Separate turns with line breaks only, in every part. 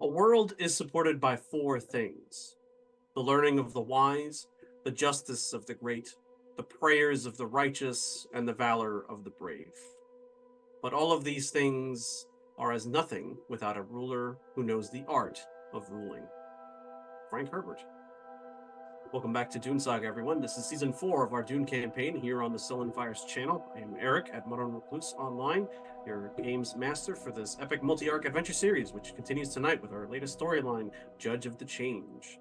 A world is supported by four things: the learning of the wise, the justice of the great, the prayers of the righteous, and the valor of the brave. But all of these things are as nothing without a ruler who knows the art of ruling. Frank Herbert. Welcome back to Dune Saga, everyone. This is season 4 of our Dune campaign here on the Sullen Fires channel. I am Eric at Modern Recluse Online, your games master for this epic multi-arc adventure series, which continues tonight with our latest storyline, Judge of the Change.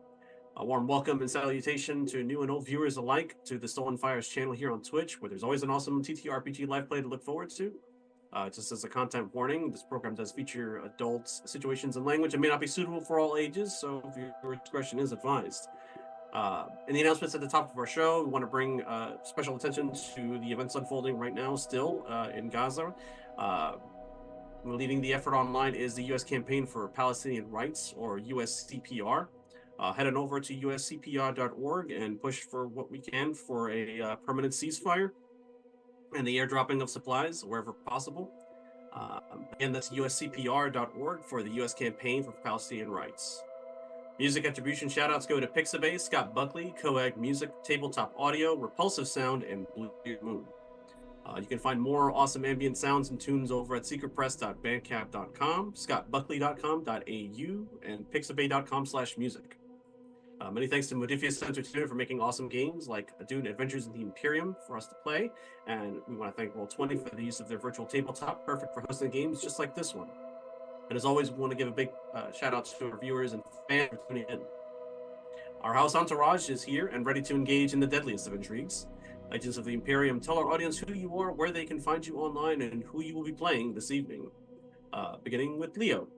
A warm welcome and salutation to new and old viewers alike to the Stolen Fires channel here on Twitch, where there's always an awesome TTRPG live play to look forward to. Just as a content warning, this program does feature adult situations and language that may not be suitable for all ages, so viewer discretion is advised. In the announcements at the top of our show, we want to bring special attention to the events unfolding right now still in Gaza. Leading the effort online is the U.S. Campaign for Palestinian Rights, or USCPR. Head on over to uscpr.org and push for what we can for a permanent ceasefire and the airdropping of supplies wherever possible. Again, that's uscpr.org for the U.S. Campaign for Palestinian Rights. Music attribution shoutouts go to Pixabay, Scott Buckley, Coag Music, Tabletop Audio, Repulsive Sound, and Blue Moon. You can find more awesome ambient sounds and tunes over at secretpress.bandcamp.com, scottbuckley.com.au, and pixabay.com/music. Many thanks to Modifius Entertainment for making awesome games like Dune Adventures in the Imperium for us to play, and we want to thank Roll20 for the use of their virtual tabletop, perfect for hosting games just like this one. And as always, we want to give a big shout out to our viewers and fans for tuning in. Our house entourage is here and ready to engage in the deadliest of intrigues. Agents of the Imperium, tell our audience who you are, where they can find you online, and who you will be playing this evening. Beginning with Leo.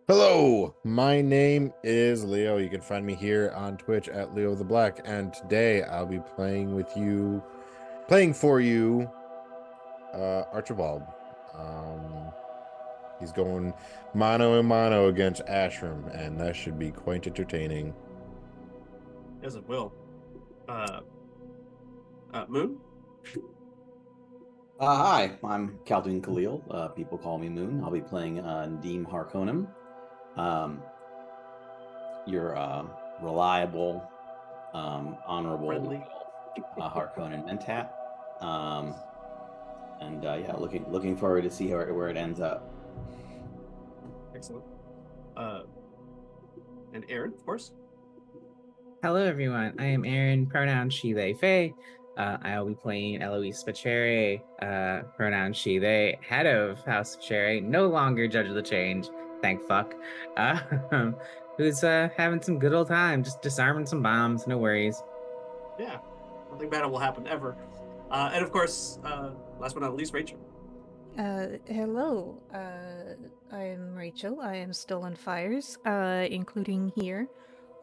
Hello, my name is Leo. You can find me here on Twitch at Leo the Black, and today I'll be playing for you, Archibald. He's going mano a mano against Ashram, and that should be quite entertaining.
Yes, it will. Moon?
Hi, I'm Khaldun Khalil. People call me Moon. I'll be playing Nadim Harkonnen. Your reliable, honorable
Friendly.
Harkonnen Mentat. Yeah, looking forward to see where it ends up.
Excellent. And Aaron, of course.
Hello, everyone. I am Aaron, pronoun she, they, fae. I'll be playing Eloise Spacere, pronoun she, they, head of House Spacere, no longer Judge of the Change, thank fuck, who's having some good old time, just disarming some bombs, no worries.
Yeah, nothing bad will happen ever. And of course, last but not least, Rachel.
Hello, I'm Rachel. I am Stolen Fires, including here,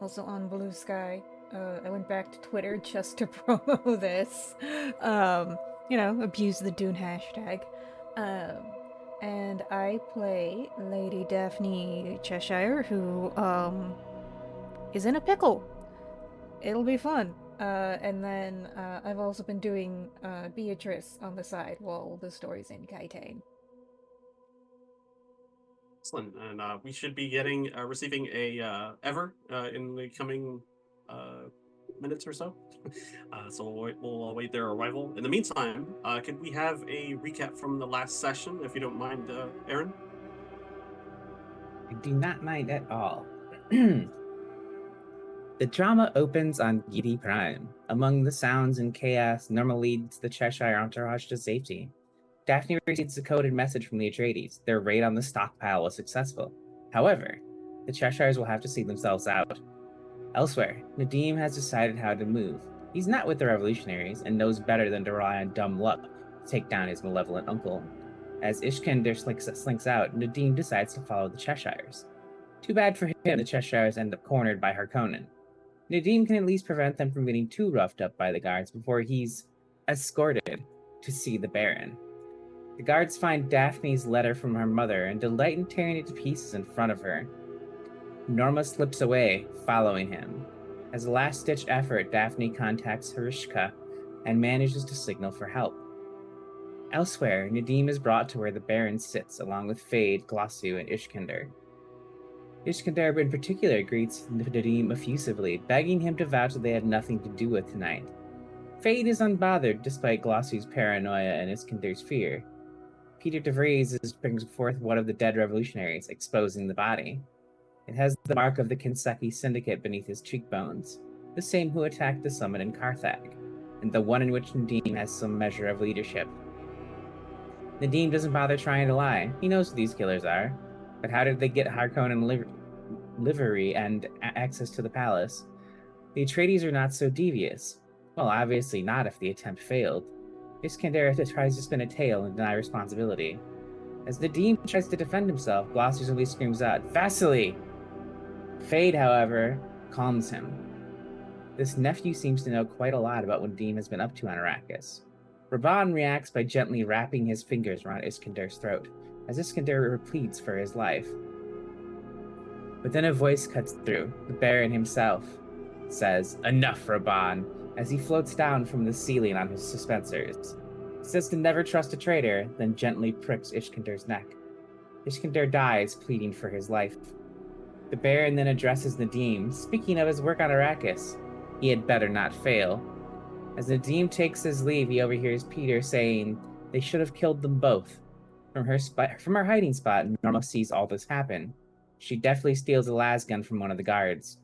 also on Blue Sky. I went back to Twitter just to promo this. Abuse the Dune hashtag. And I play Lady Daphne Cheshire, who is in a pickle. It'll be fun. And then I've also been doing Beatrice on the side while the story's in Kaitain.
Excellent. And we should be receiving a Ever in the coming minutes or so. So we'll await their arrival. In the meantime, could we have a recap from the last session, if you don't mind, Aaron?
I do not mind at all. The drama opens on Gidi Prime. Among the sounds and chaos, Norma leads the Cheshire entourage to safety. Daphne receives a coded message from the Atreides. Their raid on the stockpile was successful. However, the Cheshires will have to see themselves out. Elsewhere, Nadim has decided how to move. He's not with the revolutionaries and knows better than to rely on dumb luck to take down his malevolent uncle. As Ishkender slinks out, Nadim decides to follow the Cheshires. Too bad for him, the Cheshires end up cornered by Harkonnen. Nadim can at least prevent them from getting too roughed up by the guards before he's escorted to see the Baron. The guards find Daphne's letter from her mother and delight in tearing it to pieces in front of her. Norma slips away, following him. As a last-ditch effort, Daphne contacts Harishka and manages to signal for help. Elsewhere, Nadim is brought to where the Baron sits, along with Fade, Glossu, and Ishkender. Ishkender in particular greets Nadim effusively, begging him to vouch that they had nothing to do with tonight. Fade is unbothered despite Glossu's paranoia and Iskender's fear. Peter de Vries brings forth one of the dead revolutionaries, exposing the body. It has the mark of the Kinseki Syndicate beneath his cheekbones, the same who attacked the summit in Carthag, and the one in which Nadim has some measure of leadership. Nadim doesn't bother trying to lie. He knows who these killers are. But how did they get Harkonnen livery and access to the palace? The Atreides are not so devious. Well, obviously not if the attempt failed. Iskandar tries to spin a tale and deny responsibility. As Nadim tries to defend himself, Glosser screams out, "Vasily!" Fade, however, calms him. This nephew seems to know quite a lot about what Nadim has been up to on Arrakis. Raban reacts by gently wrapping his fingers around Iskandar's throat, as Iskandar pleads for his life. But then a voice cuts through. The Baron himself says, "Enough, Raban," as he floats down from the ceiling on his suspensors. He says to never trust a traitor, then gently pricks Iskandar's neck. Iskandar dies, pleading for his life. The Baron then addresses Nadim, speaking of his work on Arrakis. He had better not fail. As Nadim takes his leave, he overhears Peter saying they should have killed them both. From her hiding spot, Norma sees all this happen. She deftly steals a lasgun from one of the guards.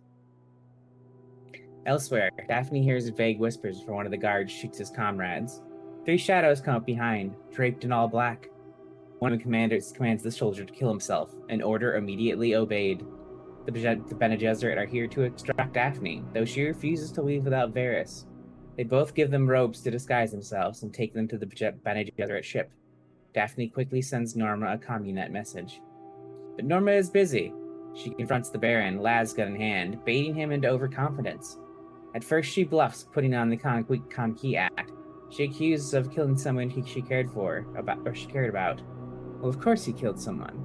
Elsewhere, Daphne hears vague whispers from one of the guards shoots his comrades. 3 shadows come up behind, draped in all black. One of the commanders commands the soldier to kill himself, an order immediately obeyed. The Bene Gesserit are here to extract Daphne, though she refuses to leave without Varys. They both give them robes to disguise themselves and take them to the Bene Gesserit ship. Daphne quickly sends Norma a communet message. But Norma is busy. She confronts the Baron, lasgun in hand, baiting him into overconfidence. At first she bluffs, putting on the Conquis act. She accuses of killing someone she cared about. Well, of course he killed someone.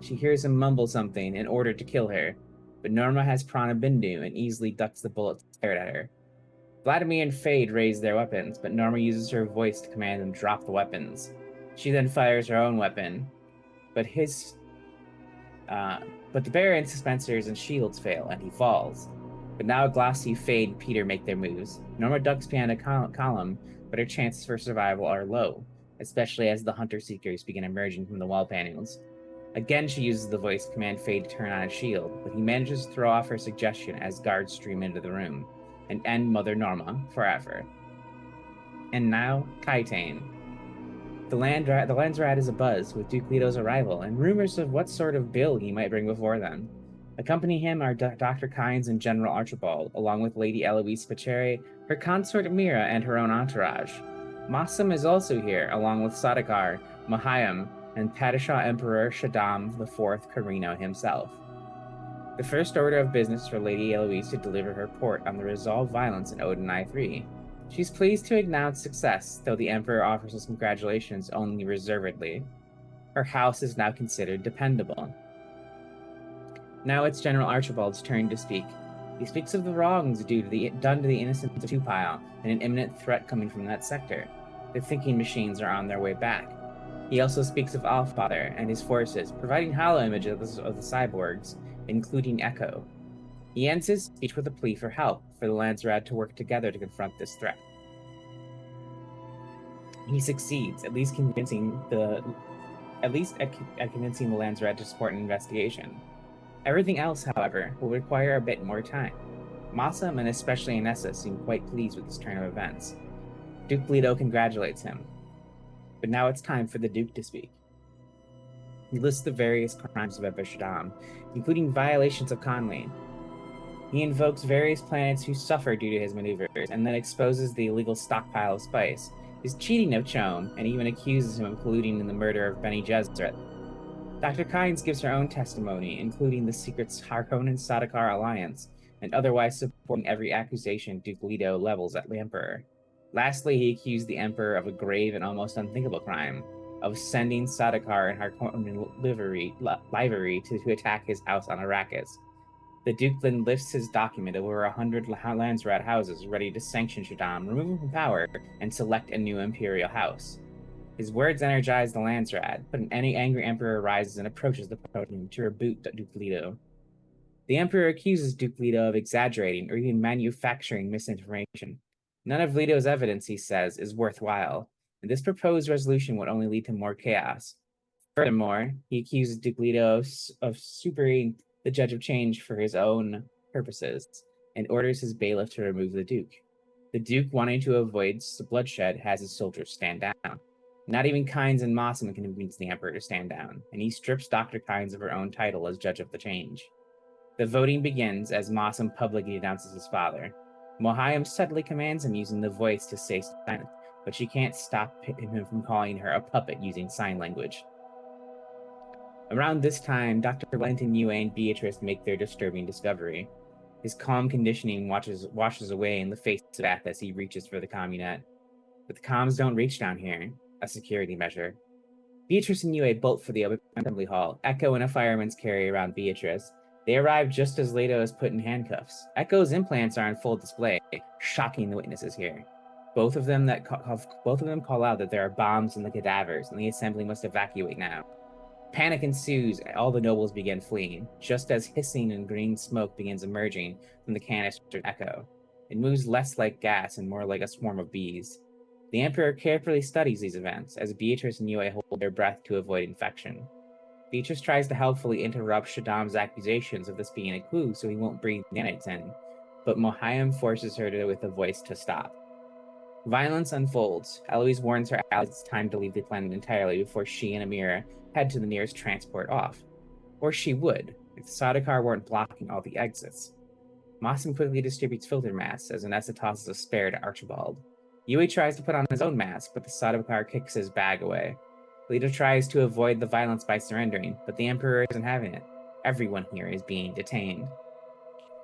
She hears him mumble something in order to kill her, but Norma has Prana Bindu and easily ducks the bullets fired at her. Vladimir and Fade raise their weapons, but Norma uses her voice to command them to drop the weapons. She then fires her own weapon, but the Baron's suspensors and shields fail, and he falls. But now Glassy, Fade, and Peter make their moves. Norma ducks behind a column, but her chances for survival are low, especially as the Hunter Seekers begin emerging from the wall panels. Again, she uses the voice to command Fade to turn on a shield, but he manages to throw off her suggestion as guards stream into the room and end Mother Norma forever. And now, Kaitane. The Landsrat is abuzz with Duke Leto's arrival and rumors of what sort of bill he might bring before them. Accompanying him are Dr. Kynes and General Archibald, along with Lady Eloise Pacere, her consort Mira, and her own entourage. Mossam is also here, along with Sadakar, Mahayam, and Padishah Emperor Shaddam IV Carino himself. The first order of business for Lady Eloise to deliver her report on the resolved violence in Odin I-3. She's pleased to announce success, though the Emperor offers us congratulations only reservedly. Her house is now considered dependable. Now it's General Archibald's turn to speak. He speaks of the wrongs done to the innocents of Tupile and an imminent threat coming from that sector. The thinking machines are on their way back. He also speaks of Allfather and his forces, providing hollow images of the cyborgs, including Echo. He ends his speech with a plea for help for the Landsrat to work together to confront this threat. He succeeds, at least convincing the Landsrat to support an investigation. Everything else, however, will require a bit more time. Mossam and especially Anessa seem quite pleased with this turn of events. Duke Leto congratulates him. But now it's time for the Duke to speak. He lists the various crimes of Emperor Shaddam, including violations of Conley. He invokes various planets who suffer due to his maneuvers, and then exposes the illegal stockpile of spice, his cheating of Chom, and even accuses him of colluding in the murder of Bene Gesserit. Dr. Kynes gives her own testimony, including the secret Harkonnen-Sadakar alliance, and otherwise supporting every accusation Duke Leto levels at the Emperor. Lastly, he accused the Emperor of a grave and almost unthinkable crime, of sending Sadakar and Harkonnen livery to attack his house on Arrakis. The Duke then lifts his document of over 100 Landsrat houses ready to sanction Shaddam, remove him from power, and select a new imperial house. His words energize the Landsrat, but an angry Emperor rises and approaches the podium to rebuke Duke Leto. The Emperor accuses Duke Leto of exaggerating or even manufacturing misinformation. None of Leto's evidence, he says, is worthwhile, and this proposed resolution would only lead to more chaos. Furthermore, he accuses Duke Leto of supering the Judge of Change for his own purposes and orders his bailiff to remove the Duke. The Duke, wanting to avoid bloodshed, has his soldiers stand down. Not even Kynes and Mossam can convince the Emperor to stand down, and he strips Dr. Kynes of her own title as Judge of the Change. The voting begins as Mossam publicly announces his father. Mohayim suddenly commands him using the voice to stay silent, but she can't stop him from calling her a puppet using sign language. Around this time, Dr. Wellington Yue and Beatrice make their disturbing discovery. His calm conditioning washes away in the face of death as he reaches for the communet. But the comms don't reach down here, a security measure. Beatrice and Yue bolt for the assembly hall, Echo in a fireman's carry around Beatrice. They arrive just as Leto is put in handcuffs. Echo's implants are on full display, shocking the witnesses here. Both of them call out that there are bombs in the cadavers, and the assembly must evacuate now. Panic ensues, and all the nobles begin fleeing, just as hissing and green smoke begins emerging from the canister Echo. It moves less like gas and more like a swarm of bees. The Emperor carefully studies these events, as Beatrice and Yue hold their breath to avoid infection. Beatrice tries to helpfully interrupt Shaddam's accusations of this being a clue so he won't breathe nanites in, but Mohayim forces her with a voice to stop. Violence unfolds. Eloise warns her allies it's time to leave the planet entirely before she and Amira head to the nearest transport off. Or she would, if the Sardaukar weren't blocking all the exits. Mossam quickly distributes filter masks as Anessa tosses a spare to Archibald. Yue tries to put on his own mask, but the Sardaukar kicks his bag away. Leto tries to avoid the violence by surrendering, but the Emperor isn't having it. Everyone here is being detained.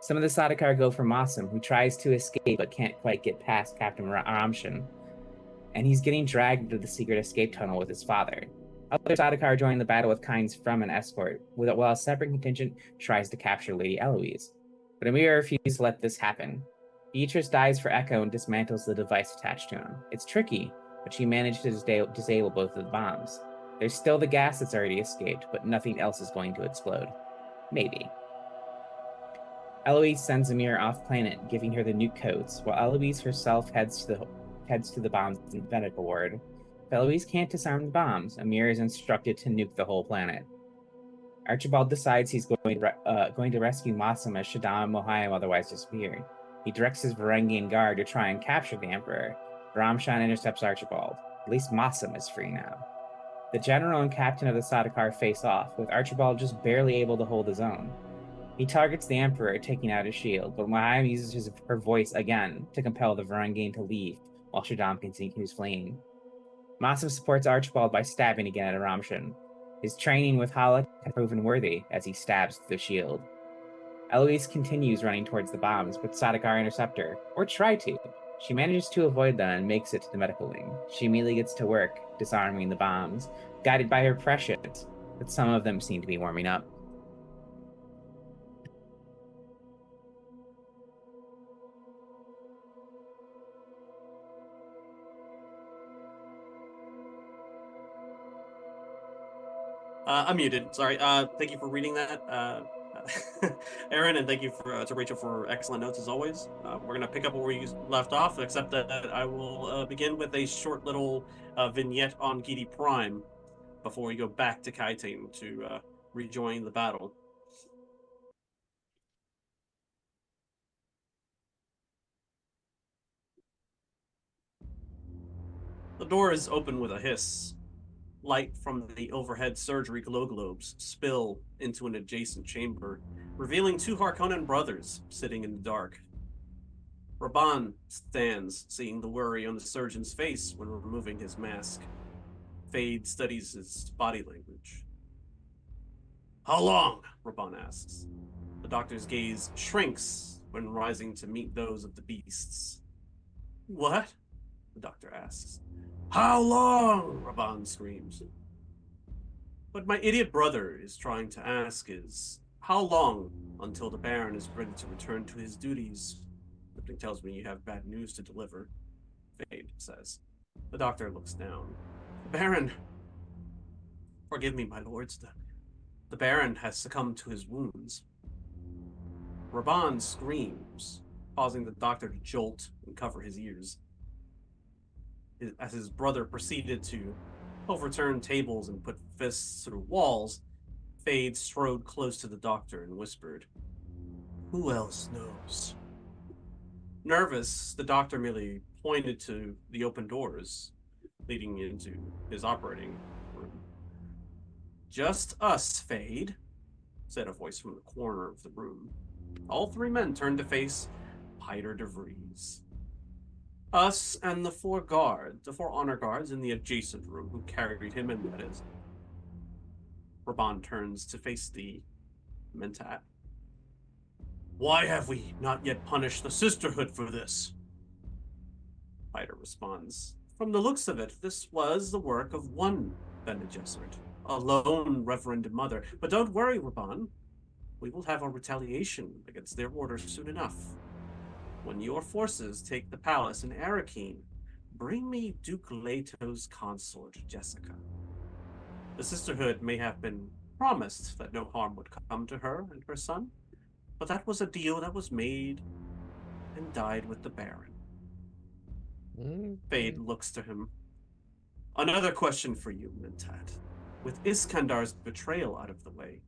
Some of the Sardaukar go for Mossam, who tries to escape but can't quite get past Captain Ramshan, and he's getting dragged into the secret escape tunnel with his father. Other Sardaukar join the battle with Kynes from an escort, while a separate contingent tries to capture Lady Eloise. But Amira refuses to let this happen. Beatrice dies for Echo and dismantles the device attached to him. It's tricky, but she managed to disable both of the bombs. There's still the gas that's already escaped, but nothing else is going to explode. Maybe. Eloise sends Amir off planet, giving her the nuke codes, while Eloise herself heads to the bombs in the medical ward. If Eloise can't disarm the bombs, Amir is instructed to nuke the whole planet. Archibald decides he's going to rescue Mossam as Shaddam and Mohayim otherwise disappear. He directs his Varangian guard to try and capture the Emperor. Ramshan intercepts Archibald. At least Mossam is free now. The general and captain of the Sardaukar face off, with Archibald just barely able to hold his own. He targets the Emperor, taking out his shield, but Mohayim uses her voice again to compel the Varangian to leave, while Shaddam continues fleeing. Mossam supports Archibald by stabbing again at Ramshan. His training with Halak has proven worthy as he stabs through the shield. Eloise continues running towards the bombs, but Sardaukar intercept her, or try to. She manages to avoid them and makes it to the medical wing. She immediately gets to work, disarming the bombs, guided by her prescience, but some of them seem to be warming up.
I'm muted. Sorry. Thank you for reading that, Aaron, and thank you to Rachel for excellent notes as always. We're gonna pick up where we left off, except that I will begin with a short little vignette on Gidi Prime before we go back to Kaiten to rejoin the battle. The door is open with a hiss. Light from the overhead surgery glow globes spill into an adjacent chamber, revealing two Harkonnen brothers sitting in the dark. Raban stands, seeing the worry on the surgeon's face when removing his mask. Fade studies his body language. How long? Raban asks. The doctor's gaze shrinks when rising to meet those of the beasts. What? The doctor asks. How long? Raban screams. What my idiot brother is trying to ask is, how long until the Baron is ready to return to his duties? Something tells me you have bad news to deliver, Fade says. The doctor looks down. Baron, forgive me, my lords. The Baron has succumbed to his wounds. Raban screams, causing the doctor to jolt and cover his ears. As his brother proceeded to overturn tables and put fists through walls, Fade strode close to the doctor and whispered, "Who else knows?" Nervous, the doctor merely pointed to the open doors leading into his operating room. "Just us, Fade," said a voice from the corner of the room. All three men turned to face Piter de Vries. Us and the four honor guards in the adjacent room who carried him in, that is. Raban turns to face the Mentat. "Why have we not yet punished the Sisterhood for this?" Piter responds, "From the looks of it, this was the work of one Bene Gesserit, a lone Reverend Mother. But don't worry, Raban. We will have a retaliation against their order soon enough. When your forces take the palace in Arakeen, bring me Duke Leto's consort, Jessica. The Sisterhood may have been promised that no harm would come to her and her son, but that was a deal that was made and died with the Baron." Fade looks to him. "Another question for you, Mentat. With Iskandar's betrayal out of the way,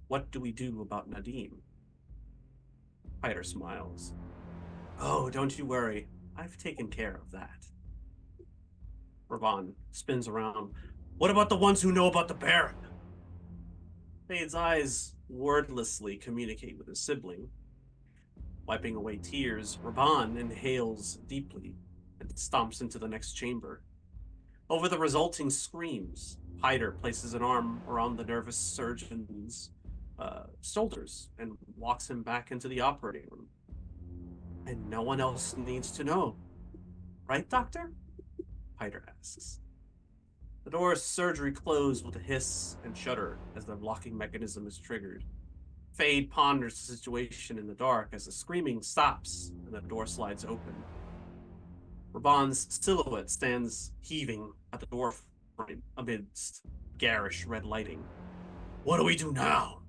what do we do about Nadim?" Piter smiles. "Oh, don't you worry. I've taken care of that." Raban spins around. "What about the ones who know about the Baron?" Fade's eyes wordlessly communicate with his sibling. Wiping away tears, Raban inhales deeply and stomps into the next chamber. Over the resulting screams, Piter places an arm around the nervous surgeon's shoulders and walks him back into the operating room. "And no one else needs to know. Right, Doctor?" Piter asks. The door's surgery closed with a hiss and shudder as the locking mechanism is triggered. Fade ponders the situation in the dark as the screaming stops and the door slides open. Raban's silhouette stands heaving at the door frame amidst garish red lighting. "What do we do now?"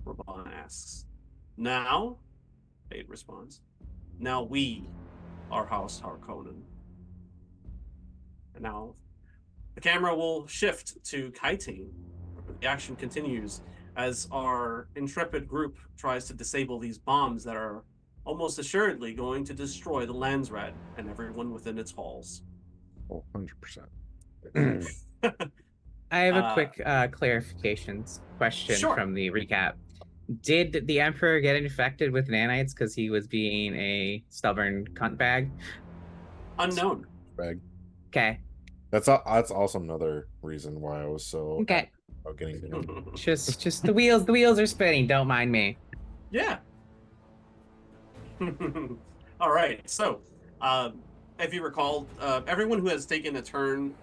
Raban asks. "Now?" Fade responds. "Now we are House Harkonnen." And now the camera will shift to Kaitine. The action continues as our intrepid group tries to disable these bombs that are almost assuredly going to destroy the Landsrat and everyone within its halls.
Oh, 100%.
I have a quick clarification question
Sure.
from the recap. Did the Emperor get infected with nanites because he was being a stubborn cunt bag?
Unknown.
Bag.
Okay.
That's also another reason why I was so
Okay.
about getting to him.
Just the wheels are spinning. Don't mind me.
Yeah. All right. So, if you recall, everyone who has taken a turn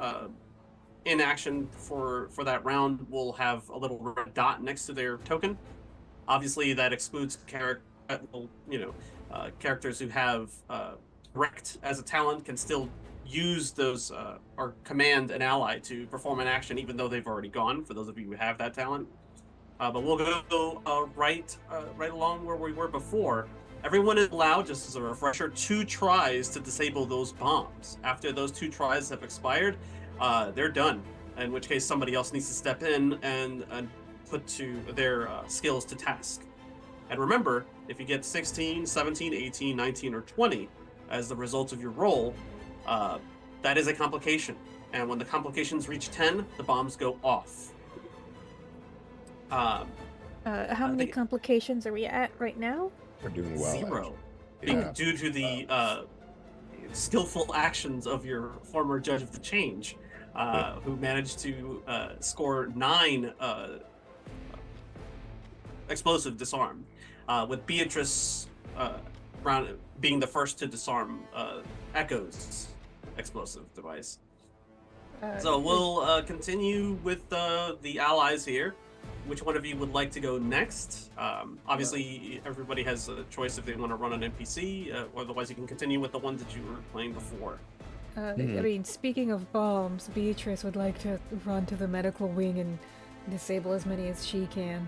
in action for that round will have a little red dot next to their token. Obviously, that excludes characters who have direct as a talent can still use those or command an ally to perform an action, even though they've already gone. For those of you who have that talent, but we'll go right along where we were before. Everyone is allowed, just as a refresher, 2 tries to disable those bombs. After those 2 tries have expired, they're done. In which case, somebody else needs to step in and put to their skills to task. And remember, if you get 16, 17, 18, 19, or 20 as the result of your roll, that is a complication. And when the complications reach 10, the bombs go off.
How many complications are we at right now?
We're doing well.
0.
Yeah.
Due to the skillful actions of your former Judge of the Change, who managed to score 9 explosive disarm, with Beatrice Brown being the first to disarm Echo's explosive device. So we'll continue with the allies here. Which one of you would like to go next? Obviously, everybody has a choice if they want to run an NPC, or otherwise you can continue with the ones that you were playing before.
I mean, speaking of bombs, Beatrice would like to run to the medical wing and disable as many as she can.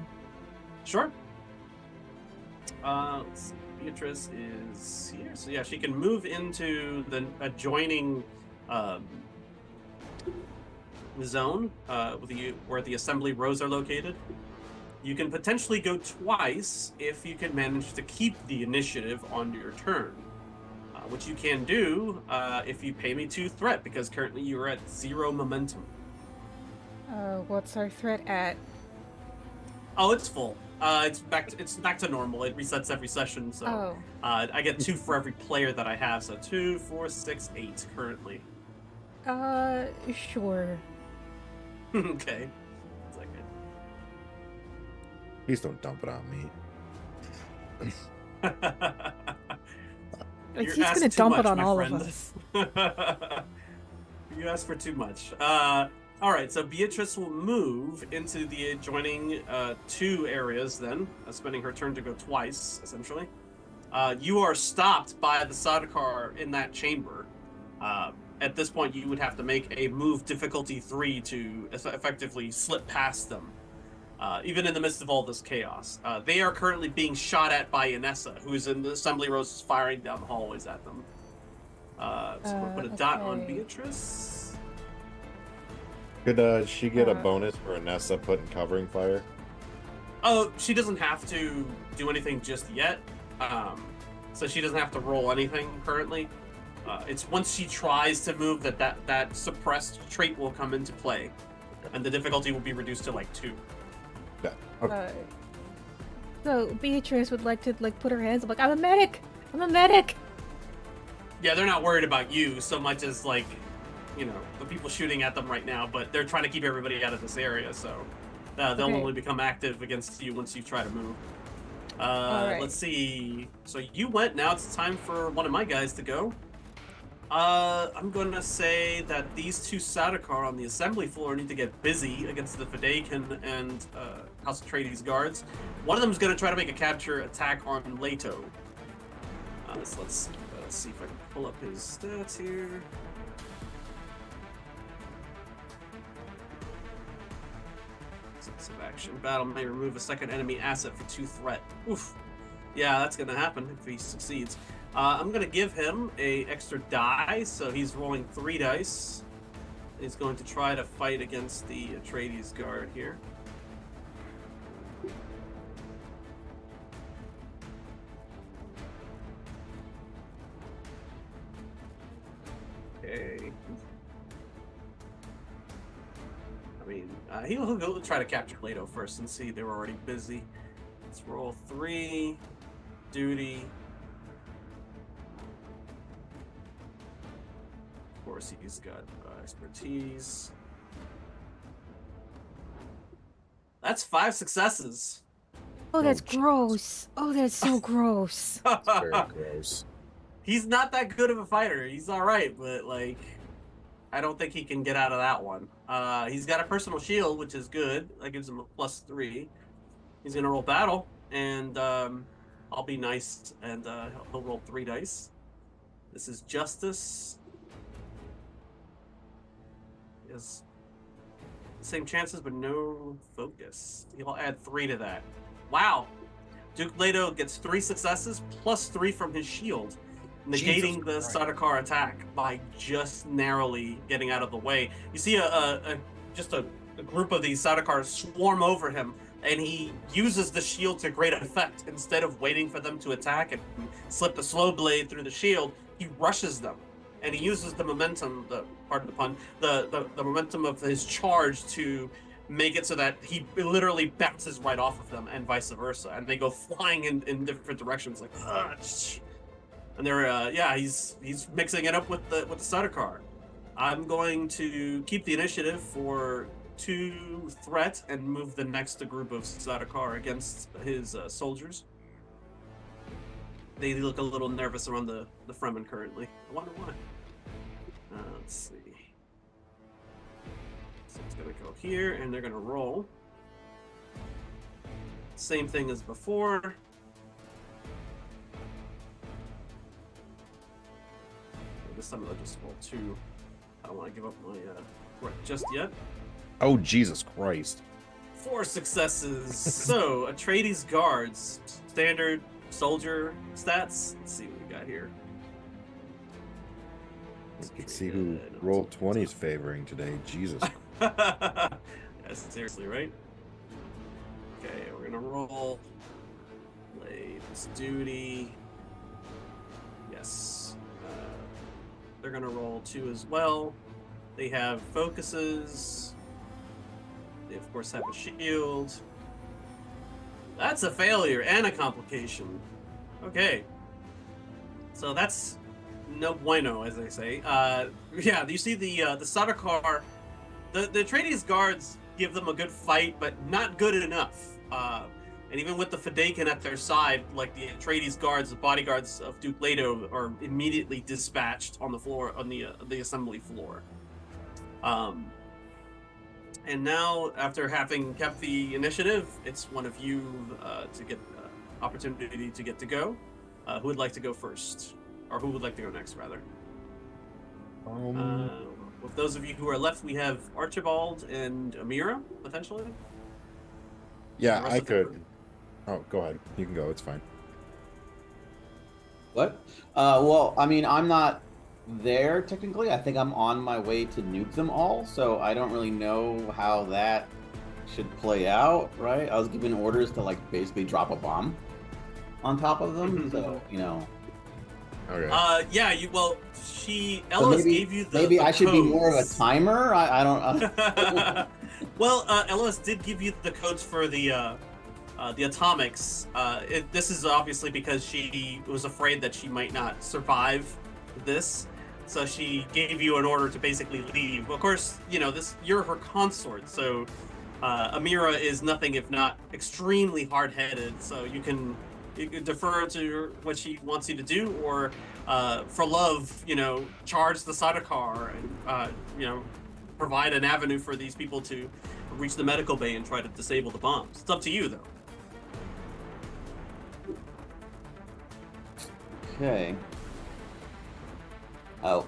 Sure. Let's see. Beatrice is here, so yeah, she can move into the adjoining zone where the assembly rows are located. You can potentially go twice if you can manage to keep the initiative on your turn, which you can do if you pay me 2 threat, because currently you are at 0 momentum.
What's our threat at?
Oh, it's full. It's back to normal. It resets every session, so
Oh.
I get 2 for every player that I have. So 2, 4, 6, 8 currently.
Sure.
Okay. Second.
Please don't dump it on me.
He's gonna dump it on all of us.
You asked for too much. All right, so Beatrice will move into the adjoining 2 areas then, spending her turn to go twice, essentially. You are stopped by the Sardaukar in that chamber. At this point, you would have to make a move difficulty 3 to effectively slip past them, even in the midst of all this chaos. They are currently being shot at by Inessa, who is in the assembly rows firing down the hallways at them. So we'll put a dot on
okay.
Beatrice.
Could she get a bonus for Anessa putting covering fire?
Oh, she doesn't have to do anything just yet. So she doesn't have to roll anything currently. It's once she tries to move that suppressed trait will come into play, and the difficulty will be reduced to like 2.
Yeah. Okay.
So Beatrice would like to put her hands up like, I'm a medic! I'm a medic!
Yeah, they're not worried about you so much as like, you know, the people shooting at them right now, but they're trying to keep everybody out of this area, so they'll only become active against you once you try to move.
Right.
Let's see. So you went, now it's time for one of my guys to go. I'm going to say that these 2 Sardaukar on the assembly floor need to get busy against the Fedaykin and House Atreides guards. One of them is going to try to make a capture attack on Leto. So let's see if I can pull up his stats here. Sense of action. Battle may remove a second enemy asset for 2 threat. Oof. Yeah, that's going to happen if he succeeds. I'm going to give him a extra die, so he's rolling 3 dice. He's going to try to fight against the Atreides guard here. Okay. I mean, he'll go try to capture Leto first and see they were already busy. Let's roll 3. Duty. Of course, he's got expertise. That's 5 successes.
Oh, that's gross. Oh, that's so gross.
Very gross.
He's not that good of a fighter. He's all right, but like, I don't think he can get out of that one. He's got a personal shield, which is good. That gives him a +3. He's gonna roll battle, and I'll be nice, and he'll roll 3 dice. This is justice. He has the same chances, but no focus. He'll add 3 to that. Wow. Duke Leto gets 3 successes +3 from his shield, negating the Sardaukar attack by just narrowly getting out of the way. You see just a group of these Sardaukars swarm over him, and he uses the shield to great effect. Instead of waiting for them to attack and slip the slow blade through the shield, he rushes them, and he uses the momentum, pardon the pun, the momentum of his charge to make it so that he literally bounces right off of them, and vice versa, and they go flying in different directions, like, and they're he's mixing it up with the Sardaukar. I'm going to keep the initiative for 2 threat and move the next group of Sardaukar against his soldiers. They look a little nervous around the Fremen currently. I wonder why. Let's see. So it's gonna go here, and they're gonna roll. Same thing as before. this time I'll just roll 2. I don't want to give up my threat just yet.
Oh, Jesus Christ.
4 successes. So, Atreides guards, standard soldier stats. Let's see what we got here.
Let's see who roll 20 is favoring today. Jesus.
Yeah, seriously, right? Okay, we're gonna roll. Blades duty. Yes. They're gonna roll 2 as well. They have focuses. They of course have a shield. That's a failure and a complication. Okay. So that's no bueno, as they say. Yeah, you see the Sardaukar, the Atreides guards give them a good fight, but not good enough. And even with the Fedaykin at their side, like the Atreides guards, the bodyguards of Duke Leto are immediately dispatched on the floor, on the assembly floor. And now, after having kept the initiative, it's one of you to get opportunity to get to go. Who would like to go first? Or who would like to go next, rather? With those of you who are left, we have Archibald and Amira, potentially.
Yeah, I could. Oh, go ahead. You can go. It's fine.
What? Well, I mean, I'm not there technically. I think I'm on my way to nuke them all, so I don't really know how that should play out, right? I was given orders to like basically drop a bomb on top of them, so you know.
Okay.
Yeah. Ellis gave you the.
Maybe
the
I should be more of a
codes.
timer. I don't.
Well, Ellis did give you the codes for the atomics. This is obviously because she was afraid that she might not survive this, so she gave you an order to basically leave. Of course, you know this. You're her consort, so Amira is nothing if not extremely hard-headed. So you can defer to what she wants you to do, or for love, charge the Sardaukar and provide an avenue for these people to reach the medical bay and try to disable the bombs. It's up to you, though.
Okay. Oh.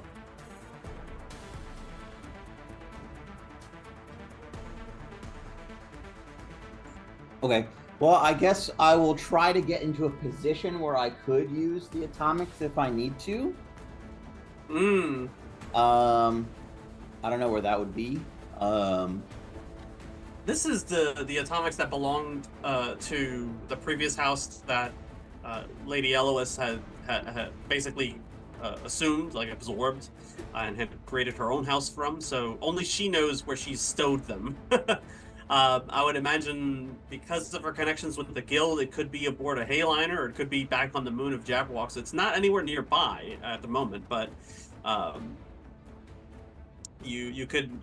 Okay. Well, I guess I will try to get into a position where I could use the atomics if I need to. I don't know where that would be.
This is the atomics that belonged to the previous house that Lady Elois had basically assumed, like absorbed, and had created her own house from. So only she knows where she's stowed them. I would imagine because of her connections with the guild, it could be aboard a Hayliner, or it could be back on the moon of Jabberwock. So it's not anywhere nearby at the moment, but you could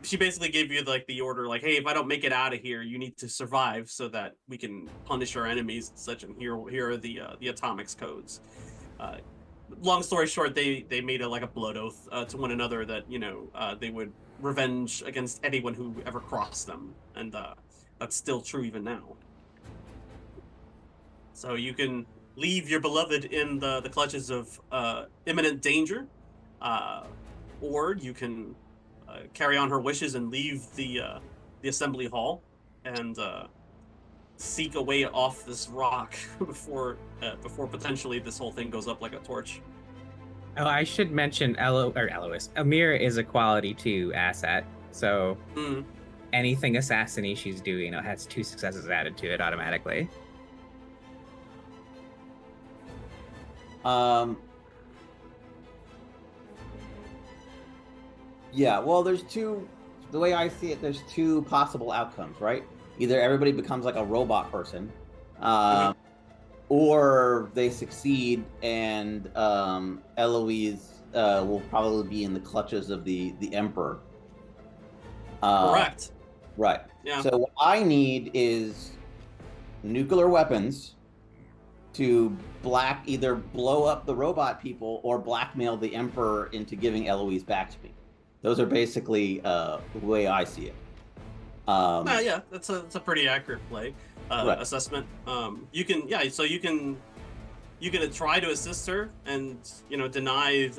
she basically gave you like the order, like, hey, if I don't make it out of here, you need to survive so that we can punish our enemies and such. And here are the atomics codes. Long story short, they made a blood oath to one another that they would revenge against anyone who ever crossed them, and that's still true even now. So you can leave your beloved in the clutches of imminent danger, or you can carry on her wishes and leave the assembly hall and seek a way off this rock before potentially this whole thing goes up like a torch.
Oh, I should mention Elois. Amira is a quality 2 asset, so anything assassiny she's doing has 2 successes added to it automatically.
Yeah, well, the way I see it, there's 2 possible outcomes, right? Either everybody becomes like a robot person, or they succeed and Eloise will probably be in the clutches of the Emperor.
Correct.
Right.
Yeah.
So what I need is nuclear weapons to either blow up the robot people or blackmail the Emperor into giving Eloise back to me. Those are basically the way I see it.
Yeah, that's a pretty accurate play
right.
assessment. You can you can try to assist her and deny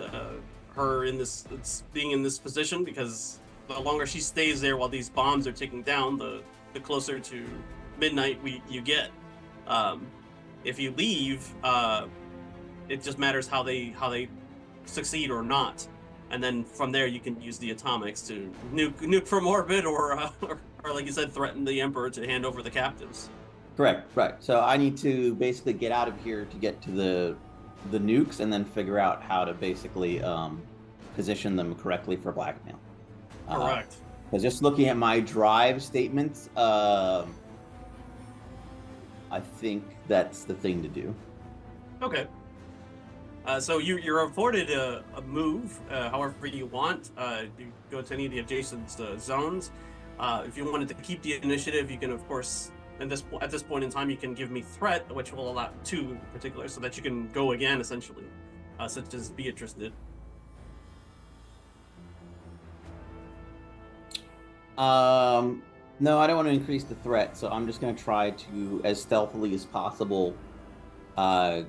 her in this being in this position, because the longer she stays there while these bombs are ticking down, the closer to midnight you get. If you leave, it just matters how they succeed or not, and then from there you can use the atomics to nuke from orbit, or like you said, threaten the Emperor to hand over the captives.
Correct. Right. So I need to basically get out of here to get to the nukes, and then figure out how to basically position them correctly for blackmail.
Correct.
Because just looking at my drive statements, I think that's the thing to do.
Okay. So you're afforded a move however you want. You go to any of the adjacent zones. If you wanted to keep the initiative, you can, of course, at this point in time, you can give me threat, which will allow 2 in particular, so that you can go again, essentially, such as Beatrice did.
No, I don't want to increase the threat, so I'm just going to try to, as stealthily as possible, get out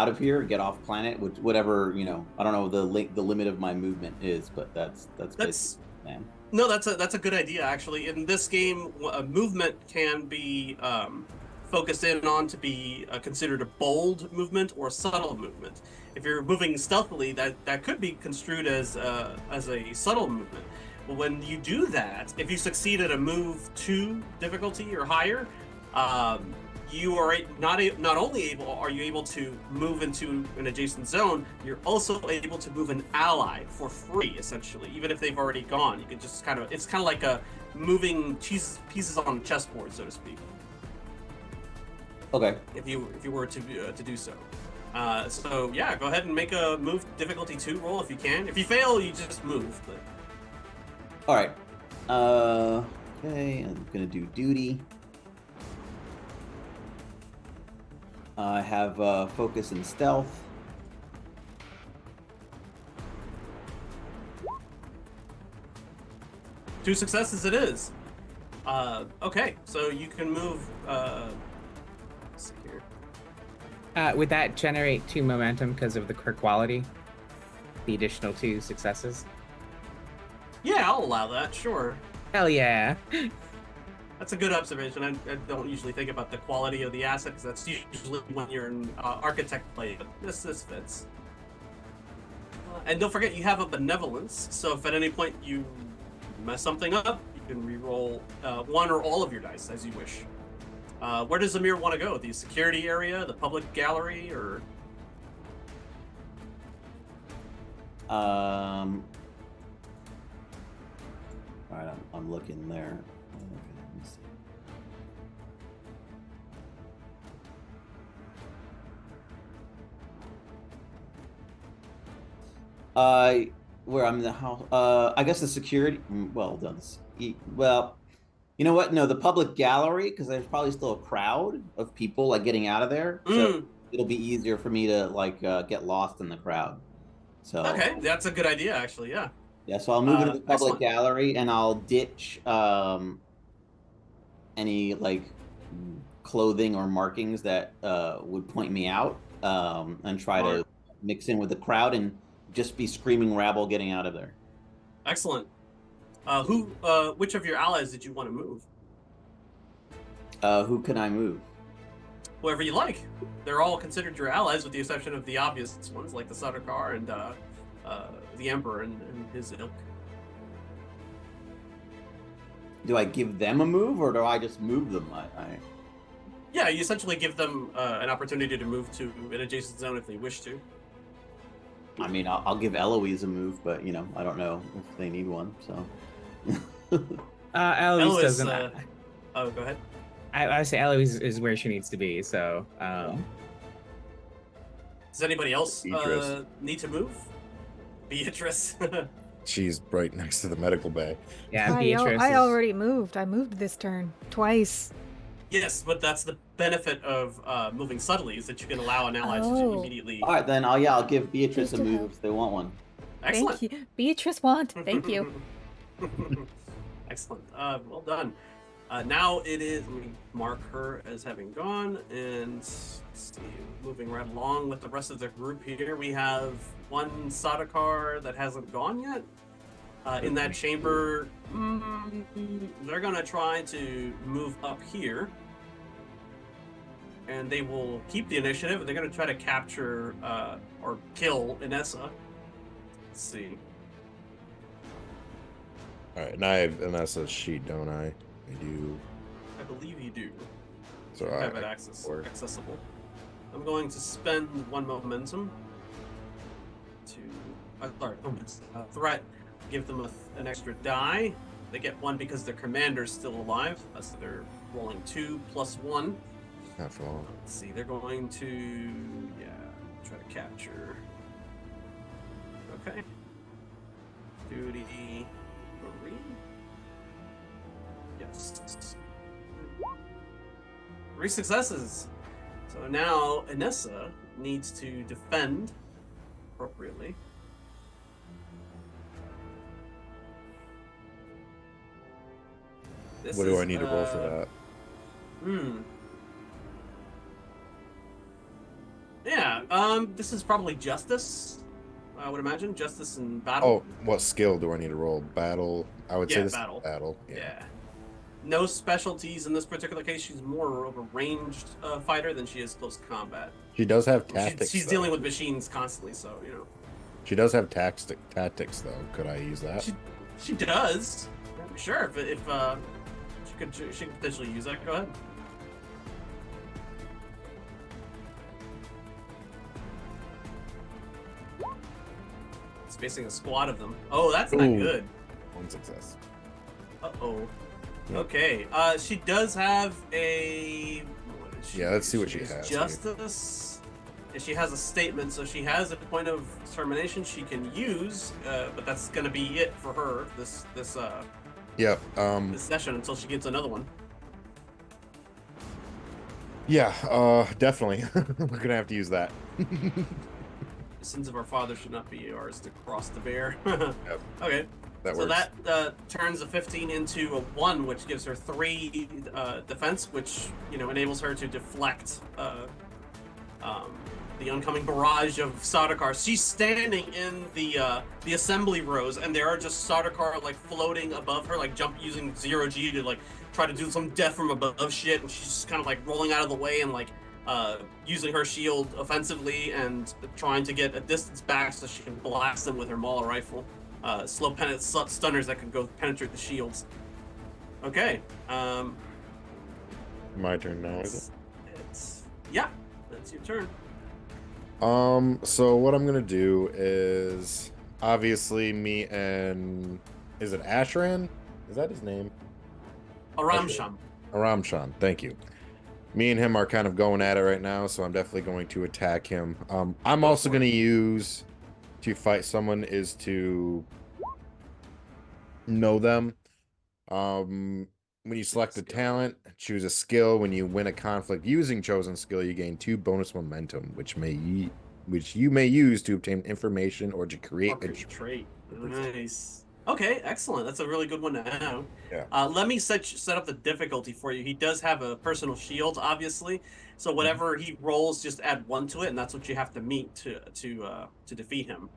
of here, get off planet, whatever, I don't know the limit of my movement is, but that's man.
No, that's a good idea, actually. In this game, movement can be focused in on to be considered a bold movement or a subtle movement. If you're moving stealthily, that could be construed as a subtle movement. But when you do that, if you succeed at a move 2 difficulty or higher, you are not only able to move into an adjacent zone, you're also able to move an ally for free, essentially, even if they've already gone. You can just it's kind of like a moving pieces on a chessboard, so to speak.
Okay.
If you were to do so. So yeah, go ahead and make a move difficulty 2 roll if you can. If you fail, you just move. But...
All right. Okay, I'm gonna do duty. I have focus and stealth.
Two successes it is. Okay, so you can move. Let's see here.
Would that generate 2 momentum because of the crit quality? The additional 2 successes?
Yeah, I'll allow that, sure.
Hell yeah.
That's a good observation. I don't usually think about the quality of the asset, because that's usually when you're in architect play, but this fits. And don't forget, you have a benevolence, so if at any point you mess something up, you can re-roll 1 or all of your dice as you wish. Where does Amir want to go? The security area, the public gallery, or?
All right, I'm looking there. Okay, let me see. Where I'm in the house. I guess the security. Well done. Well, you know what? No, the public gallery, because there's probably still a crowd of people like getting out of there, so it'll be easier for me to get lost in the crowd. So
okay, that's a good idea, actually. Yeah.
Yeah, so I'll move into the public
excellent.
gallery, and I'll ditch any like clothing or markings that would point me out, and try to mix in with the crowd and just be screaming rabble getting out of there.
Excellent. Which of your allies did you want to move?
Who can I move?
Whoever you like. They're all considered your allies, with the exception of the obvious ones like the Sardaukar and the Emperor and his ilk.
Do I give them a move, or do I just move them?
Yeah, you essentially give them an opportunity to move to an adjacent zone if they wish to.
I mean, I'll give Eloise a move, but I don't know if they need one. So.
Eloise doesn't.
Oh, go ahead.
I say Eloise is where she needs to be. So.
Does anybody else need to move? Beatrice.
She's right next to the medical bay.
Yeah, Beatrice.
I already moved. I moved this turn twice.
Yes, but that's the benefit of moving subtly, is that you can allow an ally to immediately.
All right, then I'll give Beatrice a move if they want one.
Excellent.
Thank you. Beatrice want. Thank you.
Excellent. Well done. Now it is. Let me mark her as having gone, and let's see. Moving right along with the rest of the group here, we have one Sadakar that hasn't gone yet. In that chamber, they're gonna try to move up here, and they will keep the initiative. They're gonna try to capture or kill Inessa. Let's see.
All right, and that's a sheet, don't I? I do.
I believe you do.
So
You
I
have it accessible. I'm going to spend one momentum to threat. Give them an extra die. They get one because their commander's still alive. So they're rolling 2 + 1.
Not for long.
Let's see. They're going to try to capture. Okay. Duty. Marine. Yes. 3 successes. So now Inessa needs to defend appropriately.
What do I need to roll for that?
Yeah, this is probably justice. I would imagine justice and battle.
Oh, what skill do I need to roll? Battle. I would say this
battle.
is battle.
Yeah. No specialties in this particular case. She's more of a ranged fighter than she is close combat.
She does have tactics.
She's dealing with machines constantly, so you know.
She does have tactics, though. Could I use that?
She does. Sure. If she could potentially use that. Go ahead. It's facing a squad of them. Oh, that's not good.
1 success.
Uh-oh.
Yep.
Okay. She does have a...
Yeah, let's see what she has.
Justice. And she has a statement, so she has a point of determination she can use, but that's going to be it for her this
Yep.
This session until she gets another one.
Yeah, definitely. We're gonna have to use that.
The sins of our father should not be ours to cross the bear.
Yep.
Okay.
That
so
works.
that turns a 15 into a 1, which gives her 3 defense, which enables her to deflect the oncoming barrage of Sardaukar. She's standing in the assembly rows, and there are just Sardaukar like floating above her, like using 0G to like try to do some death from above shit, and she's just kind of like rolling out of the way and like using her shield offensively and trying to get a distance back so she can blast them with her Mauler rifle. Slow stunners that can go penetrate the shields. Okay.
My turn now, is
yeah, that's your turn.
So what I'm gonna do is obviously me and is it Ashran? Is that his name?
Aramsham.
Aramshan, thank you. Me and him are kind of going at it right now, so I'm definitely going to attack him. I'm also going to use to fight someone is to know them. When you select a talent, choose a skill. When you win a conflict using chosen skill, you gain 2 bonus momentum, which you may use to obtain information or to create a
trait. Nice. Okay, excellent. That's a really good one to have.
Yeah.
Let me set up the difficulty for you. He does have a personal shield, obviously. So whatever he rolls, just add 1 to it, and that's what you have to meet to defeat him.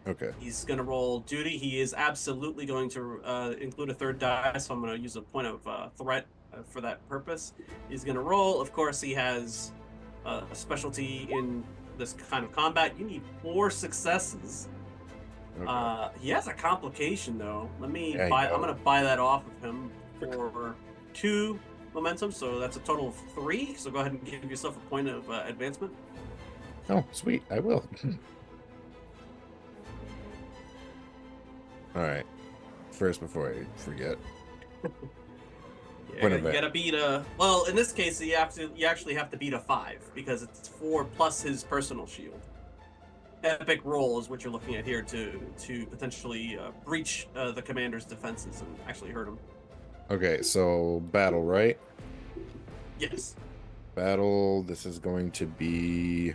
Okay.
He's going to roll duty. He is absolutely going to include a 3rd die, so I'm going to use a point of threat for that purpose. He's going to roll. Of course, he has a specialty in this kind of combat. You need 4 successes.
Okay.
He has a complication though. I'm
Yeah,
gonna buy that off of him for 2 momentum, so that's a total of 3. So go ahead and give yourself a point of advancement.
Oh, sweet. I will. All right. First, before I forget.
Yeah, you gotta beat a. Well, in this case, you actually have to beat a 5 because it's 4 plus his personal shield. Epic roll is what you're looking at here to potentially breach the commander's defenses and actually hurt him.
Okay, so battle, right?
Yes.
Battle. This is going to be.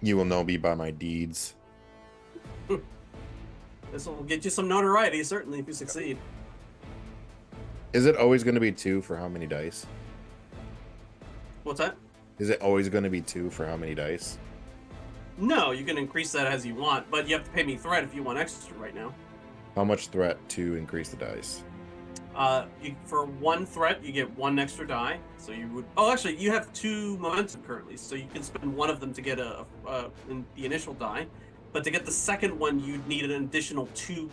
You will know me by my deeds.
This will get you some notoriety, certainly, if you succeed.
Is it always going to be 2 for how many dice?
What's that?
Is it always going to be 2 for how many dice?
No, you can increase that as you want, but you have to pay me threat if you want extra right now.
How much threat to increase the dice?
For 1 threat, you get 1 extra die. So you would. Oh, actually, you have 2 momentum currently, so you can spend 1 of them to get the initial die. But to get the second one, you'd need an additional 2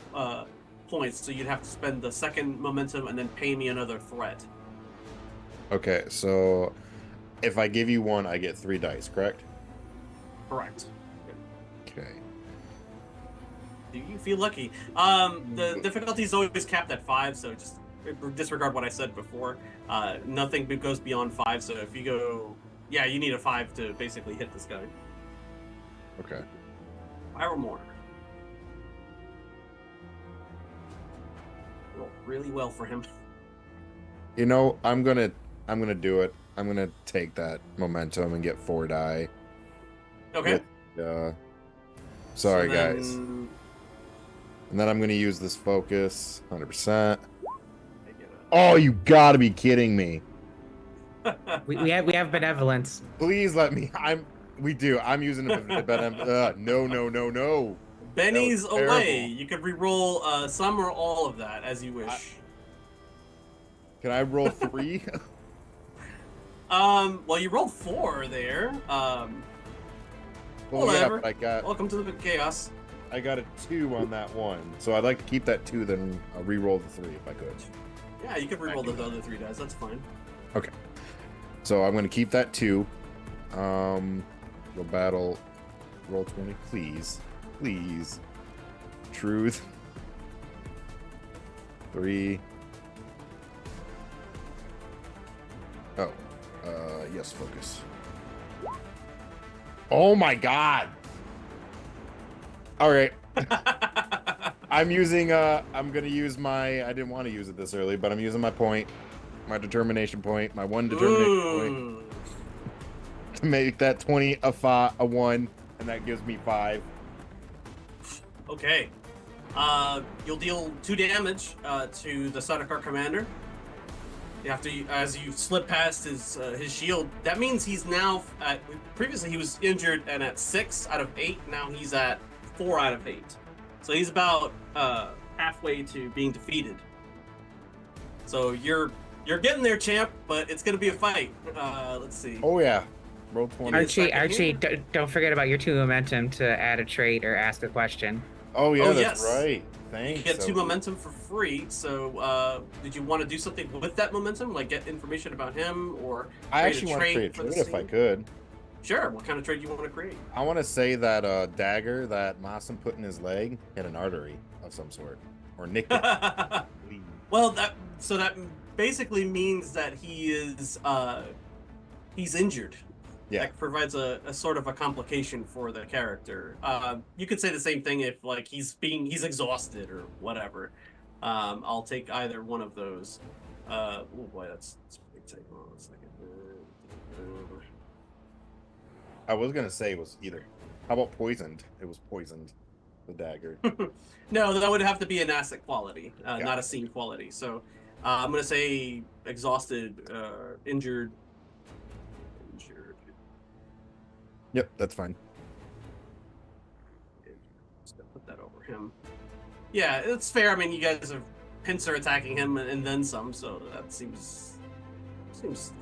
points. So you'd have to spend the second momentum and then pay me another threat.
Okay, so if I give you 1, I get 3 dice, correct?
Correct.
Okay.
Do you feel lucky? The difficulty is always capped at 5, so just disregard what I said before. Nothing goes beyond 5, so if you go... Yeah, you need a 5 to basically hit this guy.
Okay.
5 or more. Roll really well for him.
You know, I'm gonna do it. I'm gonna take that momentum and get 4 die.
Okay.
Sorry,
So then-
guys. And then I'm gonna use this focus, 100%. Oh, you gotta be kidding me!
We have benevolence.
Please let me. We do. I'm using a no.
Benny's
That was terrible.
away. You could re-roll some or all of that as you wish.
Can I roll 3?
Well, you rolled 4 there.
Well,
Whatever.
yeah, but
Welcome to the chaos.
I got a 2 on that one, so I'd like to keep that 2. Then I'll re-roll the 3 if I could.
Yeah, you could re-roll the other 3 dice. That's fine.
Okay. So I'm gonna keep that 2. Go battle. Roll 20, please. Truth. 3. Oh. Yes, focus. Oh my god! Alright. I'm gonna use my, I didn't want to use it this early, but I'm using my point. My determination point. My 1 determination point. To make that 20 a 1, and that gives me 5.
Okay. You'll deal 2 damage to the Sardaukar commander. You have to, as you slip past his shield. That means he's now at. Previously, he was injured and at 6 out of 8. Now he's at 4 out of 8. So he's about halfway to being defeated. So you're getting there, champ, but it's gonna be a fight. Let's see.
Oh yeah, roll 20.
Archie, don't forget about your 2 momentum to add a trait or ask a question.
Oh yeah,
Oh,
that's
yes.
right. Thanks.
You get 2 momentum for free. So did you want to do something with that momentum, like get information about him, or
I
create
actually
a
want to
trait
create a
for the
trade if I
scene?
could.
Sure. What kind of trade do you want to create?
I want to say that dagger that Massam put in his leg had an artery of some sort, or nicked it.
Well, that basically means that he is he's injured.
Yeah.
That provides a sort of a complication for the character. You could say the same thing if like he's exhausted or whatever. I'll take either one of those. Oh boy, that's a big take. Hold on a second.
I was gonna say it was either. How about poisoned? It was poisoned. The dagger.
No, that would have to be an asset quality,
Yeah.
not a scene quality. So I'm gonna say exhausted, injured.
Yep, that's fine.
Just gonna put that over him. Yeah, it's fair. I mean, you guys are pincer attacking him and then some, so that seems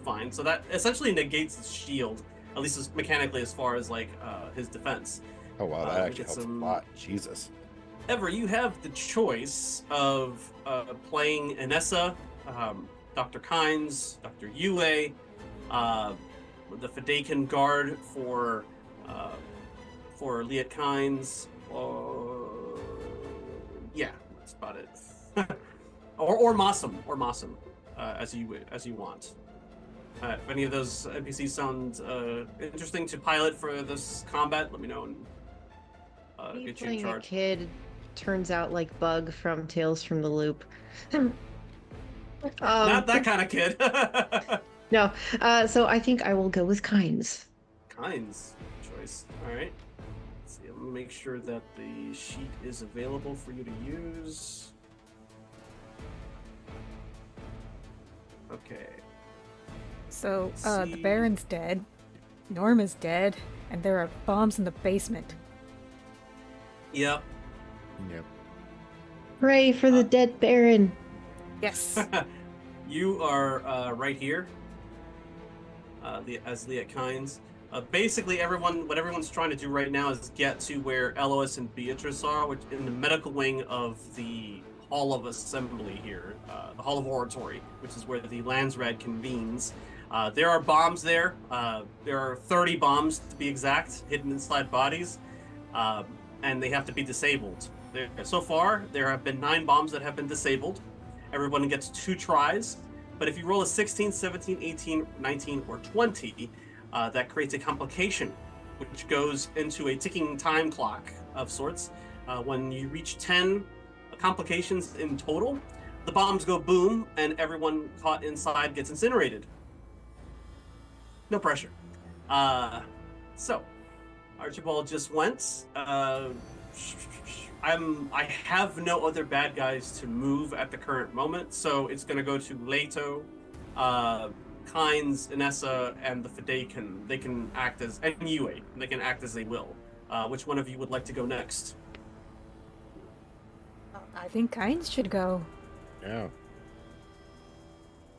fine. So that essentially negates his shield, at least mechanically, as far as like his defense.
Oh wow, that
we
actually
get
helps
some-
a lot. Jesus.
Ever, you have the choice of playing Anessa, Dr. Kynes, Dr. Yue, the Fadakan guard for Liat Kynes, yeah, that's about it. or Massam, as you want. If any of those NPCs sound interesting to pilot for this combat, let me know and
Me
get you in
playing a
charge.
kid turns out like Bug from Tales from the Loop.
Not that kind of kid.
No, so I think I will go with Kynes.
Kynes choice. All right. Let's see. Let me make sure that the sheet is available for you to use. Okay.
So,
Let's
the
see.
Baron's dead, Norm is dead, and there are bombs in the basement.
Yep.
Yep.
Pray for the dead Baron.
Yes.
You are right here, as Leah Kynes. Basically, what everyone's trying to do right now is get to where Elois and Beatrice are, which in the medical wing of the Hall of Assembly here, the Hall of Oratory, which is where the Landsraad convenes. There are bombs there. There are 30 bombs, to be exact, hidden inside bodies, and they have to be disabled. So far, there have been 9 bombs that have been disabled. Everyone gets 2 tries, but if you roll a 16, 17, 18, 19, or 20, that creates a complication, which goes into a ticking time clock of sorts. When you reach 10 complications in total, the bombs go boom, and everyone caught inside gets incinerated. No pressure. So, Archibald just went. I have no other bad guys to move at the current moment, so it's going to go to Leto, Kynes, Inessa, and the Fidaykin. They can act as, and Yue. They can act as they will. Which one of you would like to go next?
I think Kynes should go.
Yeah.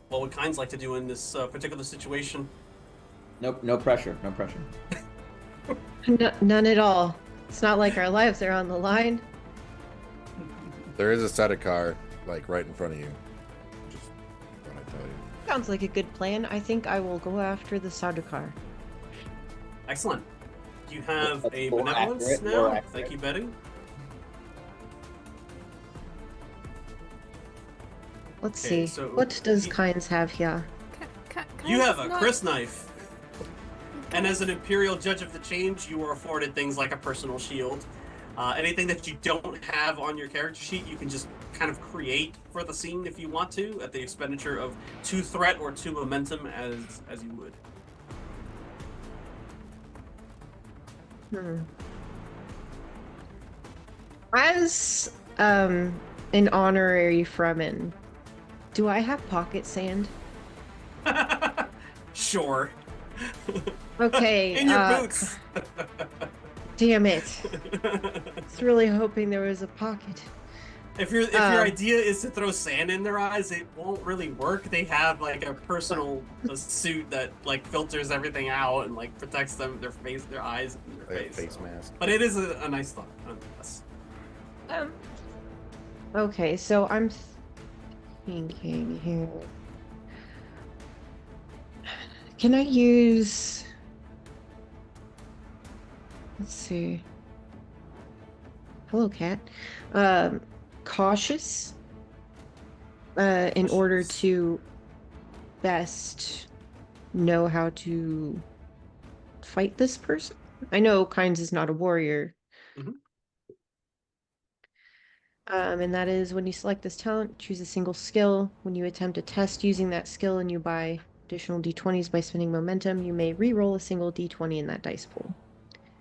What would Kynes like to do in this particular situation?
Nope, no pressure, no pressure.
None at all. It's not like our lives are on the line.
There is a Sedekar, like, right in front of you. Just want to tell you.
Sounds like a good plan. I think I will go after the Sardaukar.
Excellent. You have
That's
a
more
benevolence
accurate,
now.
more accurate.
Thank you, Betty.
Let's
Okay,
see.
so
What does
you-
Kynes have here?
You
Kynes
have
is
a
not-
Chris knife. And as an Imperial Judge of the Change, you are afforded things like a personal shield. Anything that you don't have on your character sheet, you can just kind of create for the scene if you want to, at the expenditure of 2 threat or 2 momentum, as you would.
As an honorary Fremen, do I have pocket sand?
Sure.
Okay.
In your boots.
Damn it. I was really hoping there was a pocket.
If your idea is to throw sand in their eyes, it won't really work. They have like a personal suit that like filters everything out and like protects them, their face, their eyes, and their
Like a
face.
face mask.
But it is a nice thought, nonetheless.
Okay, so I'm thinking here. Can I use... Let's see. Hello, cat. Cautious. In order to best know how to fight this person. I know Kynes is not a warrior.
Mhm.
And that is when you select this talent, choose a single skill. When you attempt a test using that skill and you buy additional d20s by spending momentum, you may re-roll a single d20 in that dice pool.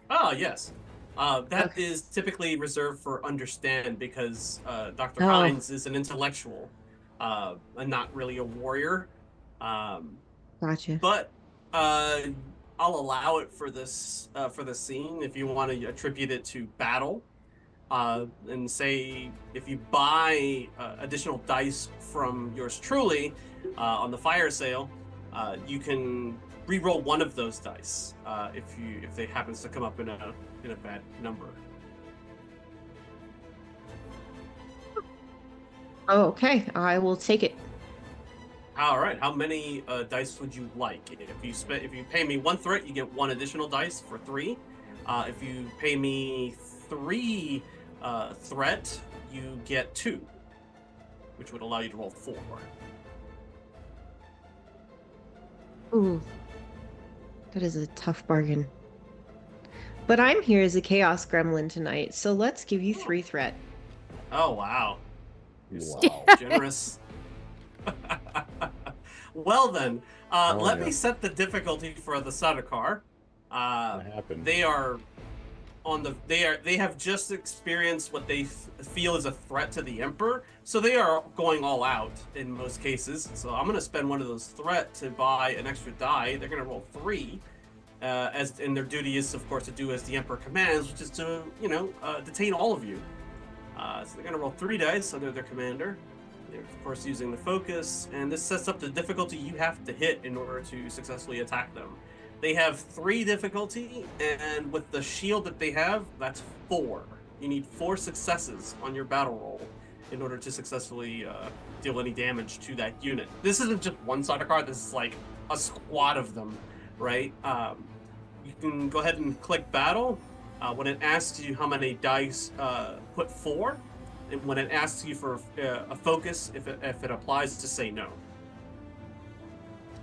Ah, yes. That
Okay.
is typically reserved for understand because Dr.
Oh.
Kynes is an intellectual and not really a warrior.
Gotcha.
But I'll allow it for this scene if you want to attribute it to battle. And say if you buy additional dice from yours truly on the fire sale, you can re-roll one of those dice if they happens to come up in a bad number.
Oh, okay, I will take it.
All right. How many dice would you like? If you pay me 1 threat, you get 1 additional dice for 3. If you pay me 3 threat, you get 2, which would allow you to roll 4.
Ooh, that is a tough bargain. But I'm here as a chaos gremlin tonight, so let's give you 3 threat.
Oh wow,
Wow.
generous. Well then,
Oh,
let
yeah.
me set the difficulty for the Sardaukar.
What happened?
They are they have just experienced what they feel is a threat to the Emperor, so they are going all out in most cases. So I'm gonna spend one of those threat to buy an extra die. They're gonna roll 3, and their duty is of course to do as the Emperor commands, which is to detain all of you. So they're gonna roll 3 dice under their commander. They're of course using the focus, and this sets up the difficulty you have to hit in order to successfully attack them. They have 3 difficulty, and with the shield that they have, that's 4. You need 4 successes on your battle roll in order to successfully deal any damage to that unit. This isn't just one Sada card, this is like a squad of them, right? You can go ahead and click battle. When it asks you how many dice, put 4. And when it asks you for a focus, if it applies, to say no.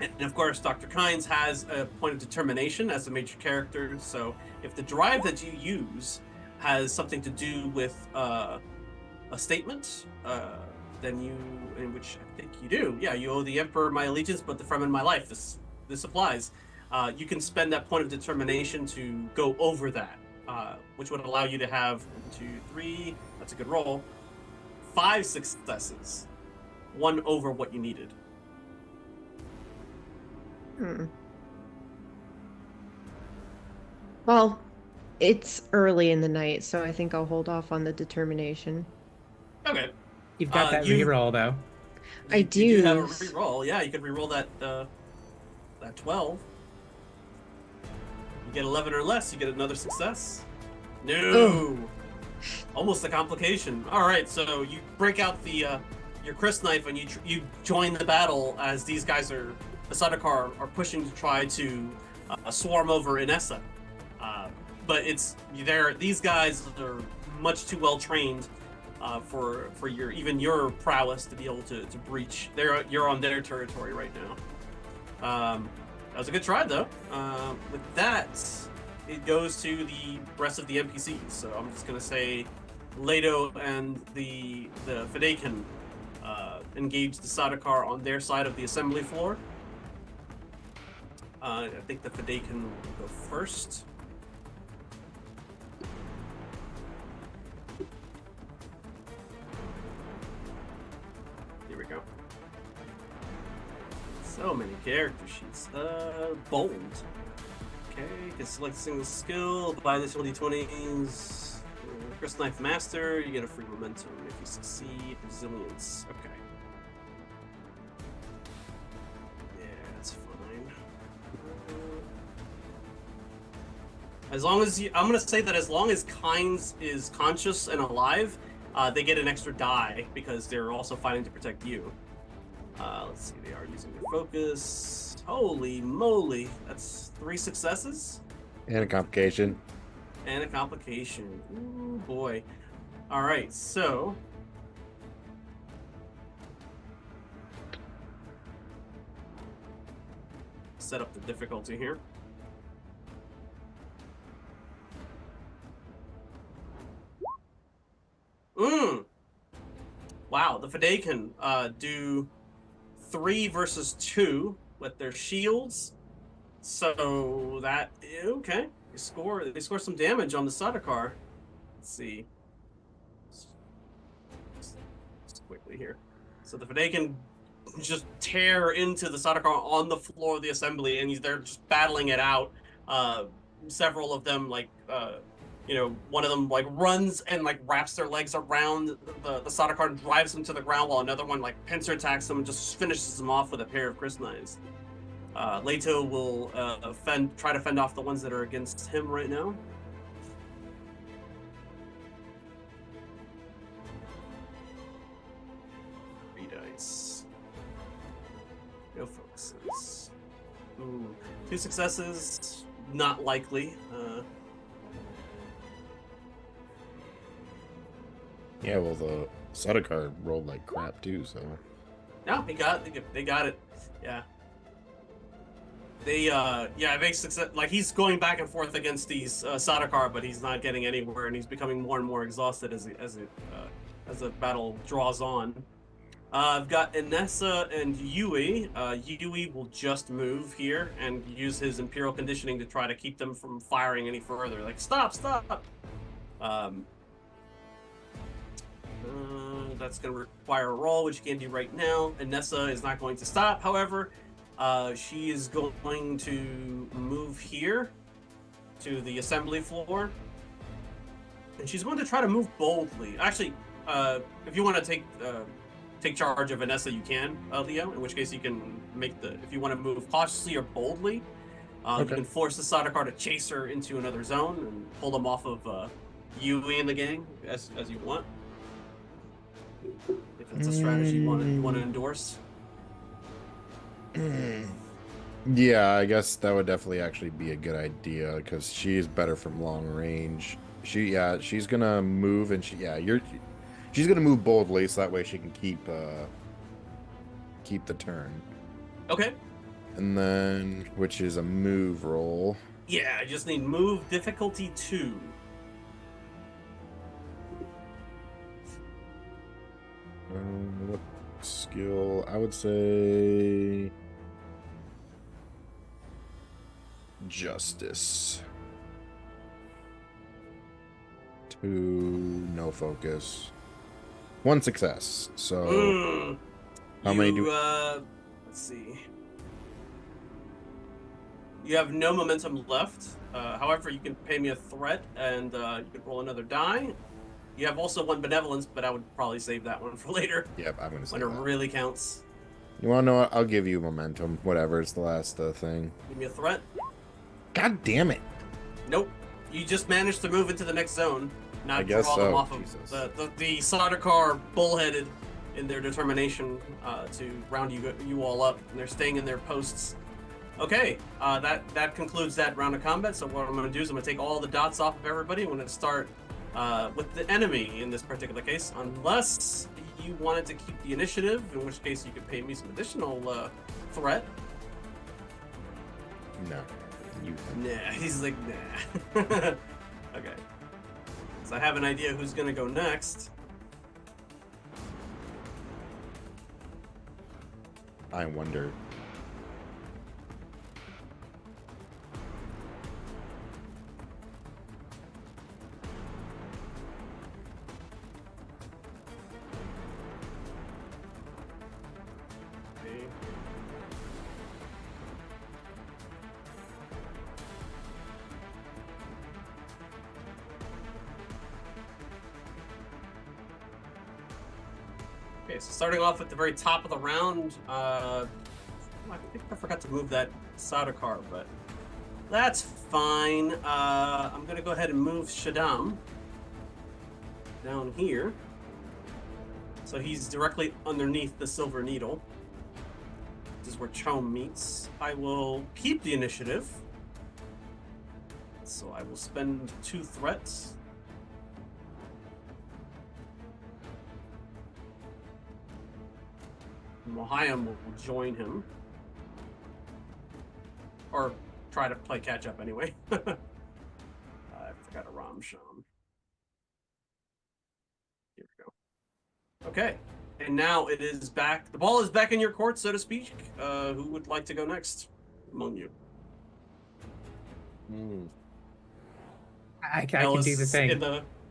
And of course, Dr. Kynes has a point of determination as a major character, so if the drive that you use has something to do with a statement, then in which I think you do, yeah, you owe the Emperor my allegiance, but the Fremen my life. This applies. You can spend that point of determination to go over that, which would allow you to have 1, 2, 3. That's a good roll. 5 successes, 1 over what you needed.
Well, it's early in the night, so I think I'll hold off on the determination.
Okay.
You've got that reroll though.
You do have a reroll. Yeah, you could reroll that 12. You get 11 or less, you get another success. No.
Oh.
Almost a complication. All right, so you break out the your Chris knife and you join the battle as these guys the Sadakar are pushing to try to swarm over Inessa. But these guys are much too well trained for your prowess to be able to breach. You're on their territory right now. That was a good try though. With that, it goes to the rest of the NPCs. So I'm just gonna say, Leto and the Fedaykin engage the Sadakar on their side of the assembly floor. I think the Fedaykin will go first. Here we go. So many character sheets. Bold. Okay, you can select a single skill, buy the 2020s. Chris Knife Master, you get a free momentum if you succeed. Resilience. Okay. Yeah, that's fine. As long as I'm gonna say that as long as Kynes is conscious and alive, they get an extra die because they're also fighting to protect you. Let's see, they are using their focus. Holy moly, that's 3 successes?
And a complication.
And a complication. Ooh, boy. Alright, so... set up the difficulty here. Wow, the Fedaykin do 3 versus 2 with their shields. So that okay. They score some damage on the Sadakar. Let's see. Just quickly here. So the Fedaykin just tear into the Sadakar on the floor of the assembly, and they're just battling it out. Several of them one of them runs and wraps their legs around the Sadakar and drives him to the ground, while another one pincer attacks him and just finishes him off with a pair of Chris knives. Leto will try to fend off the ones that are against him right now. Three dice. No focuses. Ooh, 2 successes. Not likely.
Yeah, well, the Sadakar rolled like crap too, so.
No, they got it. Yeah. They success. He's going back and forth against these Sadakar, but he's not getting anywhere, and he's becoming more and more exhausted as the battle draws on. I've got Inessa and Yui. Yui will just move here and use his Imperial Conditioning to try to keep them from firing any further. Like, stop! That's going to require a roll, which you can do right now. Inessa is not going to stop, however. She is going to move here to the assembly floor. And she's going to try to move boldly. Actually, if you want to take charge of Vanessa, you can, Leo. In which case, you can make if you want to move cautiously or boldly, you can force the Sidecar to chase her into another zone and pull them off of Yui and the gang as you want. If it's a strategy you want to endorse.
Yeah, I guess that would definitely actually be a good idea because she's better from long range. She's gonna move and she's gonna move boldly so that way she can keep the turn.
Okay.
And then which is a move roll.
Yeah, I just need move difficulty 2.
What skill? I would say justice. 2, no focus. 1 success. So how many do?
Let's see. You have no momentum left. However, you can pay me a threat, and you can roll another die. You have also 1 benevolence, but I would probably save that one for later.
Yep, I'm gonna say
when it really counts.
You want to know what? I'll give you momentum. Whatever. It's the last thing.
Give me a threat.
God damn it!
Nope. You just managed to move into the next zone. Not
I guess
draw them
so.
off of the Sidecar bullheaded in their determination to round you all up, and they're staying in their posts. Okay, that concludes that round of combat. So what I'm going to do is I'm going to take all the dots off of everybody. I'm going to start with the enemy in this particular case, unless you wanted to keep the initiative, in which case you could pay me some additional threat.
No.
Nah, he's like, nah. Okay. So I have an idea who's going to go next.
I wonder.
Okay, so starting off at the very top of the round, I think I forgot to move that Sidecar, but that's fine. I'm going to go ahead and move Shaddam down here. So he's directly underneath the Silver Needle. This is where Chom meets. I will keep the initiative. So I will spend 2 threats. Mohayam will join him. Or try to play catch up anyway. I forgot a Ramsham. Here we go. Okay. And now it is back. The ball is back in your court, so to speak. Who would like to go next among you?
I can do the thing.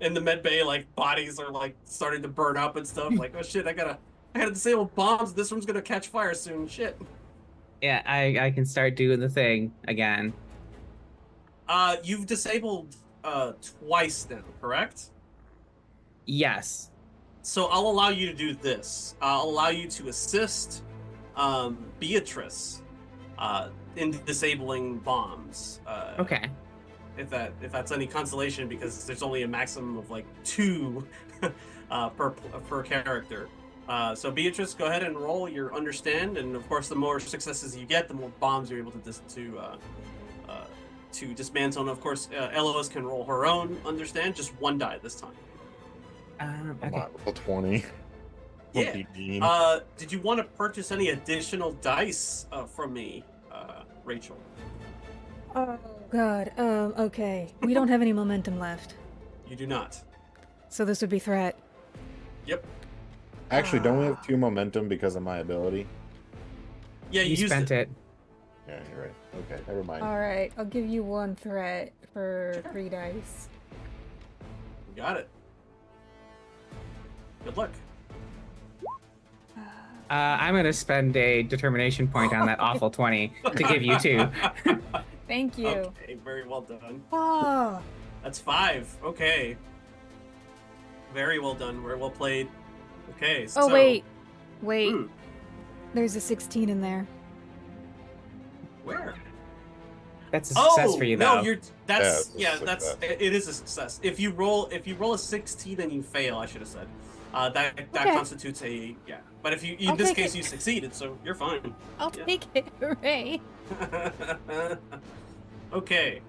In the med bay, like bodies are like starting to burn up and stuff. Like, oh shit, I gotta disable bombs. This room's gonna catch fire soon. Shit.
Yeah, I can start doing the thing again.
You've disabled twice now, correct?
Yes.
So I'll allow you to do this. I'll allow you to assist Beatrice in disabling bombs.
Okay.
If that's any consolation, because there's only a maximum of like 2 per character. So Beatrice, go ahead and roll your understand, and of course, the more successes you get, the more bombs you're able to dismantle. And of course, Eloise can roll her own understand, just 1 die this time.
Okay.
Roll 20.
Yeah. Did you want to purchase any additional dice from me, Rachel?
Oh god. Okay. We don't have any momentum left.
You do not.
So this would be threat.
Yep.
Actually, don't we have 2 momentum because of my ability?
Yeah,
You
used
spent it.
Yeah, you're right. Okay, never mind.
Alright, I'll give you 1 threat for 3 dice.
You got it. Good luck.
I'm gonna spend a determination point on that awful 20 to give you 2.
Thank you.
Okay, very well done.
Oh,
That's 5. Okay. Very well done. Very well played. Okay.
oh
so,
wait.
hmm,
There's a 16 in there.
where?
That's a success for you, though.
No, that's
Yeah, it's a success.
it is a success. If you roll a 16 and you fail, I should have said. That
Okay.
constitutes a yeah. But if you in
I'll
this
take
case
it.
you succeeded, so you're fine.
I'll
Yeah.
take it. Hooray.
Okay.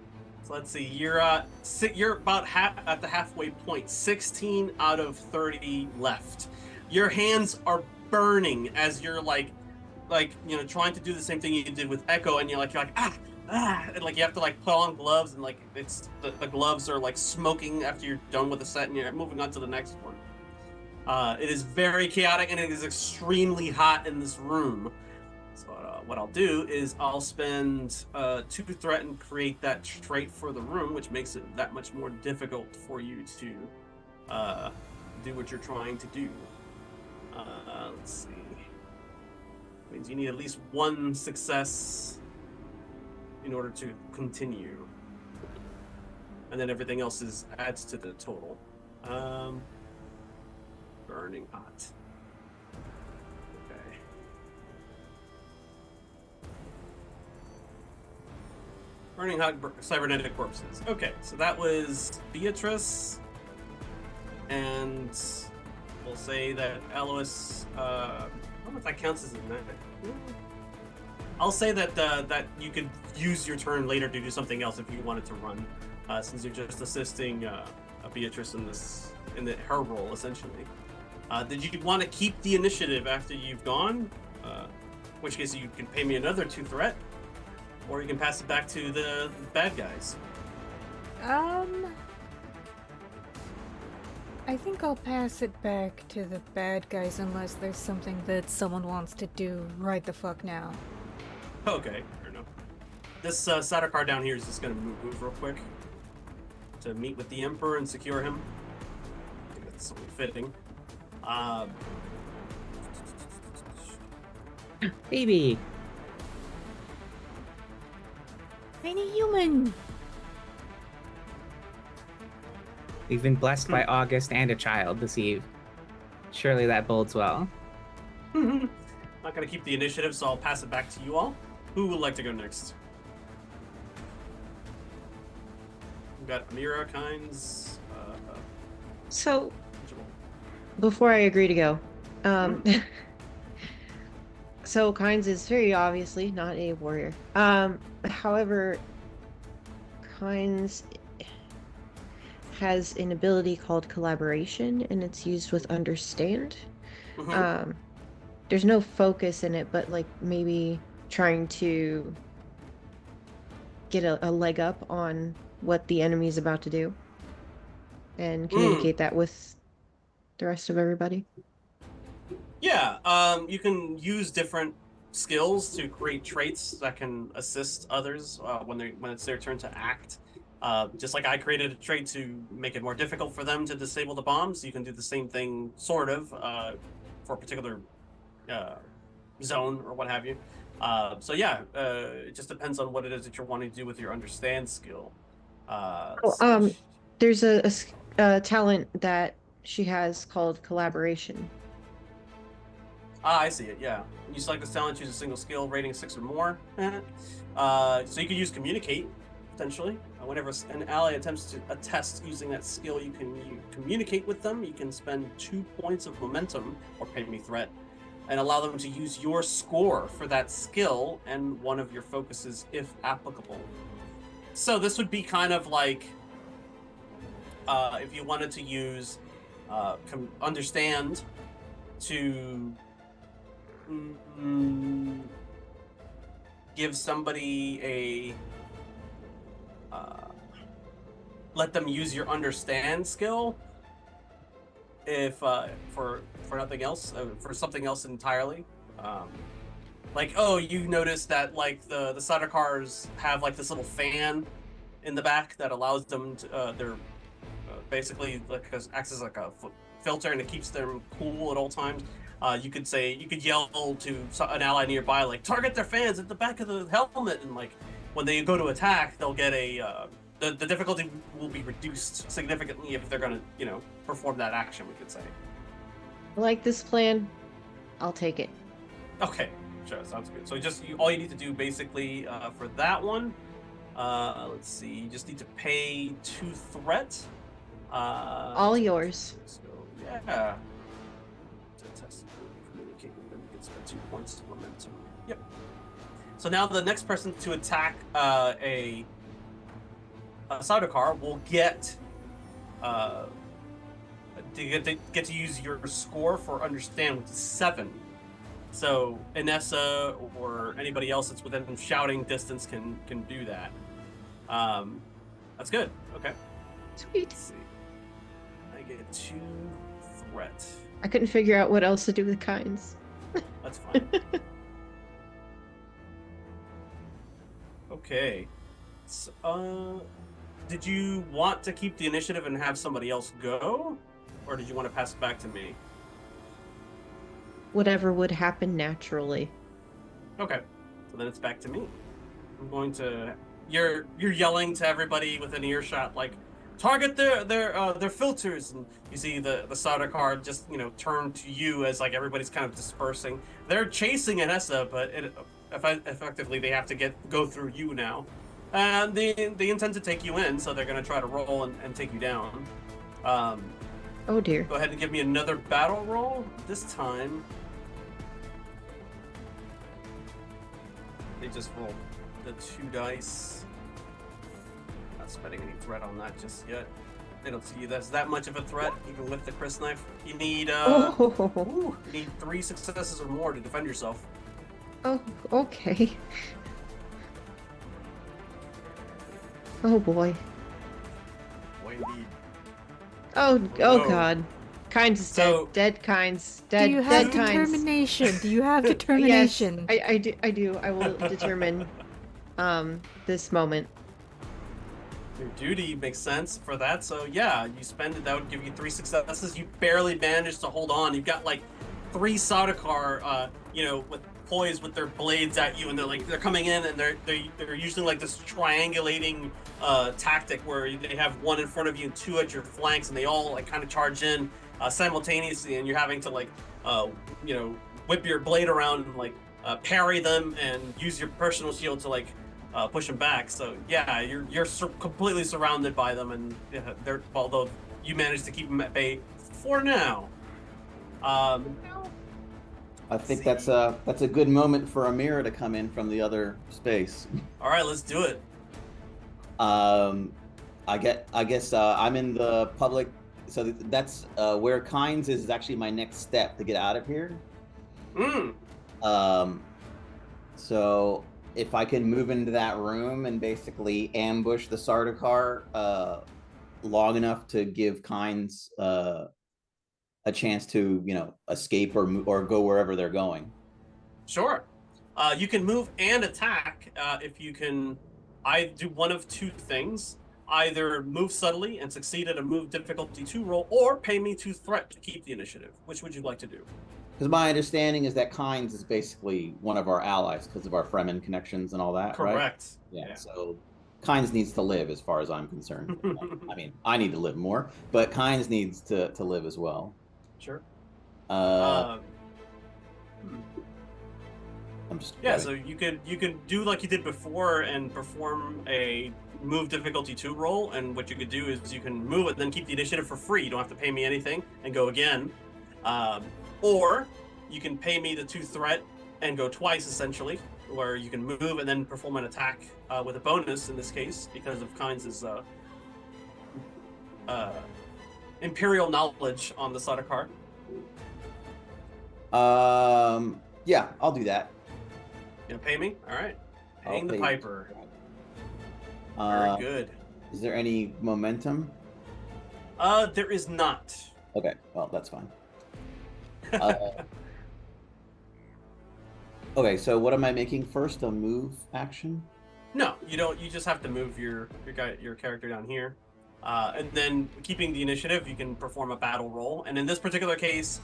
So let's see. You're about at the halfway point. 16 out of 30 left. Your hands are burning as you're like trying to do the same thing you did with Echo, and you're like and like you have to like put on gloves, and like it's the gloves are like smoking after you're done with the set, and you're moving on to the next one. It is very chaotic, and it is extremely hot in this room. So what I'll do is I'll spend 2 threat and create that trait for the room, which makes it that much more difficult for you to do what you're trying to do. Let's see. Means you need at least 1 success in order to continue, and then everything else adds to the total. Burning hot. Okay. Burning hot cybernetic corpses. Okay, so that was Beatrice, and we'll say that Alois. I don't know if that counts as a magic. I'll say that that you could use your turn later to do something else if you wanted to run, since you're just assisting Beatrice in her role essentially. Did you want to keep the initiative after you've gone? In which case you can pay me another 2 threat, or you can pass it back to the bad guys.
I think I'll pass it back to the bad guys unless there's something that someone wants to do right the fuck now.
Okay, fair enough. This Satter car down here is just gonna move real quick to meet with the Emperor and secure him. I think that's something fitting.
Baby.
Tiny human!
We've been blessed by August and a child this eve. Surely that bodes well.
Not gonna keep the initiative, so I'll pass it back to you all. Who would like to go next? We've got Amira, Kynes,
So,
Angel.
before I agree to go, so Kynes is very obviously not a warrior. However, Kynes has an ability called collaboration, and it's used with understand.
Mhm.
There's no focus in it, but like maybe trying to get a leg up on what the enemy's about to do and communicate that with the rest of everybody.
Yeah, you can use different skills to create traits that can assist others when it's their turn to act. Just like I created a trait to make it more difficult for them to disable the bombs, you can do the same thing, sort of, for a particular zone or what have you. So yeah, it just depends on what it is that you're wanting to do with your understand skill.
There's a talent that she has called collaboration.
I see it, yeah. When you select this talent, choose a single skill rating 6 or more. So you can use communicate, potentially. Whenever an ally attempts to attest using that skill, you communicate with them. You can spend 2 points of momentum, or pay me threat, and allow them to use your score for that skill and one of your focuses if applicable. So this would be kind of like if you wanted to use understand to give somebody a let them use your understand skill. if for nothing else, for something else entirely. Like, oh, you notice that like the sidecars have like this little fan in the back that allows them to they're basically like acts as like a filter, and it keeps them cool at all times. You could yell to an ally nearby, like target their fans at the back of the helmet, and like when they go to attack, they'll get the difficulty will be reduced significantly if they're gonna perform that action. We could say.
I like this plan. I'll take it.
Okay, sure, sounds good. So all you need to do basically for that one, let's see, you just need to pay 2 threat.
All yours.
So yeah. To test communicate with them, you can spend 2 points of momentum. Yep. So now the next person to attack a sidecar will get get to use your score for understand, which is 7. So Inessa or anybody else that's within shouting distance can do that. That's good. Okay.
Sweet.
Let's see. I get 2 threat.
I couldn't figure out what else to do with kinds.
That's fine. Okay. So, did you want to keep the initiative and have somebody else go, or did you want to pass it back to me?
Whatever would happen naturally.
Okay. So then it's back to me. I'm going to. You're yelling to everybody within earshot, like, target their filters, and you see the Sada card just turn to you as like everybody's kind of dispersing. They're chasing Anessa, but effectively they have to go through you now, and they intend to take you in, so they're going to try to roll and take you down.
Oh dear.
Go ahead and give me another battle roll. This time they just rolled the 2 dice. Not spending any threat on that just yet. They don't see you as that much of a threat, even with the Chris knife. You need you need 3 successes or more to defend yourself.
Oh, okay. Oh boy.
Boy, indeed.
Oh
no.
God. Kinds is
So-
dead. Dead kinds. Dead.
Do you have
dead kinds.
determination? Do you have determination?
Yes, I do. I will determine this moment.
Your duty makes sense for that, so yeah, you spend it. That would give you 3 successes. You barely managed to hold on. You've got like 3 Sardaukar, with poised with their blades at you, and they're coming in, and they're using like this triangulating tactic where they have 1 in front of you and 2 at your flanks, and they all like kind of charge in simultaneously, and you're having to like whip your blade around and like parry them and use your personal shield to like push them back. So yeah, you're completely surrounded by them, and they're, although you managed to keep them at bay for now.
I think that's a good moment for Amira to come in from the other space.
All right, let's do it.
I guess I'm in the public, so that's where Kynes is actually my next step to get out of here. So if I can move into that room and basically ambush the Sardaukar long enough to give Kynes a chance to escape or go wherever they're going.
Sure. You can move and attack if you can. I do one of 2 things: either move subtly and succeed at a move difficulty 2 roll, or pay me 2 threat to keep the initiative. Which would you like to do?
Because my understanding is that Kynes is basically one of our allies because of our Fremen connections and all that.
Correct.
Right? Yeah. So Kynes needs to live, as far as I'm concerned. I mean, I need to live more, but Kynes needs to live as well.
Sure.
I'm just
So you could do like you did before and perform a move difficulty 2 roll, and what you could do is you can move it, then keep the initiative for free. You don't have to pay me anything and go again. Or you can pay me the 2 threat and go twice, essentially, where you can move and then perform an attack with a bonus in this case because of Kynes' imperial knowledge on the Sardaukar.
Yeah, I'll do that.
You gonna pay me? All right. Paying
I'll
the
pay
piper.
you.
Very good.
Is there any momentum?
There is not.
Okay, well, that's fine. Okay, so what am I making first? A move action?
No, you don't. You just have to move your character down here, and then keeping the initiative, you can perform a battle roll. And in this particular case,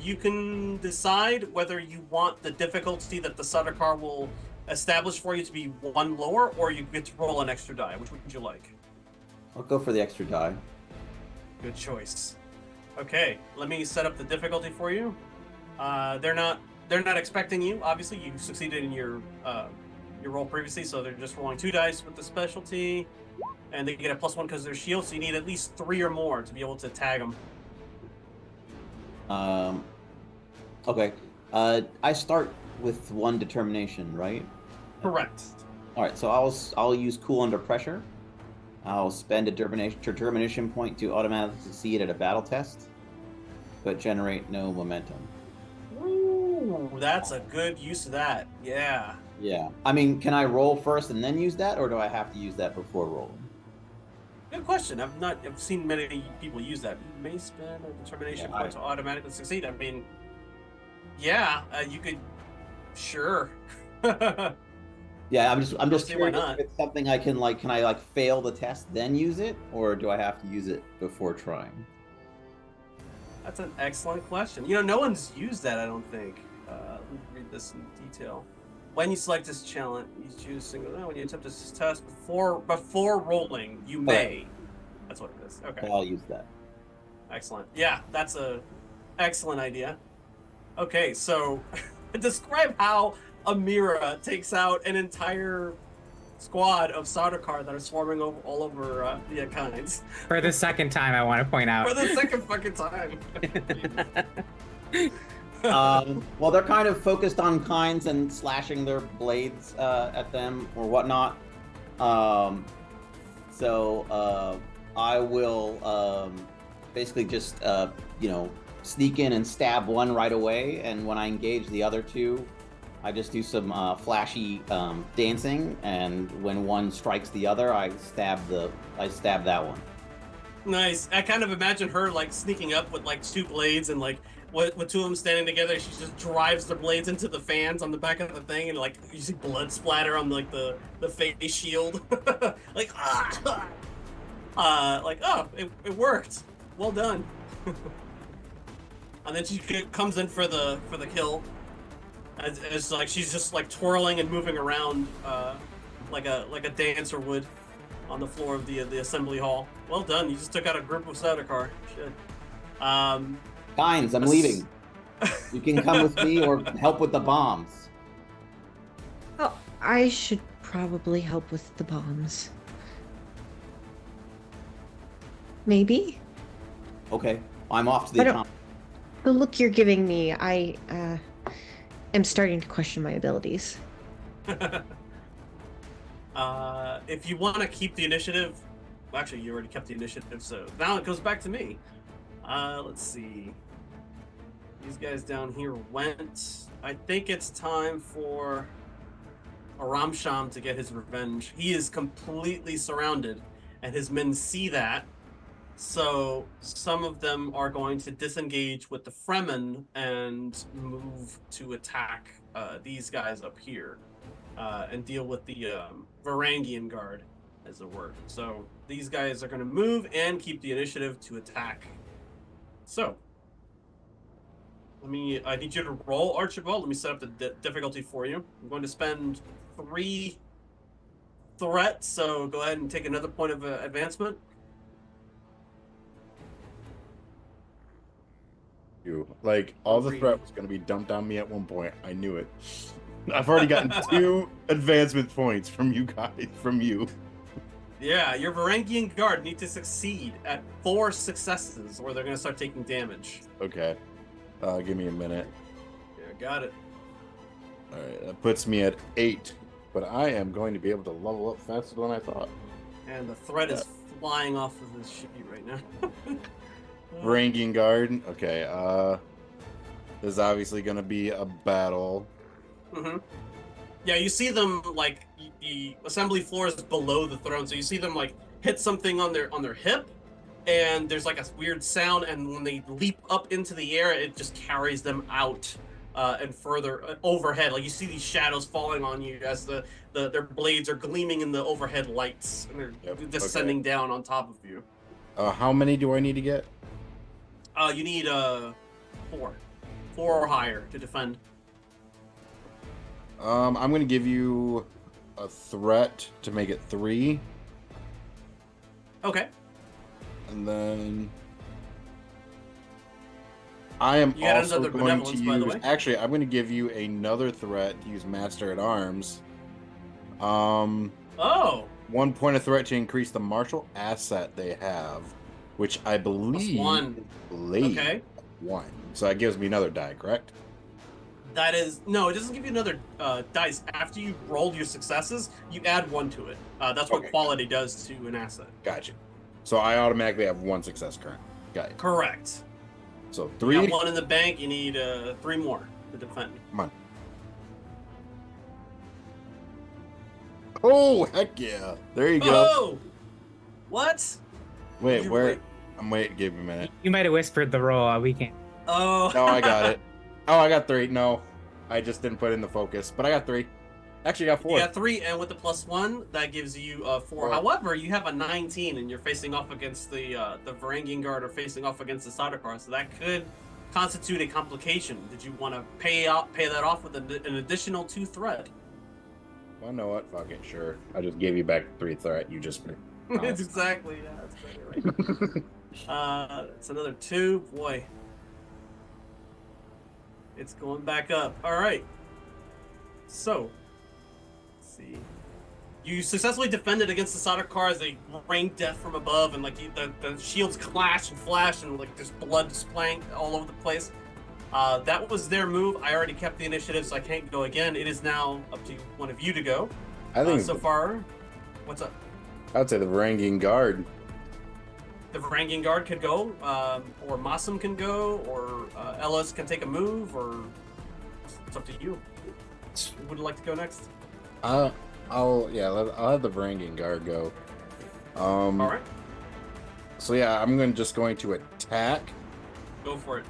you can decide whether you want the difficulty that the Sardaukar will establish for you to be one lower, or you get to roll an extra die. Which would you like?
I'll go for the extra die.
Good choice. Okay, let me set up the difficulty for you. They're not expecting you. Obviously, you succeeded in your roll previously, so they're just rolling 2 dice with the specialty, and they get a +1 because they're shield. So you need at least 3 or more to be able to tag them.
Okay. I start with 1 determination, right?
Correct.
All right. So I'll use cool under pressure. I'll spend a determination point to automatically succeed at a battle test, but generate no momentum.
Ooh, that's a good use of that. Yeah.
Yeah. I mean, can I roll first and then use that, or do I have to use that before rolling?
Good question. I've seen many people use that. You may spend a determination point to automatically succeed. I mean, yeah, you could. Sure.
Yeah, I'm just
See,
curious
why not?
if it's something I can can I fail the test then use it, or do I have to use it before trying?
That's an excellent question. You know, no one's used that, I don't think. Let me read this in detail. When you select this challenge, you choose single. When you attempt this test before rolling, you may. That's what it is. Okay.
So I'll use that.
Excellent. Yeah, that's a excellent idea. Okay, so describe how Amira takes out an entire squad of Sardaukar that are swarming all over the Akines.
For the second time, I want to point out.
For the second fucking time.
Well, they're kind of focused on Kynes and slashing their blades at them or whatnot. So I will basically just sneak in and stab one right away, and when I engage the other two, I just do some flashy dancing, and when one strikes the other, I stab that one.
Nice. I kind of imagine her sneaking up with 2 blades and with 2 of them standing together. She just drives the blades into the fans on the back of the thing, and you see blood splatter on the face shield. It worked. Well done. And then she comes in for the kill. As she's just twirling and moving around like a dancer would on the floor of the assembly hall. Well done. You just took out a group of Sardaukar. Shit.
Kynes, I'm leaving. You can come with me or help with the bombs.
Oh, I should probably help with the bombs. Maybe?
Okay. I'm off to the top.
The look you're giving me, I am starting to question my abilities.
If you want to keep the initiative, well, actually, you already kept the initiative, so now it goes back to me. Let's see. These guys down here went. I think it's time for Aramsham to get his revenge. He is completely surrounded, and his men see that. So some of them are going to disengage with the Fremen and move to attack these guys up here and deal with the Varangian Guard, as it were. So these guys are going to move and keep the initiative to attack. So I need you to roll, Archibald. Let me set up the difficulty for you. I'm going to spend 3 threats, so go ahead and take another point of advancement.
All the threat was going to be dumped on me at one point. I knew it. I've already gotten 2 advancement points from you guys. From you.
Yeah, your Varangian Guard need to succeed at 4 successes, or they're going to start taking damage.
Okay. Give me a minute.
Yeah, got it.
All right, that puts me at 8, but I am going to be able to level up faster than I thought.
And the threat is flying off of this sheet right now.
Varangian Guard. Okay. There's obviously going to be a battle.
Mm-hmm. Yeah, you see them the assembly floor is below the throne, so you see them hit something on their hip, and there's like a weird sound, and when they leap up into the air, it just carries them out and further overhead. Like you see these shadows falling on you as their blades are gleaming in the overhead lights, and they're descending down on top of you.
How many do I need to get?
You need 4 or higher to defend.
I'm gonna give you a threat to make it 3.
Okay.
And then I am
You got
also
another
going to
benevolence, by the
use.
way.
Actually, I'm going to give you another threat to use Master at Arms.
Oh,
1 point of threat to increase the martial asset they have, which I believe
+1.
is blade
Okay.
1. So that gives me another die, correct?
That is no. It doesn't give you another dice. After you rolled your successes, you add 1 to it. That's what
Okay,
quality does to an asset.
Gotcha. So I automatically have 1 success current. Got it.
Correct.
So
You
3.
got 1 in the bank. You need 3 more to defend.
Come on. Oh, heck yeah. There you go.
Oh, what?
Wait,
You-
where?
wait.
I'm waiting. Give me a minute.
You might have whispered the roll. We can't.
Oh,
No, I got it. Oh, I got 3. No, I just didn't put in the focus, but I got 3. Actually, I got 4.
You got 3, and with the +1, that gives you 4.
Four.
However, you have a 19, and you're facing off against the Varangian Guard, or facing off against the Sardaukar, so that could constitute a complication. Did you want to pay that off with an additional 2 threat?
Well, know what? Fuck it, sure. I just gave you back 3 threat. You just.
It's exactly, yeah, that's exactly right. It's another 2, boy. It's going back up. All right. So, let's see. You successfully defended against the Sardaukar as they rain death from above, and like the shields clash and flash, and like there's blood splaying all over the place. That was their move. I already kept the initiative, so I can't go again. It is now up to one of you to go.
I think
So far, what's up?
I'd say the Varangian Guard.
The Varangian Guard could go, or Massam can go, or Ellis can take a move, or it's up to you. Who would like to go next?
I'll have the Varangian Guard go.
All right,
So yeah, I'm just going to attack.
go for it.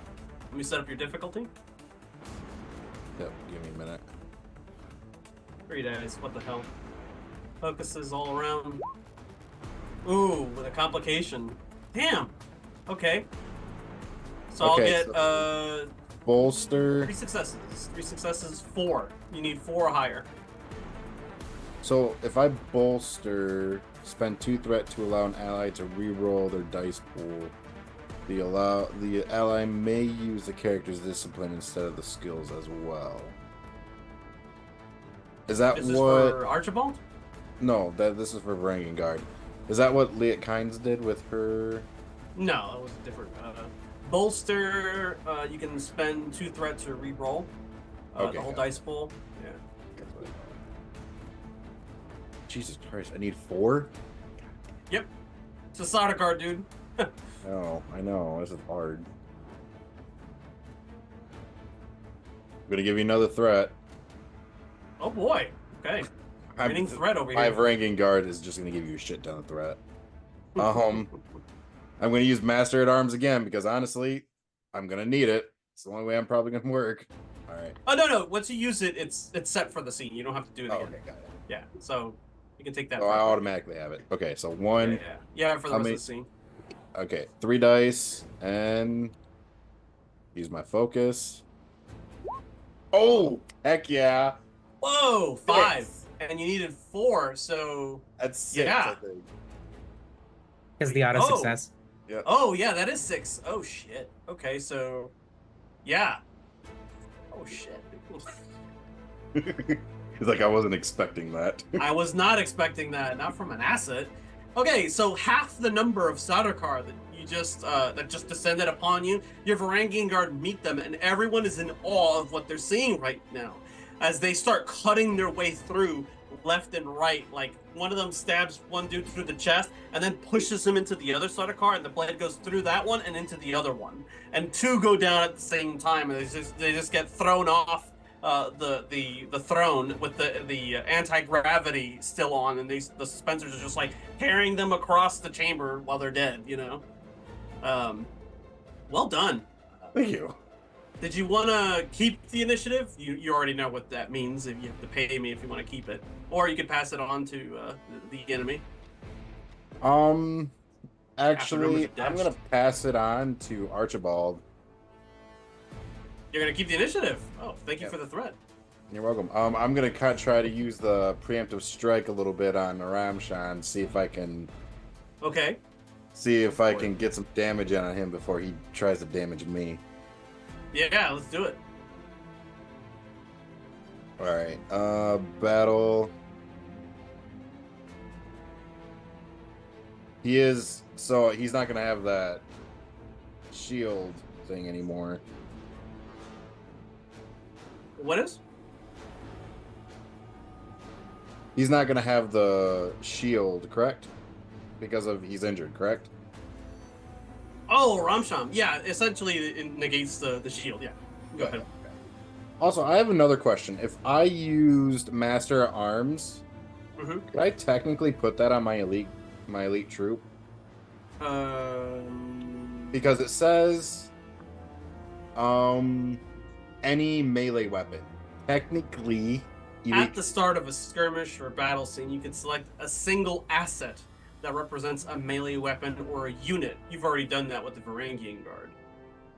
Let me set up your difficulty.
Yep, give me a minute.
3 days. What the hell? Focuses all around. Ooh, with a complication. Damn. Okay. So
Okay,
I'll get
Bolster.
3 successes. 3 successes, 4. You need 4 or higher.
So if I bolster, spend 2 threat to allow an ally to re-roll their dice pool. The ally may use the character's discipline instead of the skills as well. Is that
Is this
what?
for Archibald?
No, this is for Varangian Guard. Is that what Liet Kynes did with her?
No, that was different. Bolster, you can spend 2 threat to re-roll
Okay,
the whole
got it.
dice pool. Yeah.
Jesus Christ, I need 4?
Yep. It's a Sardaukar, dude.
Oh, I know. This is hard. I'm gonna give you another threat.
Oh boy. Okay. Winning threat over
My
here.
Varangian Guard is just gonna give you a shit ton of threat. I'm gonna use Master at Arms again because honestly, I'm gonna need it. It's the only way I'm probably gonna work. All right.
Oh no. Once you use it, it's set for the scene. You don't have to do it
Oh,
again.
okay, got it.
Yeah. So you can take that.
Oh, I
threat.
automatically have it. Okay, so 1.
Yeah, for the
How
rest
many-
of the scene.
Okay, 3 dice and use my focus. Oh, heck yeah!
Whoa, 5, and you needed 4. So
That's 6.
Yeah.
I think.
Because the auto
Oh.
success.
oh yeah, that is 6. Oh shit. Okay, so yeah. Oh shit.
He's like, I wasn't expecting that.
I was not expecting that, not from an asset. Okay, so half the number of Sardaukar that you just descended upon you, your Varangian Guard meet them, and everyone is in awe of what they're seeing right now, as they start cutting their way through left and right. Like one of them stabs one dude through the chest, and then pushes him into the other Sardaukar, and the blade goes through that one and into the other one, and 2 go down at the same time, and they just get thrown off the throne with the anti-gravity still on, and the suspensors are just like carrying them across the chamber while they're dead, you know. Well done.
Thank you.
Did you want to keep the initiative? You already know what that means. If you have to pay me if you want to keep it, or you could pass it on to the enemy.
Actually,
are
I'm gonna pass it on to Archibald.
You're gonna keep the initiative. Oh, thank you
Yep.
for the threat.
You're welcome. I'm gonna try to use the preemptive strike a little bit on Ramshan, see if I can
Okay.
get some damage on him before he tries to damage me.
Yeah, let's do it.
All right. Battle. He's not gonna have that shield thing anymore.
What is?
He's not gonna have the shield, correct? Because he's injured, correct?
Oh, Ramsham. Yeah, essentially it negates the shield. Yeah. Go ahead.
Also, I have another question. If I used Master at Arms,
Mm-hmm.
could I technically put that on my elite troop? Because it says any melee weapon. Technically,
At the start of a skirmish or battle scene, you can select a single asset that represents a melee weapon or a unit. You've already done that with the Varangian Guard.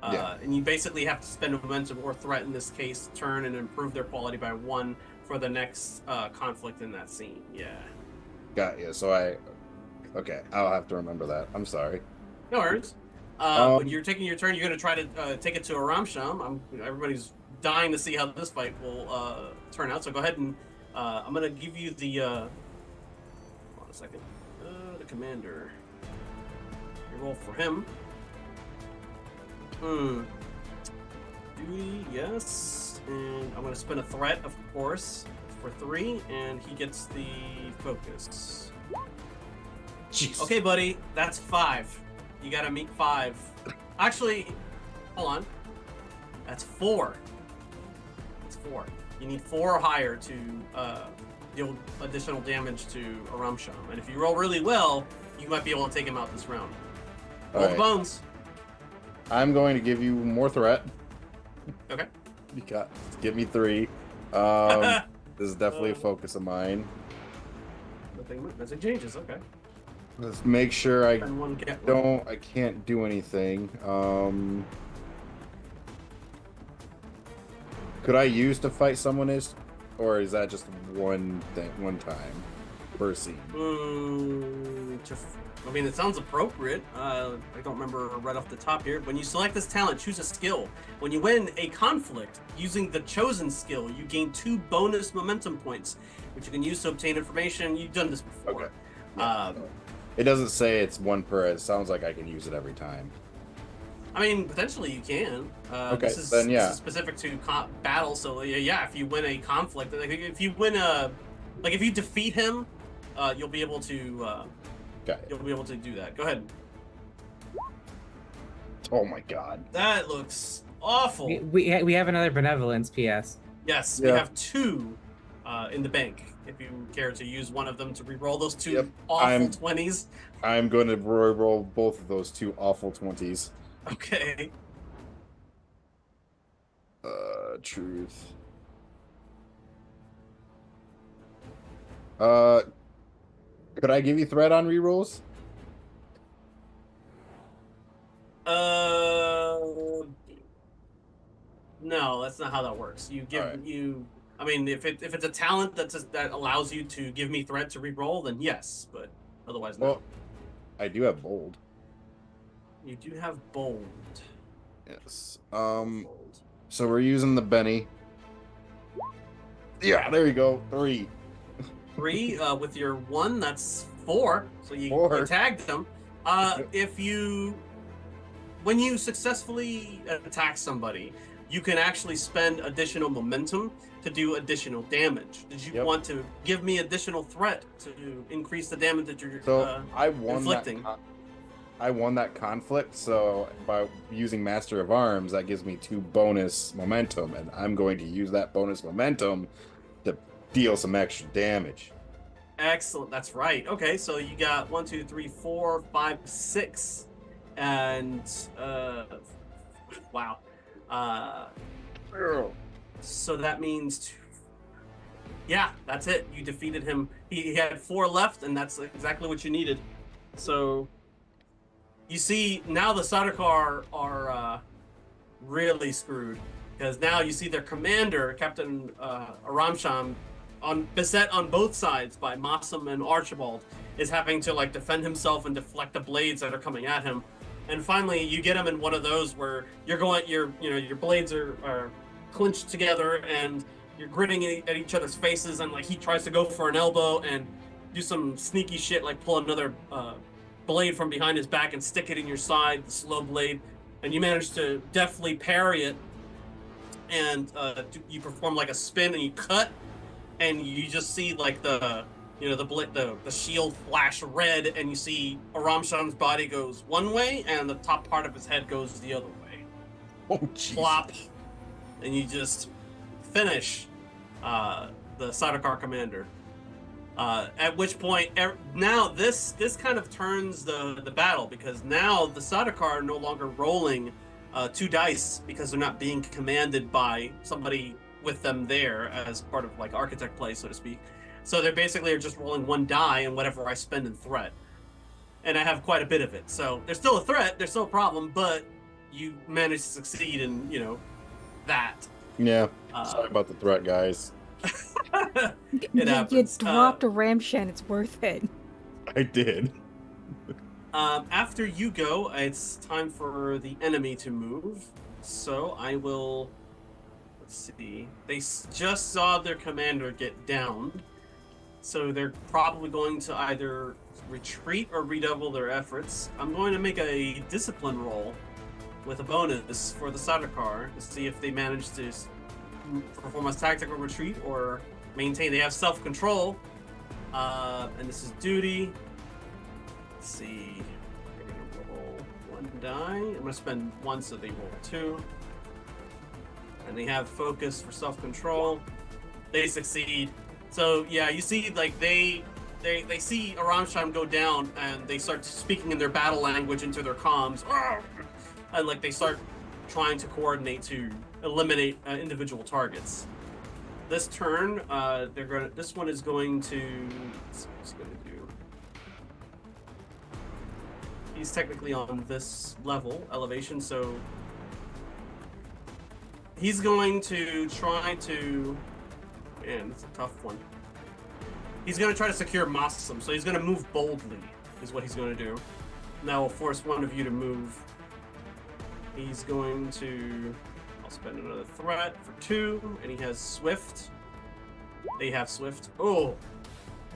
Yeah.
And you basically have to spend a momentum or threat in this case, turn and improve their quality by 1 for the next conflict in that scene. Yeah.
Got you. So okay, I'll have to remember that. I'm sorry.
No worries. When you're taking your turn, you're going to try to take it to a Ramsham. Everybody's dying to see how this fight will turn out. So go ahead and I'm going to give you the. Hold on a second. The commander. You roll for him. Duty, yes. And I'm going to spin a threat, of course, for 3, and he gets the focus.
Jeez.
Okay, buddy, that's 5. You gotta meet 5. Actually, hold on. That's 4. That's 4. You need 4 or higher to deal additional damage to Aramsham. And if you roll really well, you might be able to take him out this round.
All
Roll the
right.
bones.
I'm going to give you more threat.
Okay.
Because give me 3. This is definitely a focus of mine.
Nothing changes. Okay.
Let's make sure I
Turn 1, get 1.
I can't do anything. Could I use to fight someone or is that just one time per scene?
I mean, it sounds appropriate. I don't remember right off the top here. When you select this talent, choose a skill. When you win a conflict using the chosen skill, you gain 2 bonus momentum points, which you can use to obtain information. You've done this before.
Okay. Yeah. It doesn't say it's 1 per. It sounds like I can use it every time.
I mean, potentially you can.
Okay,
this is specific to battle. So yeah, if you win a conflict, like if you win if you defeat him, you'll be able to. You'll be able to do that. Go ahead.
Oh my god.
That looks awful.
We have another benevolence PS.
Yes, we have 2 in the bank. If you care to use one of them to re-roll those 2 awful 20s.
I'm going to roll both of those 2 awful 20s.
Okay.
Truth. Could I give you threat on rerolls?
No, that's not how that works. You give
Alright.
I mean, if it's a talent that allows you to give me threat to re-roll, then yes, but otherwise no.
Well, I do have bold.
You do have bold.
Yes.
Bold.
So we're using the Benny. Yeah, there you go. 3.
3 with your 1, that's 4. So you
4.
tagged them. When you successfully attack somebody, you can actually spend additional momentum to do additional damage. Did you want to give me additional threat to increase the damage that you're
I won
inflicting?
I won that conflict, so by using Master of Arms, that gives me 2 bonus momentum, and I'm going to use that bonus momentum to deal some extra damage.
Excellent, that's right. Okay, so you got 1, 2, 3, 4, 5, 6 and wow. So that means, yeah, that's it. You defeated him. He had 4 left, and that's exactly what you needed. So you see now the Sardaukar are really screwed, because now you see their commander, Captain Aramsham, beset on both sides by Mossam and Archibald, is having to like defend himself and deflect the blades that are coming at him. And finally, you get him in one of those where your blades are clinched together, and you're gritting at each other's faces, and like he tries to go for an elbow and do some sneaky shit, like pull another blade from behind his back and stick it in your side, the slow blade, and you manage to deftly parry it, and you perform like a spin, and you cut, and you just see like the shield flash red, and you see Aramsham's body goes one way, and the top part of his head goes the other way.
Oh, jeez.
Plop, and you just finish the Sardaukar commander. At which point, now this kind of turns the battle, because now the Sardaukar are no longer rolling 2 dice because they're not being commanded by somebody with them there as part of like architect play, so to speak. So they basically are just rolling 1 die and whatever I spend in threat. And I have quite a bit of it. So there's still a threat, there's still a problem, but you manage to succeed in, that.
Yeah. Sorry about the threat, guys.
It happens.
You dropped a Ramshan, it's worth it.
I did.
After you go, it's time for the enemy to move. So I will... Let's see. They just saw their commander get downed. So they're probably going to either retreat or redouble their efforts. I'm going to make a discipline roll with a bonus for the Sardaukar to see if they manage to perform a tactical retreat or maintain. They have self-control, and this is duty. Let's see. They're going to roll 1 die. I'm going to spend 1, so they roll 2. And they have focus for self-control. They succeed. So yeah, you see, like they see Aramsham go down, and they start speaking in their battle language into their comms, and like they start trying to coordinate to eliminate individual targets. This turn, this one is going to. Let's see what he's going to do. He's technically on this level elevation, so he's going to try to. Man, it's a tough one. He's going to try to secure Mossam, so he's going to move boldly, is what he's going to do. That will force one of you to move. He's going to... I'll spend another threat for 2, and he has Swift. They have Swift. Oh!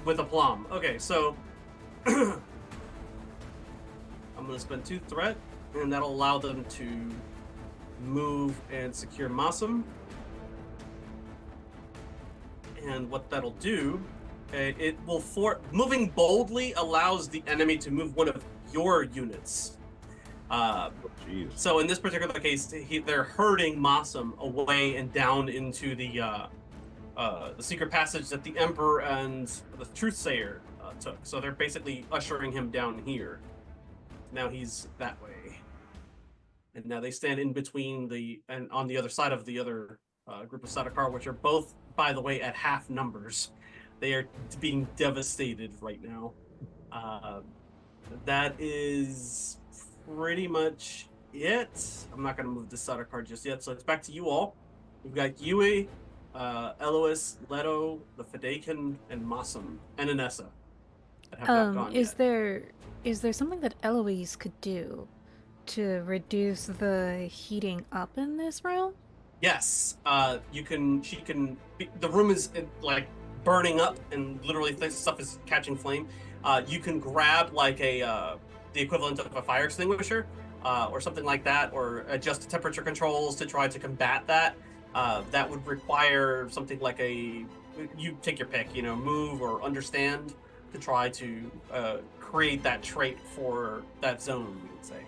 With aplomb. Okay, so... I'm going to spend 2 threat, and that'll allow them to move and secure Mossam. And what that'll do, it will moving boldly allows the enemy to move one of your units. So in this particular case, they're herding Mossam away and down into the secret passage that the Emperor and the Truthsayer took. So they're basically ushering him down here. Now he's that way, and now they stand in between and on the other side of the other group of Sardaukar, which are both, by the way, at half numbers. They are being devastated right now. That is pretty much it. I'm not going to move this Sardaukar just yet, so it's back to you all. We've got Yue, Elois, Leto, the Fedaykin, and Mossam, and Anessa that have not gone
is
yet.
Is there something that Eloise could do to reduce the heating up in this room?
Yes, she can. The room is like burning up, and literally this stuff is catching flame. You can grab like the equivalent of a fire extinguisher, or something like that, or adjust the temperature controls to try to combat that. That would require something like you take your pick, move or understand to try to create that trait for that zone, you would say.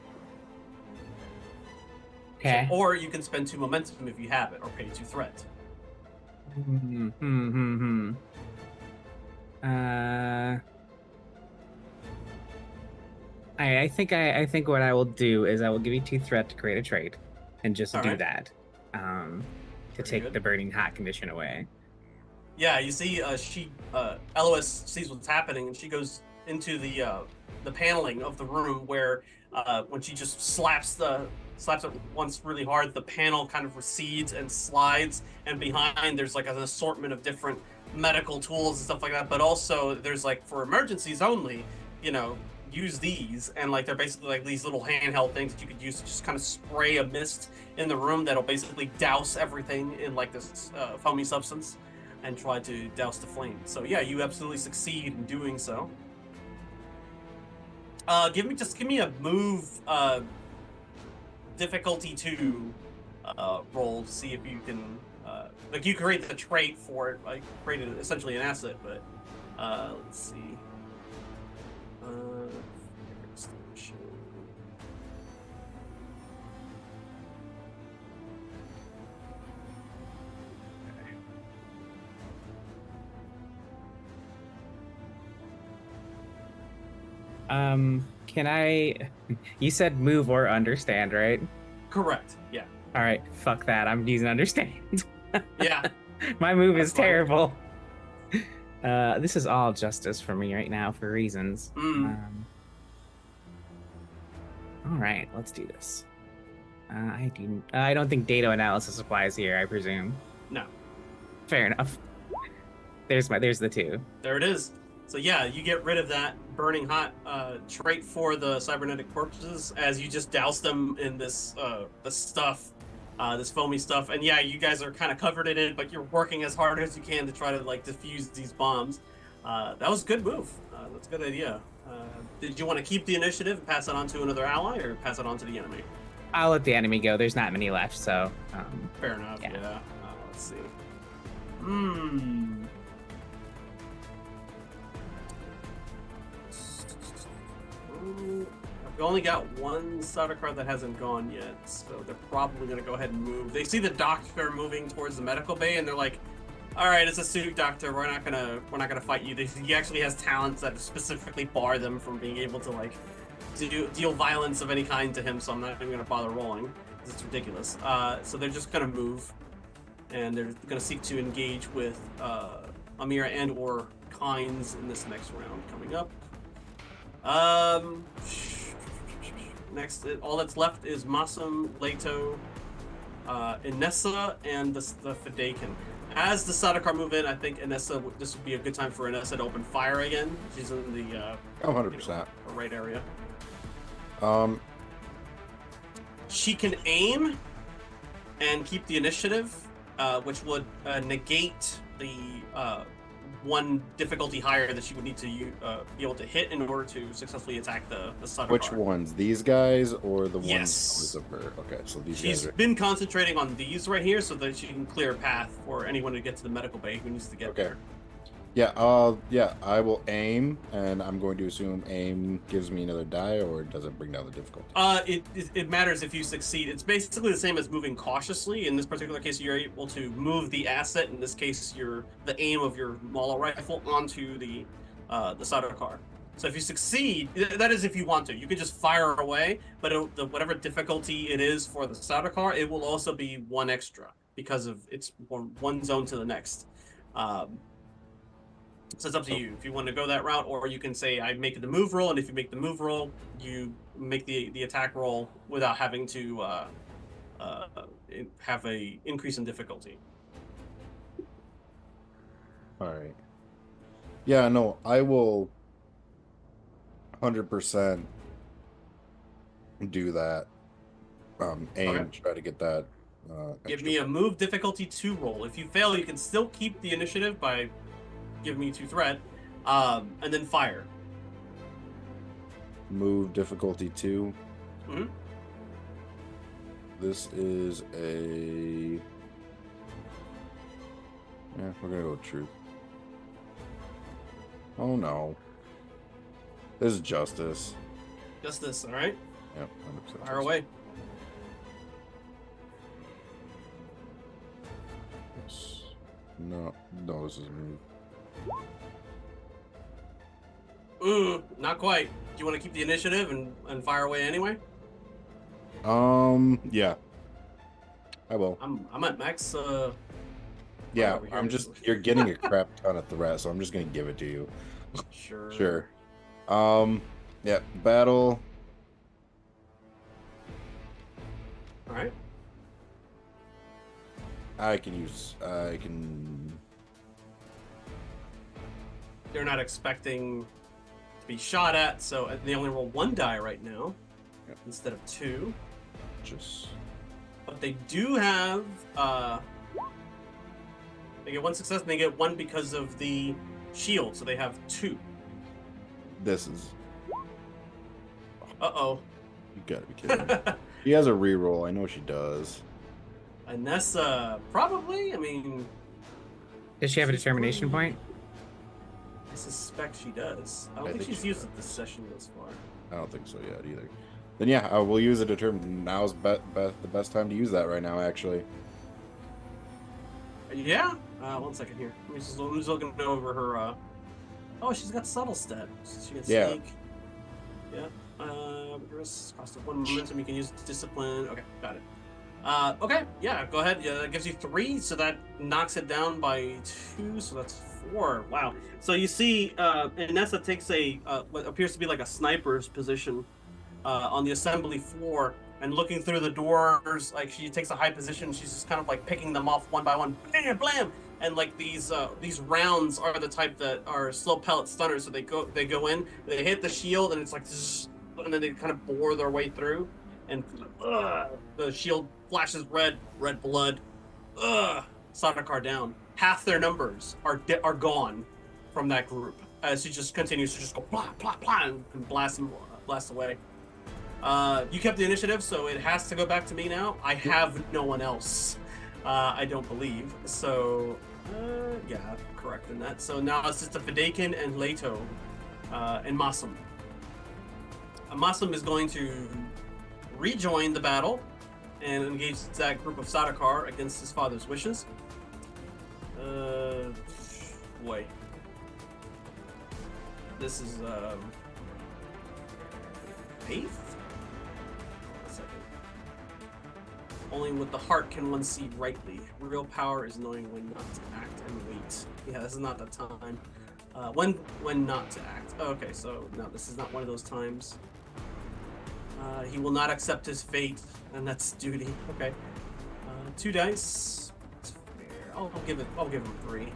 Okay.
So, or you can spend 2 momentum if you have it, or pay 2 threat.
I think what I will do is I will give you 2 threat to create a trade, and just
All
do
right.
that, to
Pretty
take
good.
the burning hot condition away.
Yeah, you see, Elois sees what's happening, and she goes into the paneling of the room where, when she just slaps it once really hard, the panel kind of recedes and slides, and behind there's like an assortment of different medical tools and stuff like that. But also there's like for emergencies only, use these, and like they're basically like these little handheld things that you could use to just kind of spray a mist in the room that'll basically douse everything in like this foamy substance and try to douse the flame. So yeah, you absolutely succeed in doing so. Give me a move difficulty 2 roll to see if you can like you create the trait for it, like created essentially an asset, but let's see.
Can I? You said move or understand, right?
Correct. Yeah.
All right, fuck that. I'm using understand.
Yeah.
My move
That's
is
fine.
terrible. This is all justice for me right now for reasons. All right, let's do this. I don't think data analysis applies here, I presume.
No.
Fair enough. There's the 2.
There it is. So yeah, you get rid of that burning hot trait for the cybernetic corpses as you just douse them in this stuff, this foamy stuff. And yeah, you guys are kind of covered in it, but you're working as hard as you can to try to like defuse these bombs. That was a good move. That's a good idea. Did you want to keep the initiative and pass it on to another ally, or pass it on to the enemy?
I'll let the enemy go. There's not many left, so.
Fair enough. Yeah. Let's see. I've only got one starter card that hasn't gone yet, so they're probably going to go ahead and move. They see the doctor moving towards the medical bay, and they're like, "All right, it's a suit, doctor. We're not gonna fight you." He actually has talents that specifically bar them from being able to like deal violence of any kind to him. So I'm not even gonna bother rolling. It's ridiculous. So they're just gonna move, and they're gonna seek to engage with Amira and or Kynes in this next round coming up. Next, all that's left is Masum, Leto, Inessa, and the Fadakin. As the Sadakar move in, I think Inessa, this would be a good time for Inessa to open fire again. She's in the
100%.
Right area. She can aim and keep the initiative, which would negate the one difficulty higher that she would need to be able to hit in order to successfully attack the Sadakar.
Which ones? These guys or the
Yes.
ones of her? Okay, so these
She's
guys are...
been concentrating on these right here so that she can clear a path for anyone to get to the medical bay who needs to get there.
Yeah, I will aim, and I'm going to assume aim gives me another die, or does it bring down the difficulty?
It matters if you succeed. It's basically the same as moving cautiously. In this particular case, you're able to move the asset. In this case, the aim of your Mala rifle onto the Sadakar. So if you succeed, that is if you want to. You can just fire away, but whatever difficulty it is for the Sadakar, it will also be one extra because of it's one zone to the next. So it's up to you if you want to go that route, or you can say I make the move roll, and if you make the move roll, you make the attack roll without having to have a increase in difficulty.
All right. Yeah, no, I will 100% do that. Aim,
Okay.
try to get that.
Give me a move difficulty 2 roll. If you fail, you can still keep the initiative by giving me 2 threat, and then fire.
Move difficulty 2.
Mhm.
This is a... Yeah, we're gonna go with truth. Oh no. This is justice.
Just this, all right?
Yep, 100%
Fire
justice.
away.
No, this is me.
Not quite. you want to keep the initiative and fire away anyway?
Yeah, I will.
I'm at max.
Yeah,
over here.
I'm just. You're getting a crap ton of threat, so I'm just gonna give it to you.
Sure.
Sure. Yeah, battle.
All right.
I can.
They're not expecting to be shot at, so they only roll 1 die right now
Yep.
instead of 2.
Just.
But they do have. They get 1 success, and they get 1 because of the shield, so they have 2.
This is.
Uh-oh.
You gotta be kidding me. She has a reroll. I know she does.
Anessa, probably. I mean,
Does she have a determination point?
I suspect she does. I don't
I
think
think
she's
she
used it
does.
this session thus far.
I don't think so yet either. Then yeah, I will use a determine. Now's the best time to use that right now. Actually.
Yeah. 1 second here. I'm just looking over her. Oh, she's got subtle stat. She gets
Yeah.
sneak. Yeah. Rigorous. Cost of 1 momentum. You can use discipline. Okay, got it. Okay, yeah, go ahead. Yeah, that gives you 3, so that knocks it down by 2, so that's 4. Wow. So you see, Inessa takes what appears to be like a sniper's position on the assembly floor, and looking through the doors, like she takes a high position. She's just kind of like picking them off one by one, blam, blam, and like these rounds are the type that are slow pellet stunners. So they go in, they hit the shield, and it's like, zzz, and then they kind of bore their way through, and the shield flashes red blood. Sadakar down. Half their numbers are gone from that group as he just continues to just go blah blah blah and blast away. You kept the initiative, so it has to go back to me now. I have no one else. I don't believe. So, yeah, correct in that. So now it's just a Fidakin and Leto and Masum. Masum is going to rejoin the battle and engage that group of Sadakar against his father's wishes. Boy. This is, faith? Only with the heart can one see rightly. Real power is knowing when not to act and wait. Yeah, this is not the time. When not to act. Okay, so no, this is not one of those times. He will not accept his fate, and that's duty. Okay. 2 dice. That's fair. I'll give him 3.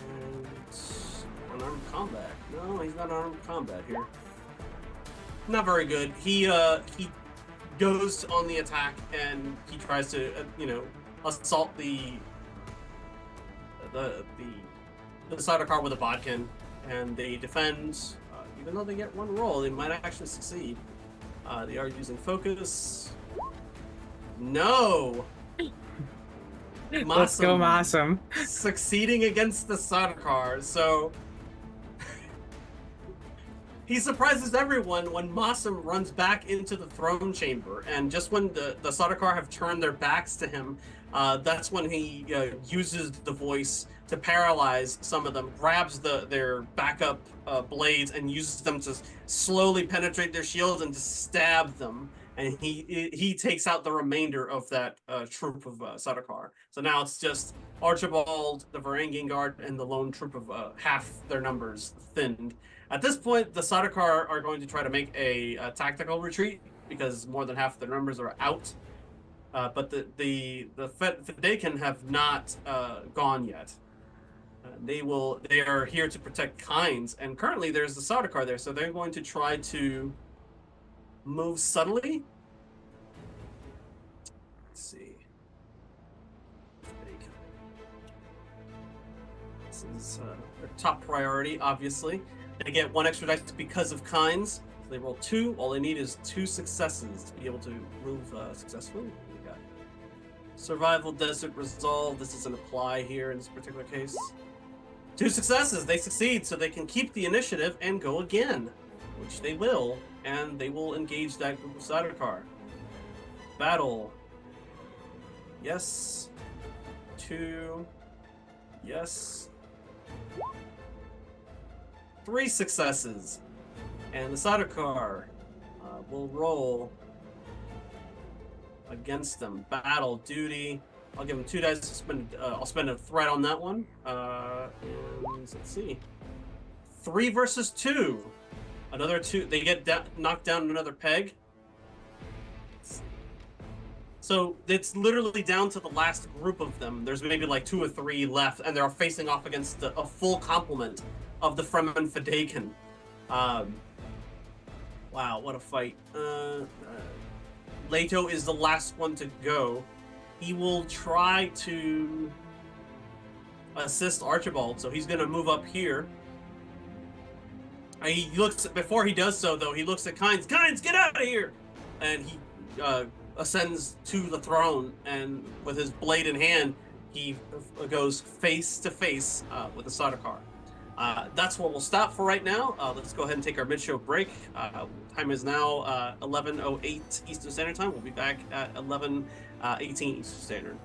And unarmed combat. No, he's not armed combat here. Not very good. He goes on the attack and he tries to assault the Sadakar with a bodkin, and they defend. Even though they get 1 roll, they might actually succeed. They are using focus. No.
Let's go, Masum.
Succeeding against the Sadakar. So he surprises everyone when Masum runs back into the throne chamber, and just when the Sadakar have turned their backs to him, that's when he uses the voice to paralyze some of them, grabs their backup blades and uses them to slowly penetrate their shields and to stab them. And he takes out the remainder of that troop of Sadakar. So now it's just Archibald, the Varangian Guard, and the lone troop of half their numbers thinned. At this point, the Sadakar are going to try to make a tactical retreat because more than half their numbers are out. But the Fidakin have not gone yet. They are here to protect Kynes, and currently there's the Sadakar there, so they're going to try to move subtly. Let's see. This is their top priority, obviously. They get 1 extra dice because of Kynes. So they roll 2. All they need is 2 successes to be able to move successfully. We got Survival, Desert, Resolve. This doesn't apply here in this particular case. 2 successes. They succeed, so they can keep the initiative and go again, which they will, and they will engage that group of Sadakar. Battle. Yes. 2. Yes. 3 successes. And the Sardaukar will roll against them. Battle duty. I'll give him 2 dice. I'll spend a threat on that one. And let's see. 3 versus 2. Another 2. They get knocked down another peg. So it's literally down to the last group of them. There's maybe like 2 or 3 left, and they're facing off against a full complement of the Fremen Fadaken. Wow, what a fight. Leto is the last one to go. He will try to assist Archibald, so he's going to move up here. He looks, before he does so, though, he looks at Kynes. Kynes, get out of here! And he ascends to the throne, and with his blade in hand, he goes face to face with the Sardaukar. That's where we'll stop for right now. Let's go ahead and take our mid-show break. Time is now 11:08 Eastern Standard Time. We'll be back at 11:18 Eastern Standard.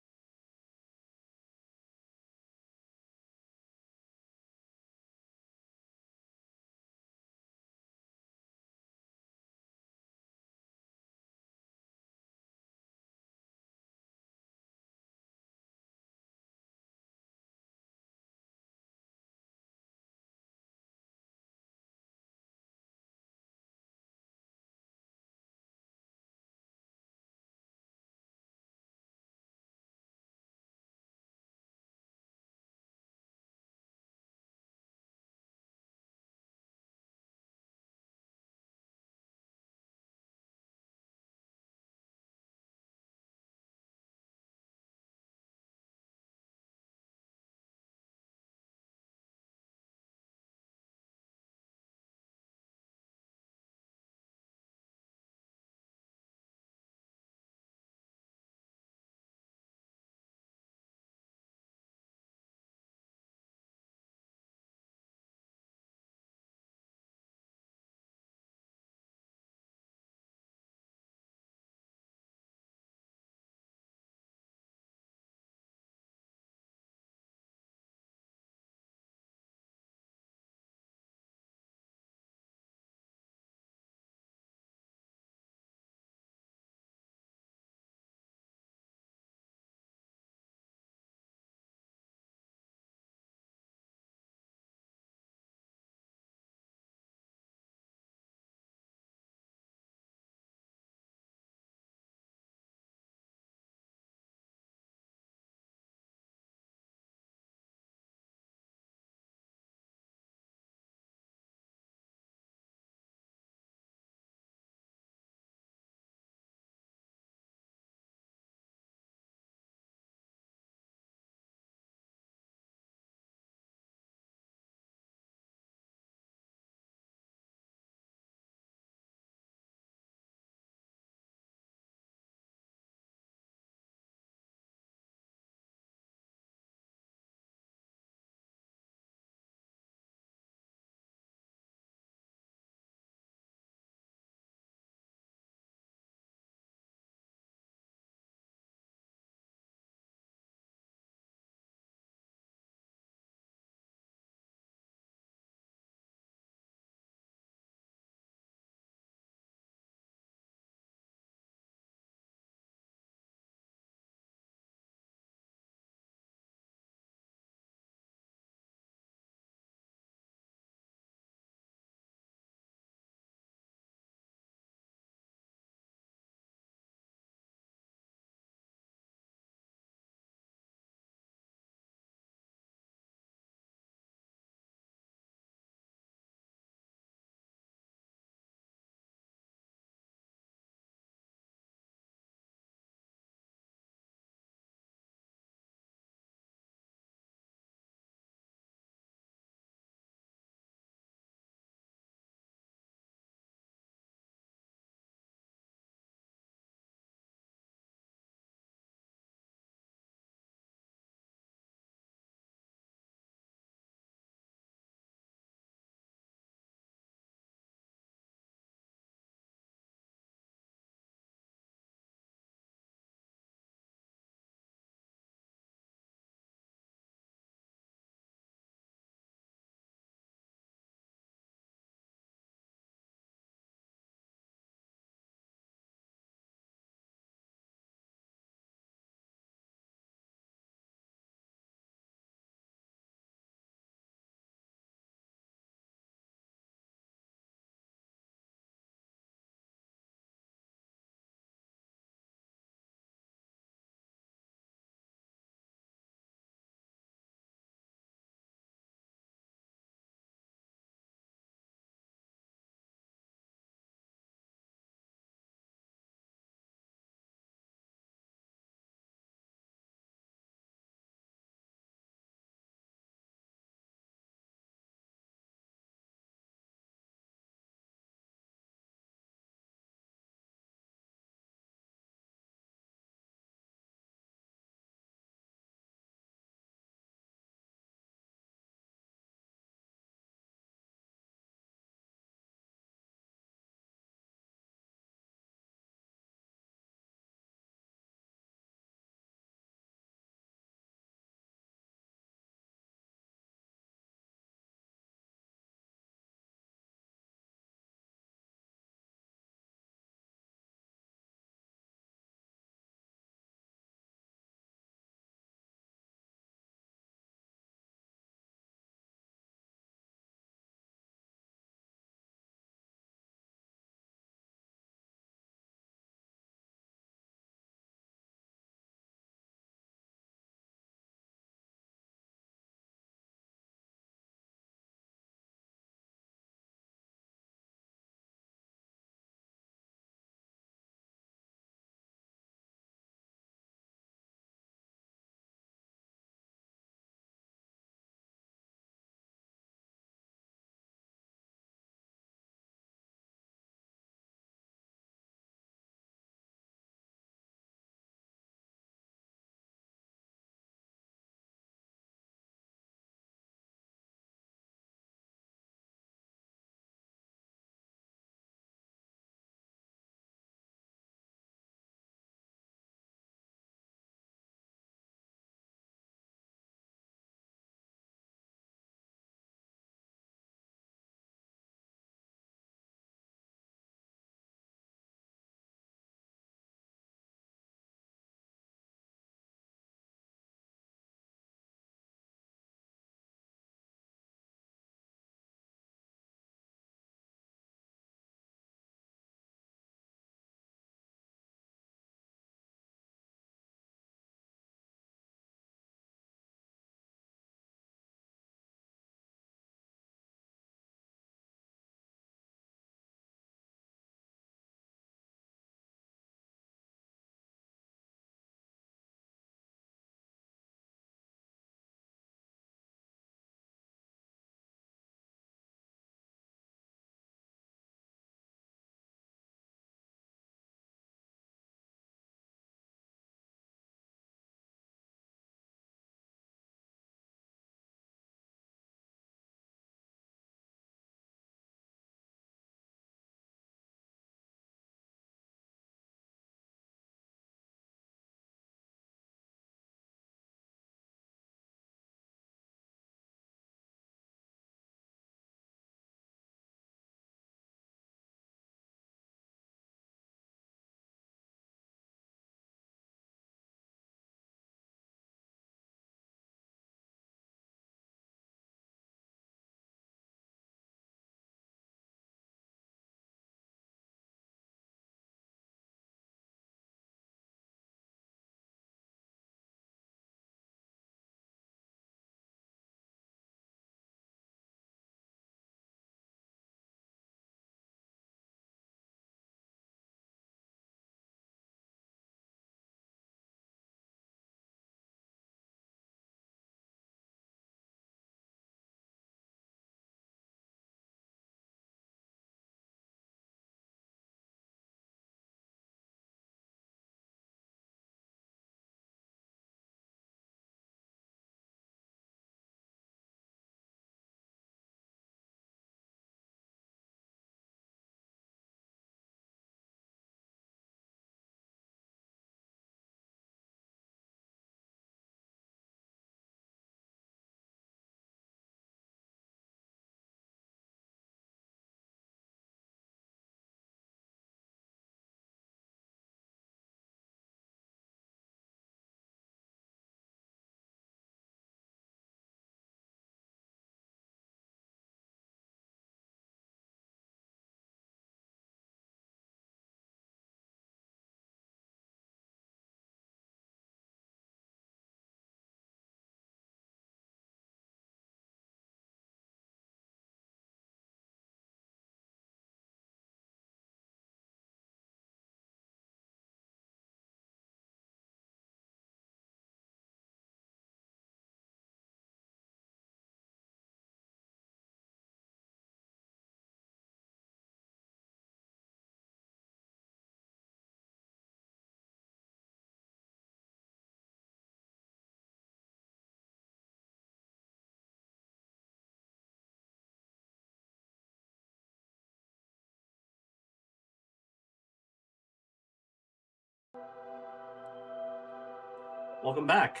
Welcome back.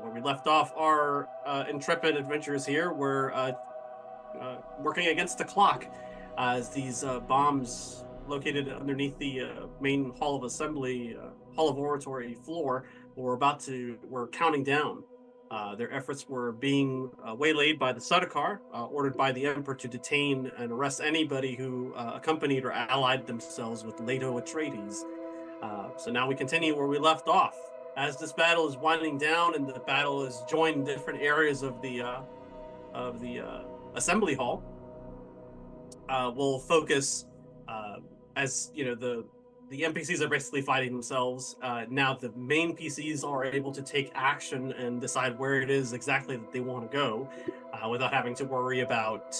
Where we left off, our intrepid adventurers here were working against the clock as these bombs located underneath the main hall of assembly, hall of oratory floor were counting down. Their efforts were being waylaid by the Sardaukar, ordered by the Emperor to detain and arrest anybody who accompanied or allied themselves with Leto Atreides. So now we continue where we left off. As this battle is winding down and the battle is joined different areas of the assembly hall, we'll focus as you know the NPCs are basically fighting themselves. Now the main PCs are able to take action and decide where it is exactly that they want to go, without having to worry about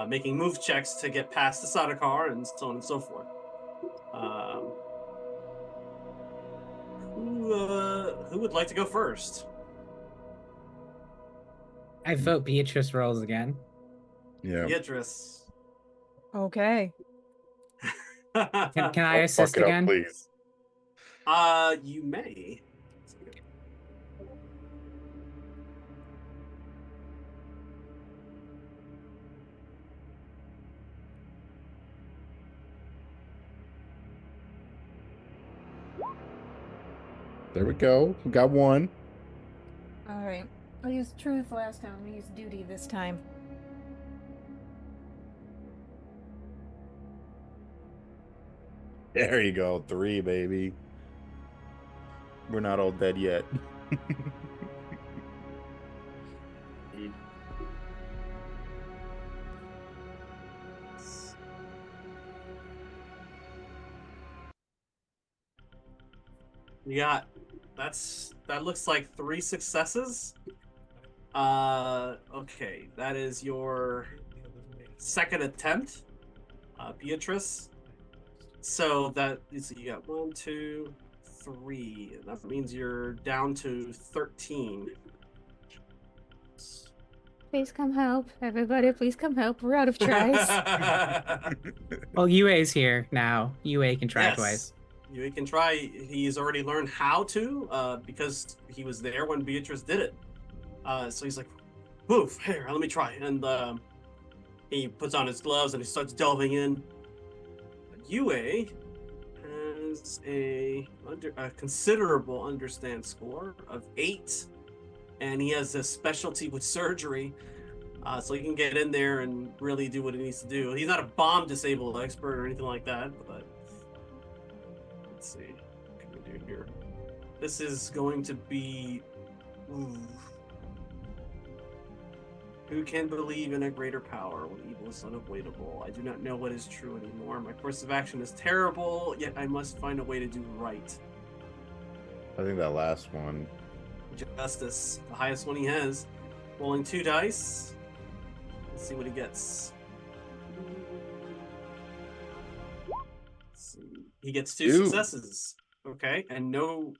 making move checks to get past the Sardaukar and so on and so forth. Who would like to go first?
I vote Beatrice rolls again.
Yeah.
Beatrice.
Okay.
Can I
Don't
assist
fuck it up,
again?
please.
You may.
There we go. We got one.
Alright. I used truth last time. I'm gonna use duty this time.
There you go. 3, baby. We're not all dead yet.
You got that looks like 3 successes. Okay, that is your second attempt, Beatrice. So that so you got 1, 2, 3. That means you're down to 13.
Please come help. Everybody, please come help. We're out of tries.
Well, UA's here now. UA can try
Yes.
twice.
You can try. He's already learned how to, because he was there when Beatrice did it. So he's like, "Woof, here, let me try." And he puts on his gloves and he starts delving in. UA has a considerable understand score of 8, and he has a specialty with surgery, so he can get in there and really do what he needs to do. He's not a bomb disable expert or anything like that, but let's see, what can we do here? This is going to be. Ooh. Who can believe in a greater power when evil is unavoidable? I do not know what is true anymore. My course of action is terrible, yet I must find a way to do right.
I think that last one.
Justice, the highest one he has. Rolling 2 dice. Let's see what he gets. Let's see. He gets 2
Ooh.
successes. Okay, and no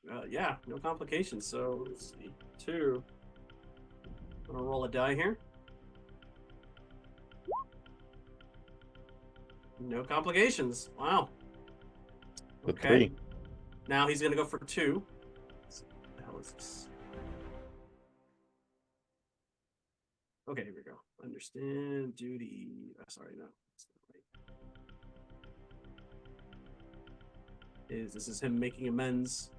complications. So let's see, 2. I'm gonna roll a die here. No complications. Wow.
The
Okay.
3.
Now he's gonna go for 2. What the hell is this? Okay, here we go. Understand duty. Sorry, no. That's not right. This is him making amends.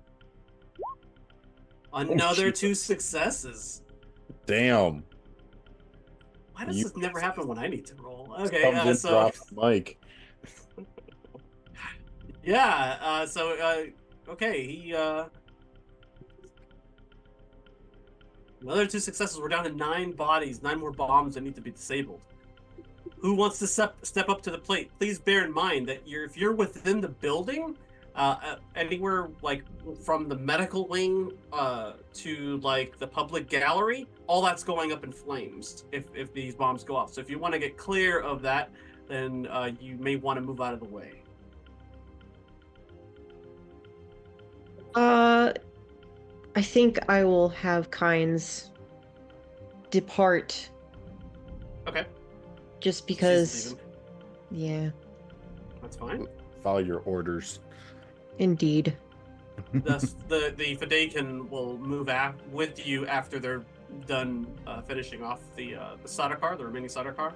Another
shit.
2 successes.
Damn.
Why does this never happen when I need to roll?
Comes
Okay,
in,
so
drops the mic.
yeah, okay, he another 2 successes. We're down to 9 bodies, 9 more bombs that need to be disabled. Who wants to step up to the plate? Please bear in mind that if you're within the building, anywhere like from the medical wing to like the public gallery, all that's going up in flames if these bombs go off. So if you want to get clear of that, then you may want to move out of the way.
I think I will have Kynes depart.
Okay.
Just
She's
because.
leaving.
Yeah,
That's fine.
Follow your orders.
indeed.
The Fadakin will move with you after they're done finishing off the Sardaukar, the remaining Sardaukar.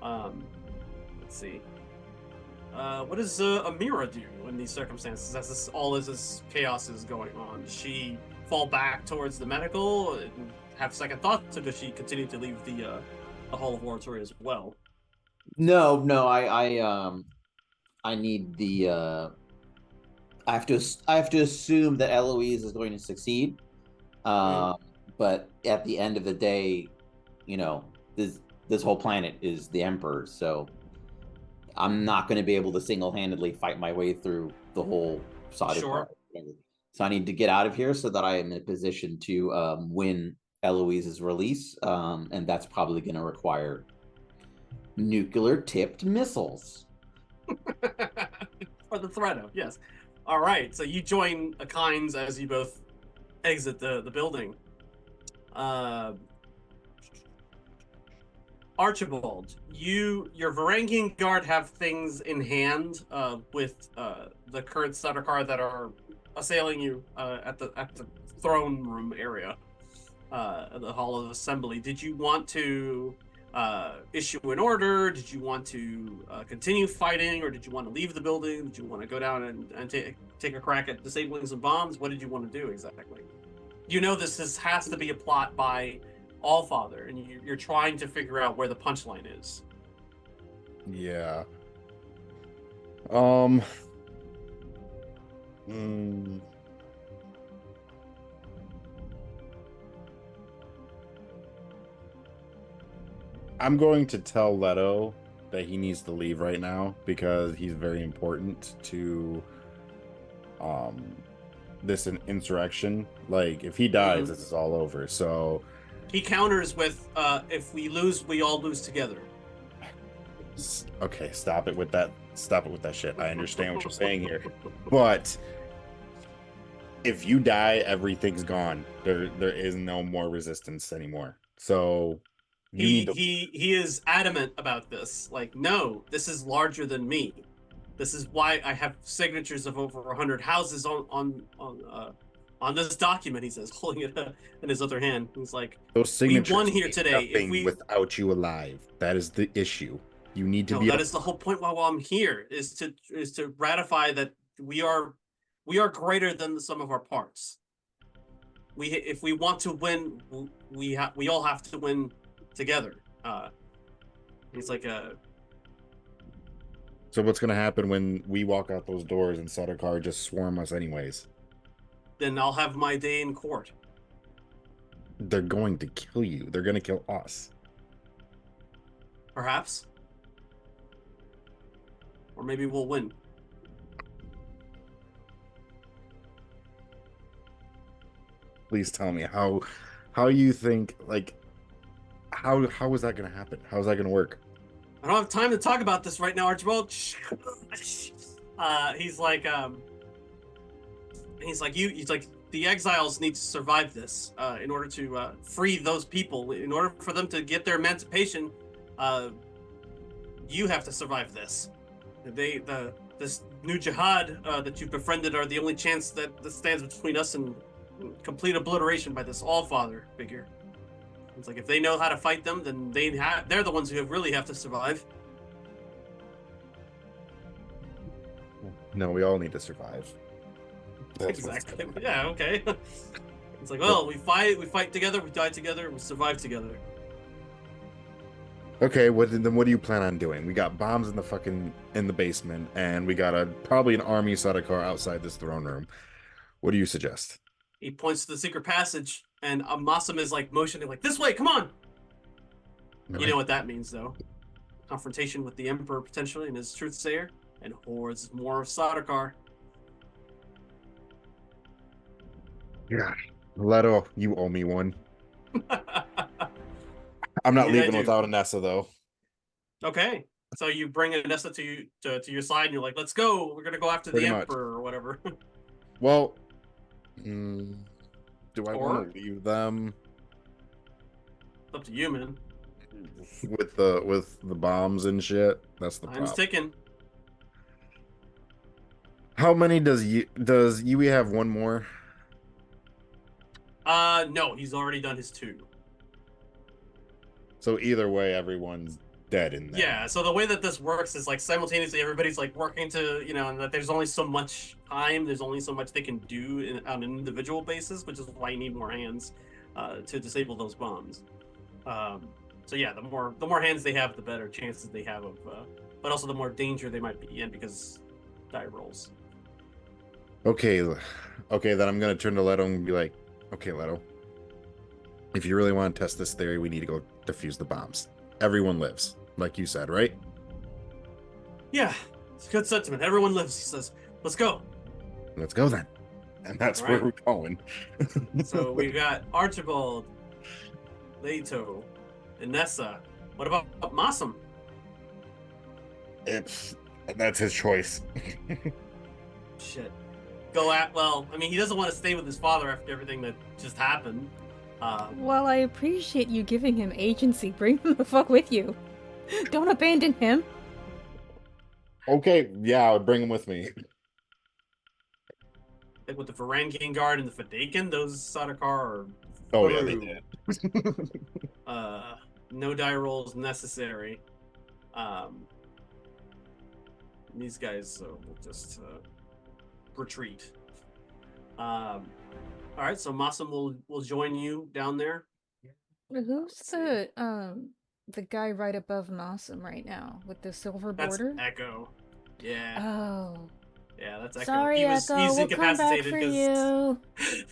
Let's see. What does Amira do in these circumstances as this chaos is going on? Does she fall back towards the medical and have second thoughts, or does she continue to leave the Hall of Oratory as well?
No, I need the I have to assume that Eloise is going to succeed. But at the end of the day, you know, this whole planet is the Emperor's, so I'm not going to be able to single-handedly fight my way through the whole Sodom.
Sure.
So I need to get out of here so that I am in a position to win Eloise's release, and that's probably going to require nuclear-tipped missiles.
For the threat of, yes. All right, so you join Akines as you both exit the building. Archibald, your Varangian guard have things in hand with the current Sardaukar that are assailing you at the throne room area, the Hall of Assembly. Did you want to issue an order? Did you want to continue fighting, or did you want to leave the building? Did you want to go down and take a crack at disabling some bombs? What did you want to do exactly? You know this has to be a plot by Allfather, and you're trying to figure out where the punchline is.
Yeah. I'm going to tell Leto that he needs to leave right now because he's very important to this insurrection. Like, if he dies, this is all over. So
he counters with, if we lose, we all lose together.
Okay, stop it with that shit. I understand what you're saying here, but if you die, everything's gone. There is no more resistance anymore. So
he is adamant about this. Like, no, this is larger than me. This is why I have signatures of over 100 houses on this document. He says, holding it in his other hand. He's like,
those signatures,
we won here today.
If we without you alive, that is the issue. You need to be.
That is the whole point. While I'm here, is to ratify that we are greater than the sum of our parts. If we want to win, we all have to win together. He's like
So what's gonna happen when we walk out those doors and Sardaukar just swarm us anyways?
Then I'll have my day in court.
They're going to kill you. They're gonna kill us.
Perhaps. Or maybe we'll win.
Please tell me how you think, like, how is that gonna happen? How is that gonna work?
I don't have time to talk about this right now, Archibald. He's like the exiles need to survive this in order to free those people. In order for them to get their emancipation, you have to survive this. This new jihad that you've befriended are the only chance that stands between us and complete obliteration by this Allfather figure. It's like, if they know how to fight them, then they're the ones who really have to survive.
No, we all need to survive. That's
exactly. Yeah. Okay. It's like, well, we fight together, we die together, we survive together.
Okay, then what do you plan on doing? We got bombs in the basement, and we got probably an army Sardaukar outside this throne room. What do you suggest?
He points to the secret passage, and Masum is like motioning, like, this way, come on. Right. You know what that means, though. Confrontation with the Emperor potentially and his truthsayer, and hordes more of Sardaukar.
Yeah, Leto, you owe me one. I'm not leaving without Anessa, though.
Okay, so you bring Anessa to your side, and you're like, "Let's go. We're gonna go after the Emperor or whatever."
Well, do I want to leave them?
It's up to you, man.
With the bombs and shit. That's the problem.
Time's ticking.
How many does Yui have? One more?
No, he's already done his 2.
So either way, everyone's dead in there.
Yeah, so the way that this works is like simultaneously everybody's like working to, and that there's only so much time, there's only so much they can do on an individual basis, which is why you need more hands to disable those bombs. So yeah, the more hands they have, the better chances they have of, but also the more danger they might be in because die rolls.
Okay, then I'm gonna turn to Leto and be like, okay, Leto, if you really want to test this theory, we need to go defuse the bombs. Everyone lives, like you said, right?
Yeah, it's a good sentiment. Everyone lives, he says. Let's go.
Let's go then. And that's where we're going.
So we've got Archibald, Leto, Inessa. What about Masum?
That's his choice.
Shit. Well, I mean, he doesn't want to stay with his father after everything that just happened.
Well, I appreciate you giving him agency. Bring him the fuck with you. Don't abandon him.
Okay, yeah, I would bring him with me.
Like with the Varangian Guard and the Fadakin, those Sadakar are
Oh yeah, they did.
No die rolls necessary. These guys will just retreat. All right, so Masum will join you down there.
Who's the guy right above Nassim right now with the silver
That's
border?
Echo. Yeah.
Oh.
Yeah, that's Echo.
Sorry,
He's
Echo. We'll come back for you.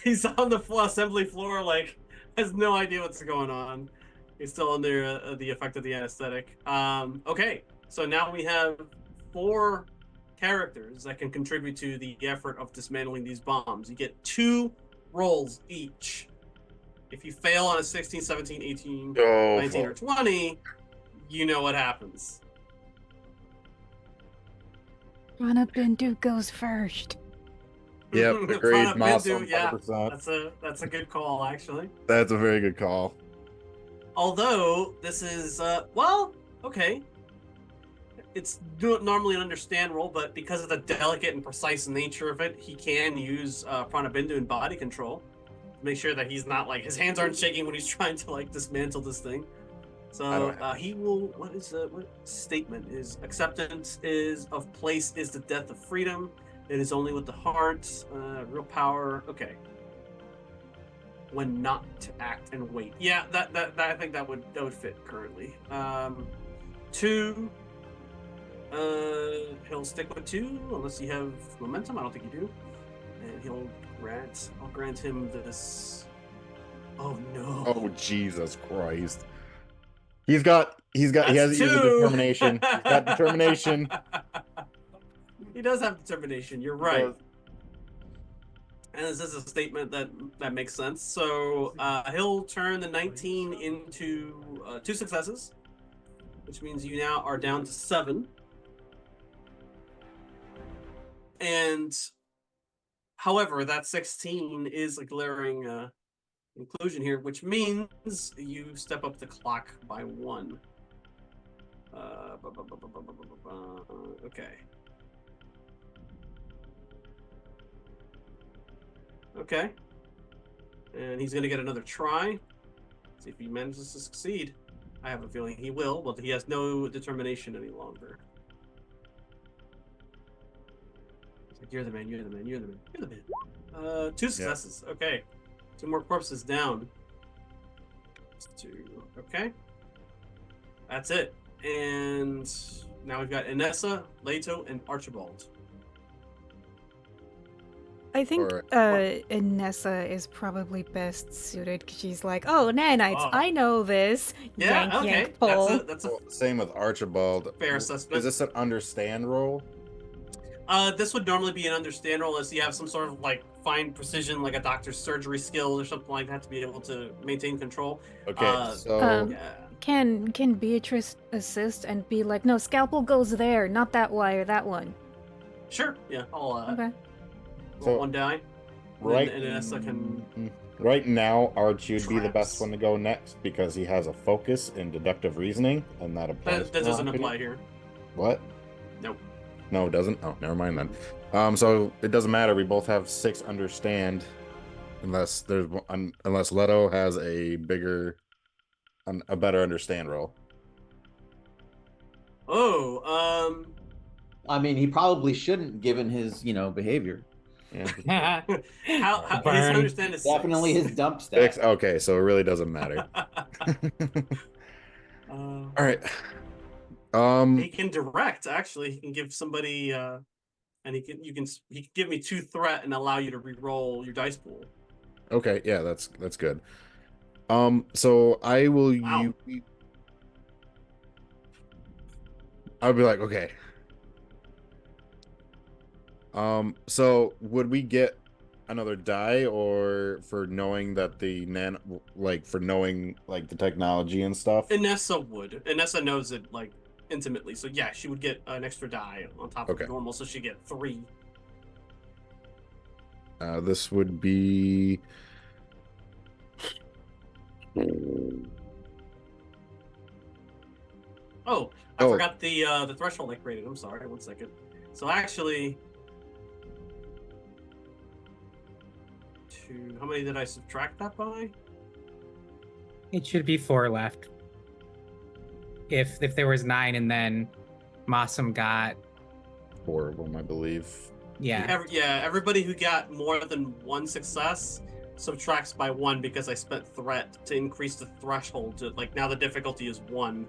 he's on the assembly floor, like has no idea what's going on. He's still under the effect of the anesthetic. Okay, so now we have 4 characters that can contribute to the effort of dismantling these bombs. You get 2 rolls each. If you fail on a 16, 17, 18, 19, or 20, you know what happens.
Rana Bindu goes first.
Yep, agreed. Masum,
yeah,
100%.
that's a good call, actually.
That's a very good call.
Although this is well, okay. It's normally an understand roll, but because of the delicate and precise nature of it, he can use Pranabindu and body control to make sure that he's not like his hands aren't shaking when he's trying to like dismantle this thing. So he will. What statement is acceptance is of place is the death of freedom. It is only with the heart, real power. Okay. When not to act and wait. Yeah, that I think that would fit currently. 2. He'll stick with 2 unless you have momentum. I don't think you do. And I'll grant him this. Oh no.
Oh Jesus Christ. He hasn't used the determination. He's got determination.
He does have determination. You're right. And this is a statement that makes sense. So he'll turn the 19 into 2 successes, which means you now are down to 7. And however, that 16 is a glaring inclusion here, which means you step up the clock by 1. Okay. Okay. And he's going to get another try. See if he manages to succeed. I have a feeling he will, but he has no determination any longer. He's like, you're the man, you're the man, you're the man, you're the man. 2 successes. Yeah. Okay. 2 more corpses down. 2. Okay. That's it. And now we've got Inessa, Leto, and Archibald.
I think Inessa is probably best suited because she's like, oh, nanites, I know this.
Yeah,
yank,
okay.
Yank, pull.
That's same with Archibald.
Fair assessment.
Is this an understand roll?
This would normally be an understand roll unless you have some sort of like fine precision, like a doctor's surgery skill or something like that to be able to maintain control.
Okay, so
can Beatrice assist and be like, no, scalpel goes there, not that wire, that one.
Sure. Yeah. I'll
okay.
Roll 1 die.
Right.
And Inessa can.
Right now, Archie would be the best one to go next because he has a focus in deductive reasoning, and that applies.
That doesn't apply here.
What?
Nope.
No, it doesn't. Oh, never mind then. So it doesn't matter. We both have 6 understand, unless unless Leto has a better understand roll.
Oh,
I mean, he probably shouldn't, given his, behavior.
Yeah.
how his
Burn.
understand is
Definitely
6.
his dump
Six.
stat.
Okay, so it really doesn't matter. All right.
He can direct. Actually, he can give somebody, and he can give me 2 threat and allow you to re-roll your dice pool.
Okay, yeah, that's good. So I will
Wow.
I'll be like, okay. So would we get another die or for knowing that for knowing like the technology and stuff?
Inessa would. Inessa knows it like intimately, so yeah, she would get an extra die on top
Okay.
of normal, so she get 3.
This would be
Oh, I forgot the threshold I created. I'm sorry. 1 second. So actually, how many did I subtract that by?
It should be 4 left. If there was 9 and then Mossum got
4 of them, I believe.
yeah.
Everybody who got more than 1 success subtracts by 1 because I spent threat to increase the threshold to like now the difficulty is 1.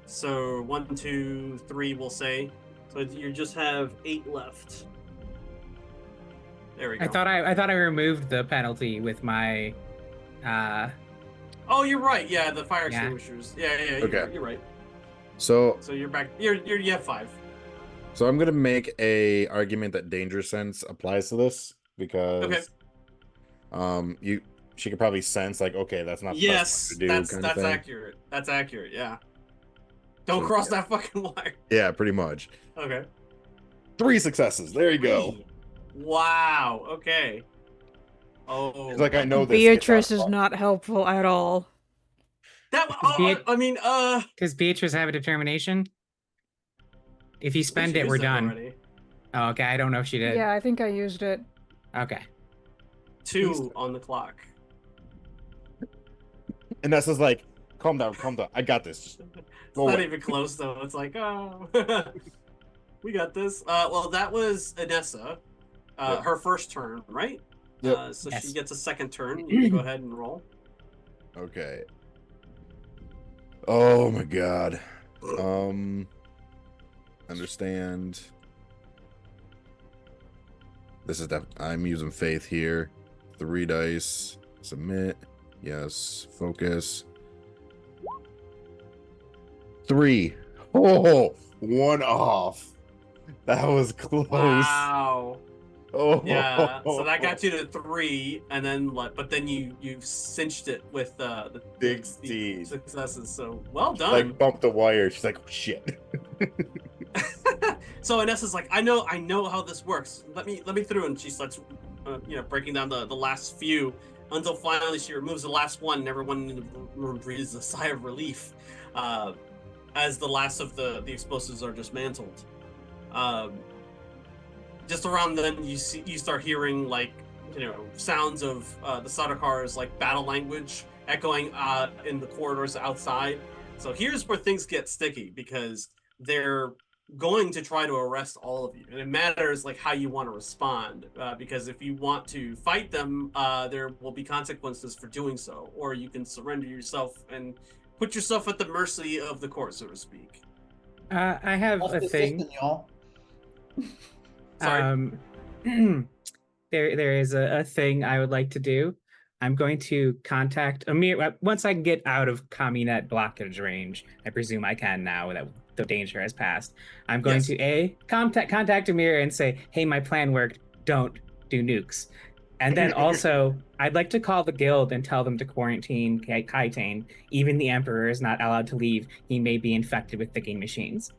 So 1, 2, 3 we'll say. So you just have 8 left. There we go.
I thought I removed the penalty with my
Oh, you're right. Yeah, the fire
Yeah.
extinguishers. Yeah.
Okay.
You're right.
So
So you're back. You have 5.
So I'm gonna make a argument that danger sense applies to this because she could probably sense like, okay, that's not the best
Yes,
thing to do, kind of
that's
thing.
accurate. That's accurate. Yeah. Don't
So,
cross
yeah.
that fucking wire.
Yeah, pretty much.
Okay.
3 successes. There you go.
3. Wow. Okay. Oh.
It's like I know this.
Beatrice is not helpful at all.
That. I mean.
Does Beatrice have a determination? If you spend it, we're done.
Already.
Oh, okay. I don't know if she did.
Yeah, I think I used it.
Okay.
2 on the clock.
And that's just like, calm down. I got this. Just
It's
go
not
away.
even close though. It's like, oh, we got this. Well, that was Inessa.
Yep.
Her first turn, right?
Yep.
So
Yes.
she gets a second turn. You can go ahead and roll.
Okay. Oh my god. Understand. This is I'm using faith here. 3 dice. Submit. Yes. Focus. 3. Oh, 1 off. That was close.
Wow.
Oh,
Yeah. So that got you to 3, and then but then you cinched it with the
Big
the
Steve.
successes. So well done.
Like bumped the wire. She's like, oh, shit.
So Inessa's like, I know how this works. Let me through, and she starts, breaking down the last few until finally she removes the last one, and everyone in the room breathes a sigh of relief, as the last of the explosives are dismantled. Just around then, you start hearing like sounds of the Sardakar's like battle language echoing in the corridors outside. So here's where things get sticky because they're going to try to arrest all of you, and it matters like how you want to respond, because if you want to fight them, there will be consequences for doing so, or you can surrender yourself and put yourself at the mercy of the court, so to speak.
I have a thing.
Y'all.
Sorry.
There is a thing I would like to do. I'm going to contact Amir once I get out of Communet blockage range. I presume I can now that the danger has passed. I'm going to contact Amir and say, "Hey, my plan worked. Don't do nukes." And then also, I'd like to call the guild and tell them to quarantine Kaitane. Even the Emperor is not allowed to leave. He may be infected with thinking machines.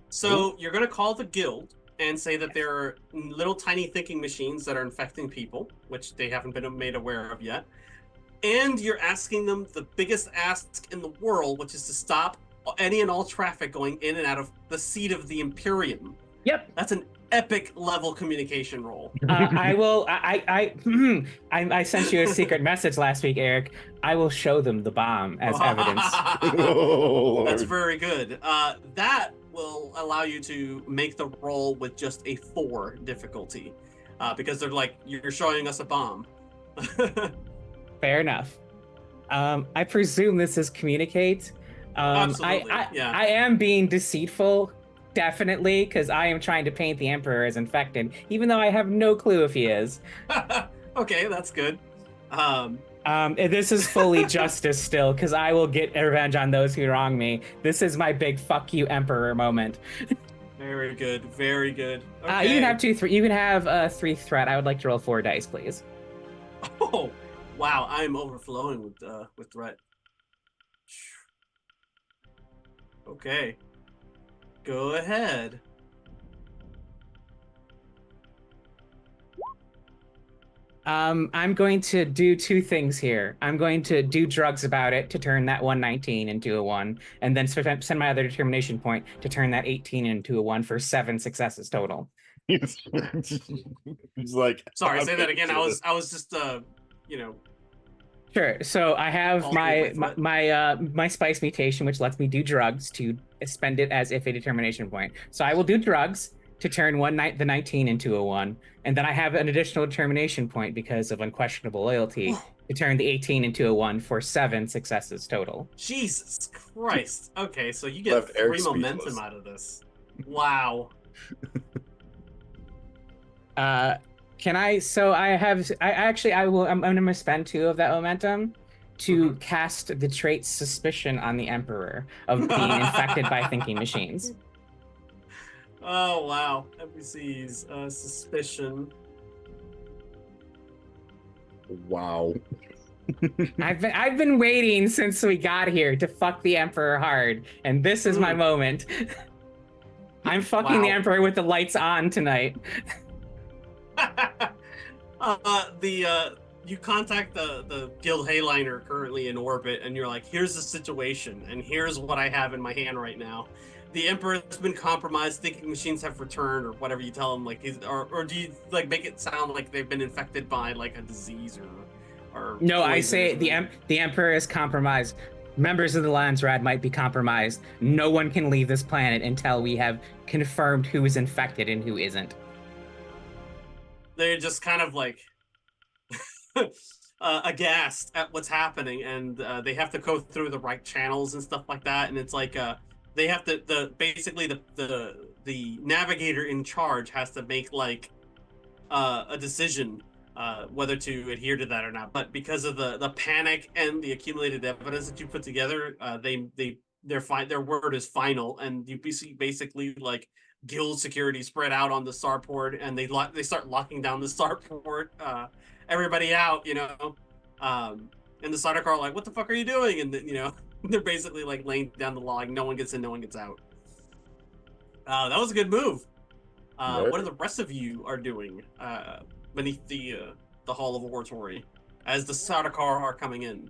So you're going to call the guild and say that there are little tiny thinking machines that are infecting people, which they haven't been made aware of yet. And you're asking them the biggest ask in the world, which is to stop any and all traffic going in and out of the seat of the Imperium.
Yep.
That's an epic level communication roll.
I will. I sent you a secret message last week, Eric. I will show them the bomb as evidence.
Oh,
That's
Lord.
very good. That will allow you to make the roll with just a 4 difficulty, because they're like, you're showing us a bomb.
Fair enough. I presume this is communicate.
Absolutely, yeah.
I am being deceitful, definitely, because I am trying to paint the Emperor as infected, even though I have no clue if he is.
Okay, that's good.
This is fully justice still, because I will get revenge on those who wrong me. This is my big fuck you, Emperor moment.
Very good, very good. Okay.
You can have 2, 3. You can have 3 threat. I would like to roll 4 dice, please.
Oh, wow! I'm overflowing with threat. Okay, go ahead.
I'm going to do 2 things here. I'm going to do drugs about it to turn that 119 into a 1, and then send my other determination point to turn that 18 into a 1 for 7 successes total.
He's like,
Sorry, say that
I'm
again.
sure
I was just
Sure. So I have
Alternate
my
with
my spice mutation, which lets me do drugs to spend it as if a determination point. So I will do drugs to turn the 19 into a 1, and then I have an additional determination point because of unquestionable loyalty to turn the 18 into a 1 for 7 successes total.
Jesus Christ. Okay, so you get
Left
3
Eric
momentum
speechless.
out of this. Wow.
Can I? So I have. I actually. I will. I'm going to spend 2 of that momentum to cast the trait suspicion on the Emperor of being infected by thinking machines.
Oh wow. NPC's suspicion.
Wow.
I've been waiting since we got here to fuck the Emperor hard, and this is my moment. I'm fucking the Emperor with the lights on tonight.
You contact the guild Hayliner currently in orbit, and you're like, here's the situation, and here's what I have in my hand right now. The Emperor has been compromised, thinking machines have returned, or whatever you tell him, like or do you like make it sound like they've been infected by like a disease or
no, I
poison
say
or something?
the Emperor is compromised. Members of the Landsrad might be compromised. No one can leave this planet until we have confirmed who is infected and who isn't.
They're just kind of like aghast at what's happening, and they have to go through the right channels and stuff like that. And it's like they have to basically the navigator in charge has to make like a decision whether to adhere to that or not. But because of the panic and the accumulated evidence that you put together, their word is final, and you basically like guild security spread out on the starport, and they start locking down the starport. Everybody out, and the Sardaukar are like, what the fuck are you doing? And they're basically like laying down the law, like no one gets in, no one gets out. That was a good move. What are the rest of you are doing beneath the Hall of Oratory as the Sardaukar are coming in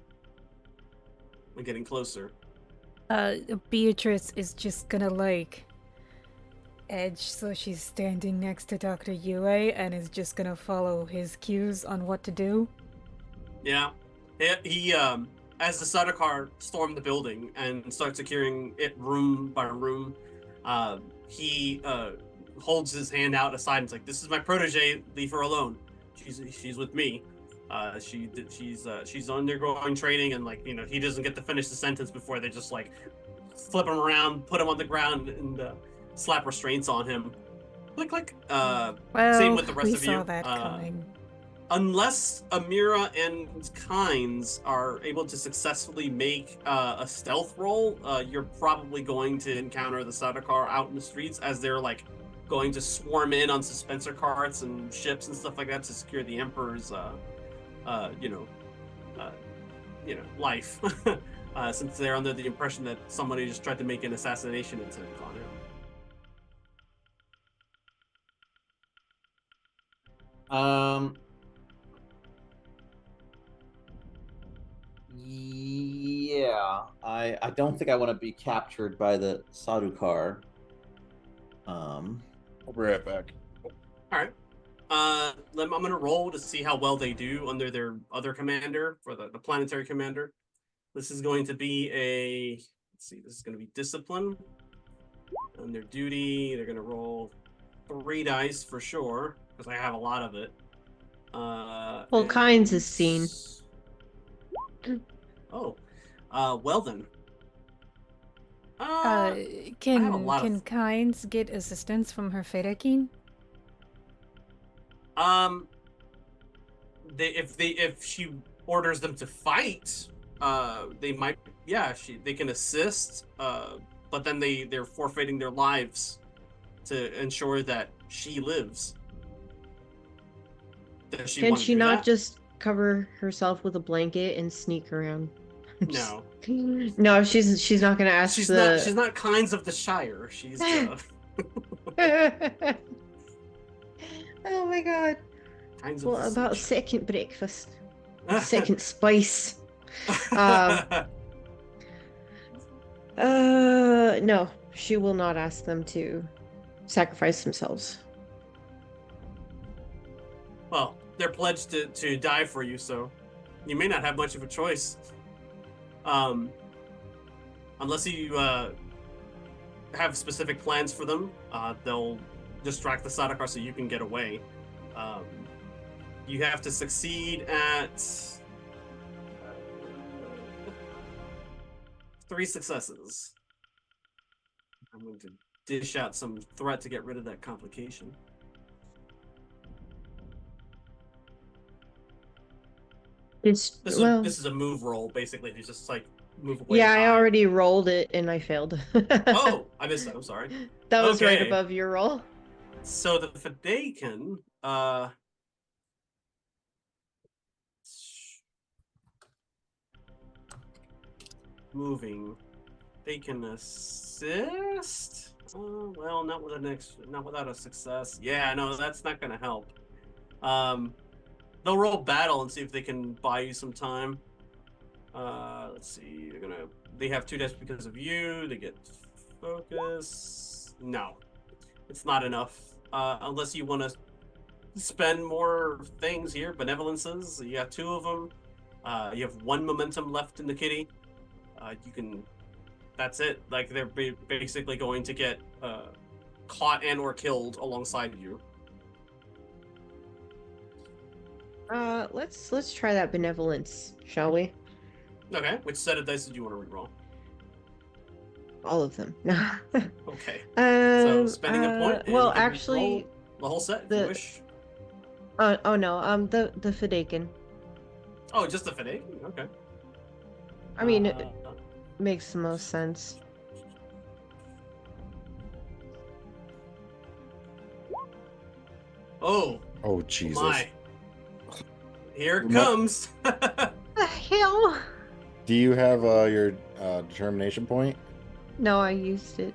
and getting closer?
Beatrice is just gonna like edge so she's standing next to Dr. Yue and is just gonna follow his cues on what to do.
Yeah. He as the Sardaukar storm the building and start securing it room by room, he holds his hand out aside and is like, this is my protege, leave her alone. She's with me. She's undergoing training, and like he doesn't get to finish the sentence before they just like flip him around, put him on the ground, and slap restraints on him. Click click.
Well,
same with the rest
we
of you.
saw that coming.
Unless Amira and Kynes are able to successfully make a stealth roll, you're probably going to encounter the Sardaukar out in the streets as they're like going to swarm in on dispenser carts and ships and stuff like that to secure the Emperor's life. Since they're under the impression that somebody just tried to make an assassination attempt on him.
Yeah, I don't think I want to be captured by the Sardaukar.
I'll be right back.
All right. I'm gonna roll to see how well they do under their other commander for the planetary commander. This is going to be a. Let's see. This is going to be discipline. On their duty, they're gonna roll 3 dice for sure because I have a lot of it.
Well, Kynes is seen.
Oh, well then.
Uh,
I have a
can
lot
can
of.
Kynes get assistance from her Federkin?
If she orders them to fight, they might. Yeah, they can assist. But then they're forfeiting their lives to ensure that she lives. Does she
Can
want to
she
do
not
that?
just cover herself with a blanket and sneak around?
No.
No, she's not gonna ask
She's
the.
not Kinds of the Shire. She's
Oh my god.
Kinds of
What
the
about
Sea.
second breakfast? Second spice? Um, no, she will not ask them to sacrifice themselves.
Well, they're pledged to die for you, so you may not have much of a choice. Unless you have specific plans for them, they'll distract the Sadakar so you can get away. You have to succeed at 3 successes. I'm going to dish out some threat to get rid of that complication.
This
This is a move roll, basically. You just like move away.
yeah,
and
I
hide.
already rolled it and I failed.
Oh, I missed that. I'm sorry.
That was right
Okay.
above your roll.
So the Fadakin, moving, they can assist. Well, not without a success. Yeah, no, that's not gonna help. They'll roll battle and see if they can buy you some time. Let's see. They have 2 dice because of you. They get focus. No, it's not enough. Unless you want to spend more things here. Benevolences. You have 2 of them. You have 1 momentum left in the kitty. You can. That's it. Like they're basically going to get caught and or killed alongside you.
Let's try that benevolence, shall we?
Okay. Which set of dice did you want to reroll?
All of them.
Okay. So spending a point. And
well,
you can
actually,
roll the whole set if you wish.
oh no, the Fadakin.
Oh, just the Fade? Okay.
I mean, it makes the most sense.
Oh
Jesus.
my! Here it
My-
comes.
The hell?
Do you have your determination point?
No, I used it.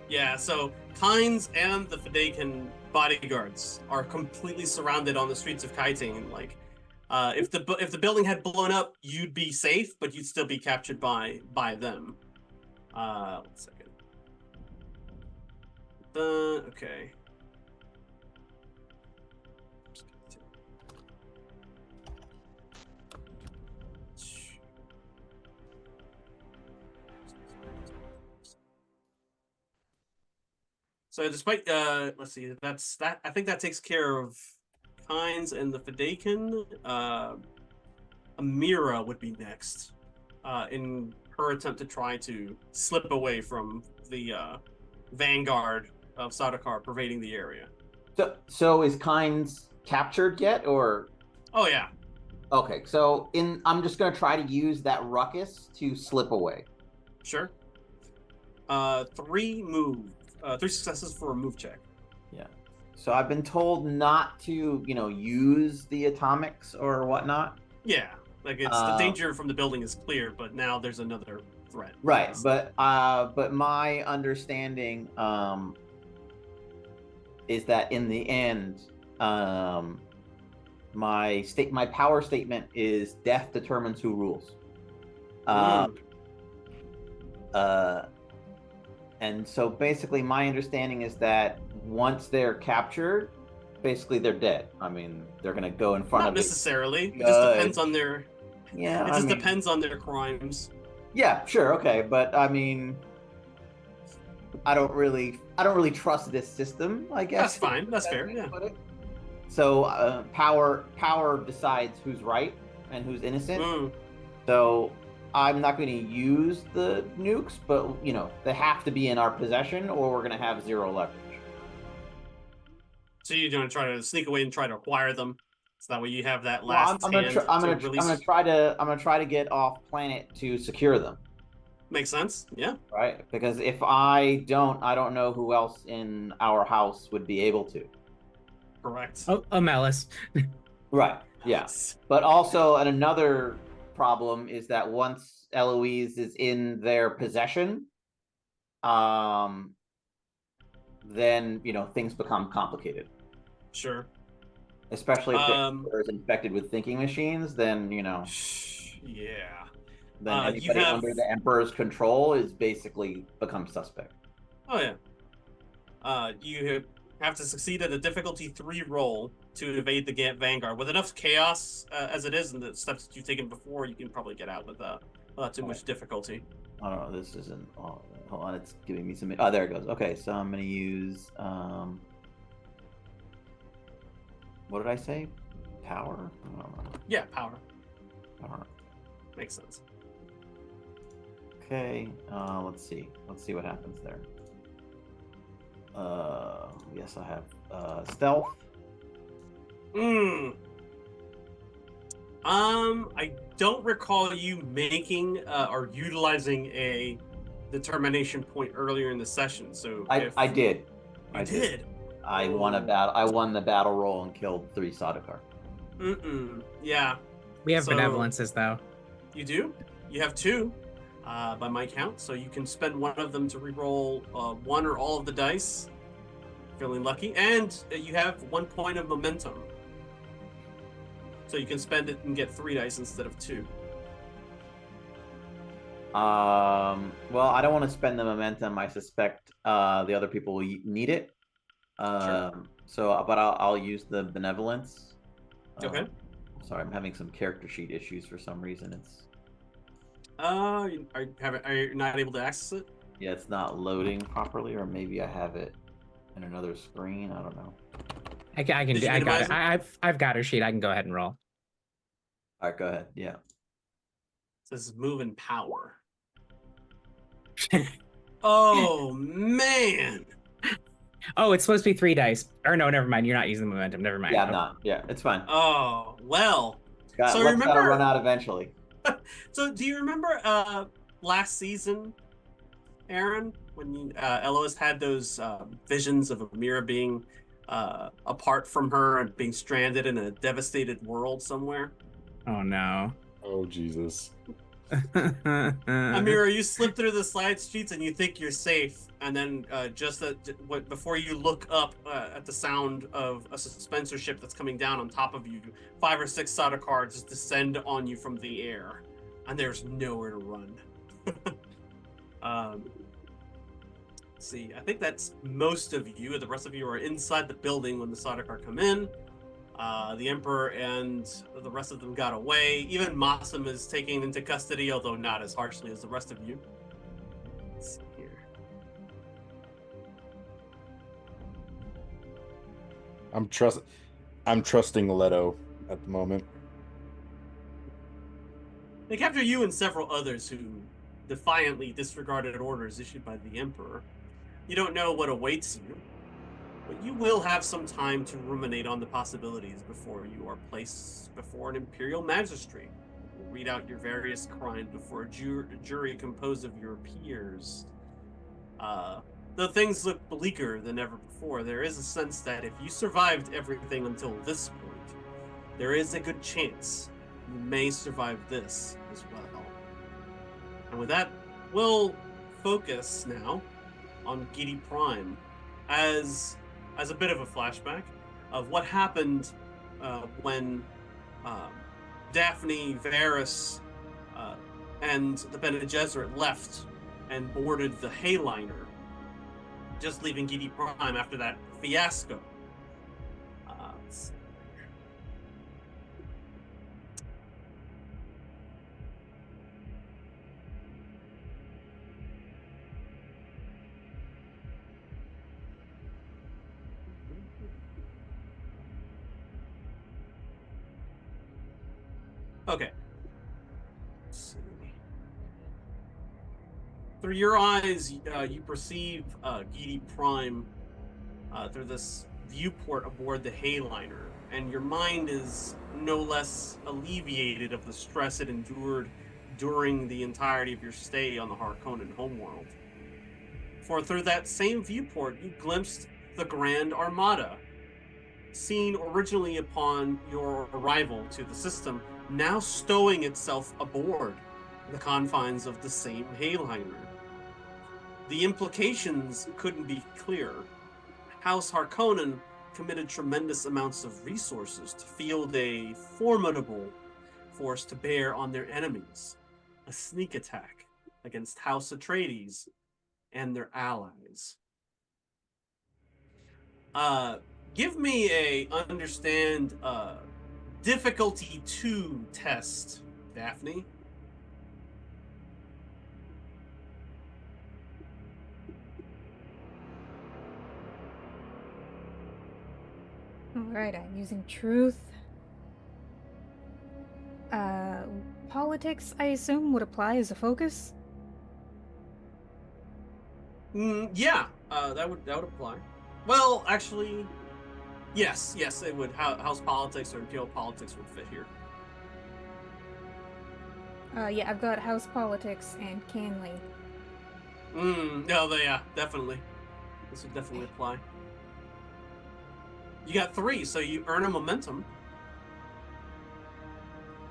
Yeah. So Kynes and the Fadakin bodyguards are completely surrounded on the streets of Kaiting. Like, if the building had blown up, you'd be safe, but you'd still be captured by them. 1 second. Okay. So despite let's see, that's that. I think that takes care of Kynes and the Fadakin. Amira would be next, in her attempt to try to slip away from the vanguard of Sadakar pervading the area.
So is Kynes captured yet, or?
Oh yeah,
Okay, so I'm just gonna try to use that ruckus to slip away.
sure. 3 successes for a move check.
Yeah. So I've been told not to, use the atomics or whatnot.
Yeah, like it's the danger from the building is clear, but now there's another threat.
Right, but my understanding is that in the end, my power statement is death determines who rules. And so basically my understanding is that once they're captured, basically they're dead. I mean, they're gonna go in front
Not
of
necessarily.
the
It just
judge.
depends on their.
Yeah,
It
I
just
mean,
depends on their crimes.
yeah, sure, okay, but I mean, I don't really trust this system. I guess
That's fine. That's
best
fair.
way to
Yeah.
put it. So power decides who's right and who's innocent.
Mm.
So I'm not going to use the nukes, but they have to be in our possession, or we're going to have zero leverage.
So you're gonna try to sneak away and try to acquire them, so that way you have that
Well,
last
I'm gonna
hand to
I'm
release.
gonna try to get off planet to secure them.
Makes sense. Yeah.
Right? Because if I don't know who else in our house would be able to.
Correct.
Oh, Malice.
Right. Yeah. But also, another problem is that once Eloise is in their possession, then things become complicated.
Sure.
Especially if they're infected with thinking machines, then
Yeah.
then anybody under the Emperor's control is basically becomes suspect.
Oh yeah. You have to succeed at a difficulty 3 roll to evade the Vanguard. With enough chaos as it is, and the steps that you've taken before, you can probably get out without too much difficulty.
I don't know. This isn't. Oh, hold on. It's giving me some. Oh, there it goes. Okay, so I'm gonna use. What did I say? Power?
Yeah, power.
Power.
Makes sense.
Okay. Let's see. Let's see what happens there. Yes, I have stealth.
I don't recall you making or utilizing a determination point earlier in the session. So
I did.
I did.
I won a battle. I won the battle roll and killed 3 Sardaukar.
Yeah.
We have benevolences though.
You do? You have 2, by my count. So you can spend one of them to reroll 1 or all of the dice. Feeling lucky, and you have 1 point of momentum. So you can spend it and get 3 dice instead of 2.
Well, I don't want to spend the momentum. I suspect the other people will need it.
Sure.
So, but I'll use the benevolence.
Okay.
Sorry, I'm having some character sheet issues for some reason. It's.
Are you not able to access it?
Yeah, it's not loading properly, or maybe I have it in another screen. I don't know.
I can do. I got it. I've got her sheet. I can go ahead and roll.
All right, go ahead. Yeah.
This is move and power. Oh man.
Oh, it's supposed to be 3 dice. Or no, never mind. You're not using the momentum. Never mind.
Yeah, I'm not. Yeah, it's fine.
Oh well.
So remember, gotta run out eventually.
So do you remember last season, Aaron, when Eloise had those visions of Amira being apart from her and being stranded in a devastated world somewhere?
Oh no.
Oh Jesus.
Amira, you slip through the slide streets and you think you're safe, and then before you look up at the sound of a suspensor ship that's coming down on top of you, 5 or 6 Sardaukar just descend on you from the air, and there's nowhere to run. Let's see, I think that's most of you. The rest of you are inside the building when the Sardaukar come in. The Emperor and the rest of them got away. Even Massam is taken into custody, although not as harshly as the rest of you. Let's see here.
I'm trusting Leto at the moment.
They capture you and several others who defiantly disregarded orders issued by the Emperor. You don't know what awaits you, but you will have some time to ruminate on the possibilities before you are placed before an imperial magistrate who will read out your various crimes before a jury composed of your peers. Though things look bleaker than ever before, there is a sense that if you survived everything until this point, there is a good chance you may survive this as well. And with that, we'll focus now on Gidi Prime as a bit of a flashback of what happened when Daphne, Varys, and the Bene Gesserit left and boarded the Hayliner just leaving Gidi Prime after that fiasco. Let's see. Okay. Let's see. Through your eyes, you perceive Gidi Prime through this viewport aboard the Hayliner, and your mind is no less alleviated of the stress it endured during the entirety of your stay on the Harkonnen homeworld. For through that same viewport, you glimpsed the Grand Armada, seen originally upon your arrival to the system, now stowing itself aboard the confines of the same Hayliner. The implications couldn't be clearer. House Harkonnen committed tremendous amounts of resources to field a formidable force to bear on their enemies, a sneak attack against House Atreides and their allies. Give me a understand difficulty 2 test, Daphne.
Alright, I'm using truth. Politics, I assume, would apply as a focus?
Yeah, that would apply. Well, actually, yes, it would. House politics or imperial politics would fit here.
Yeah, I've got house politics and Canley.
No, yeah, definitely. This would definitely apply. You got 3, so you earn a momentum.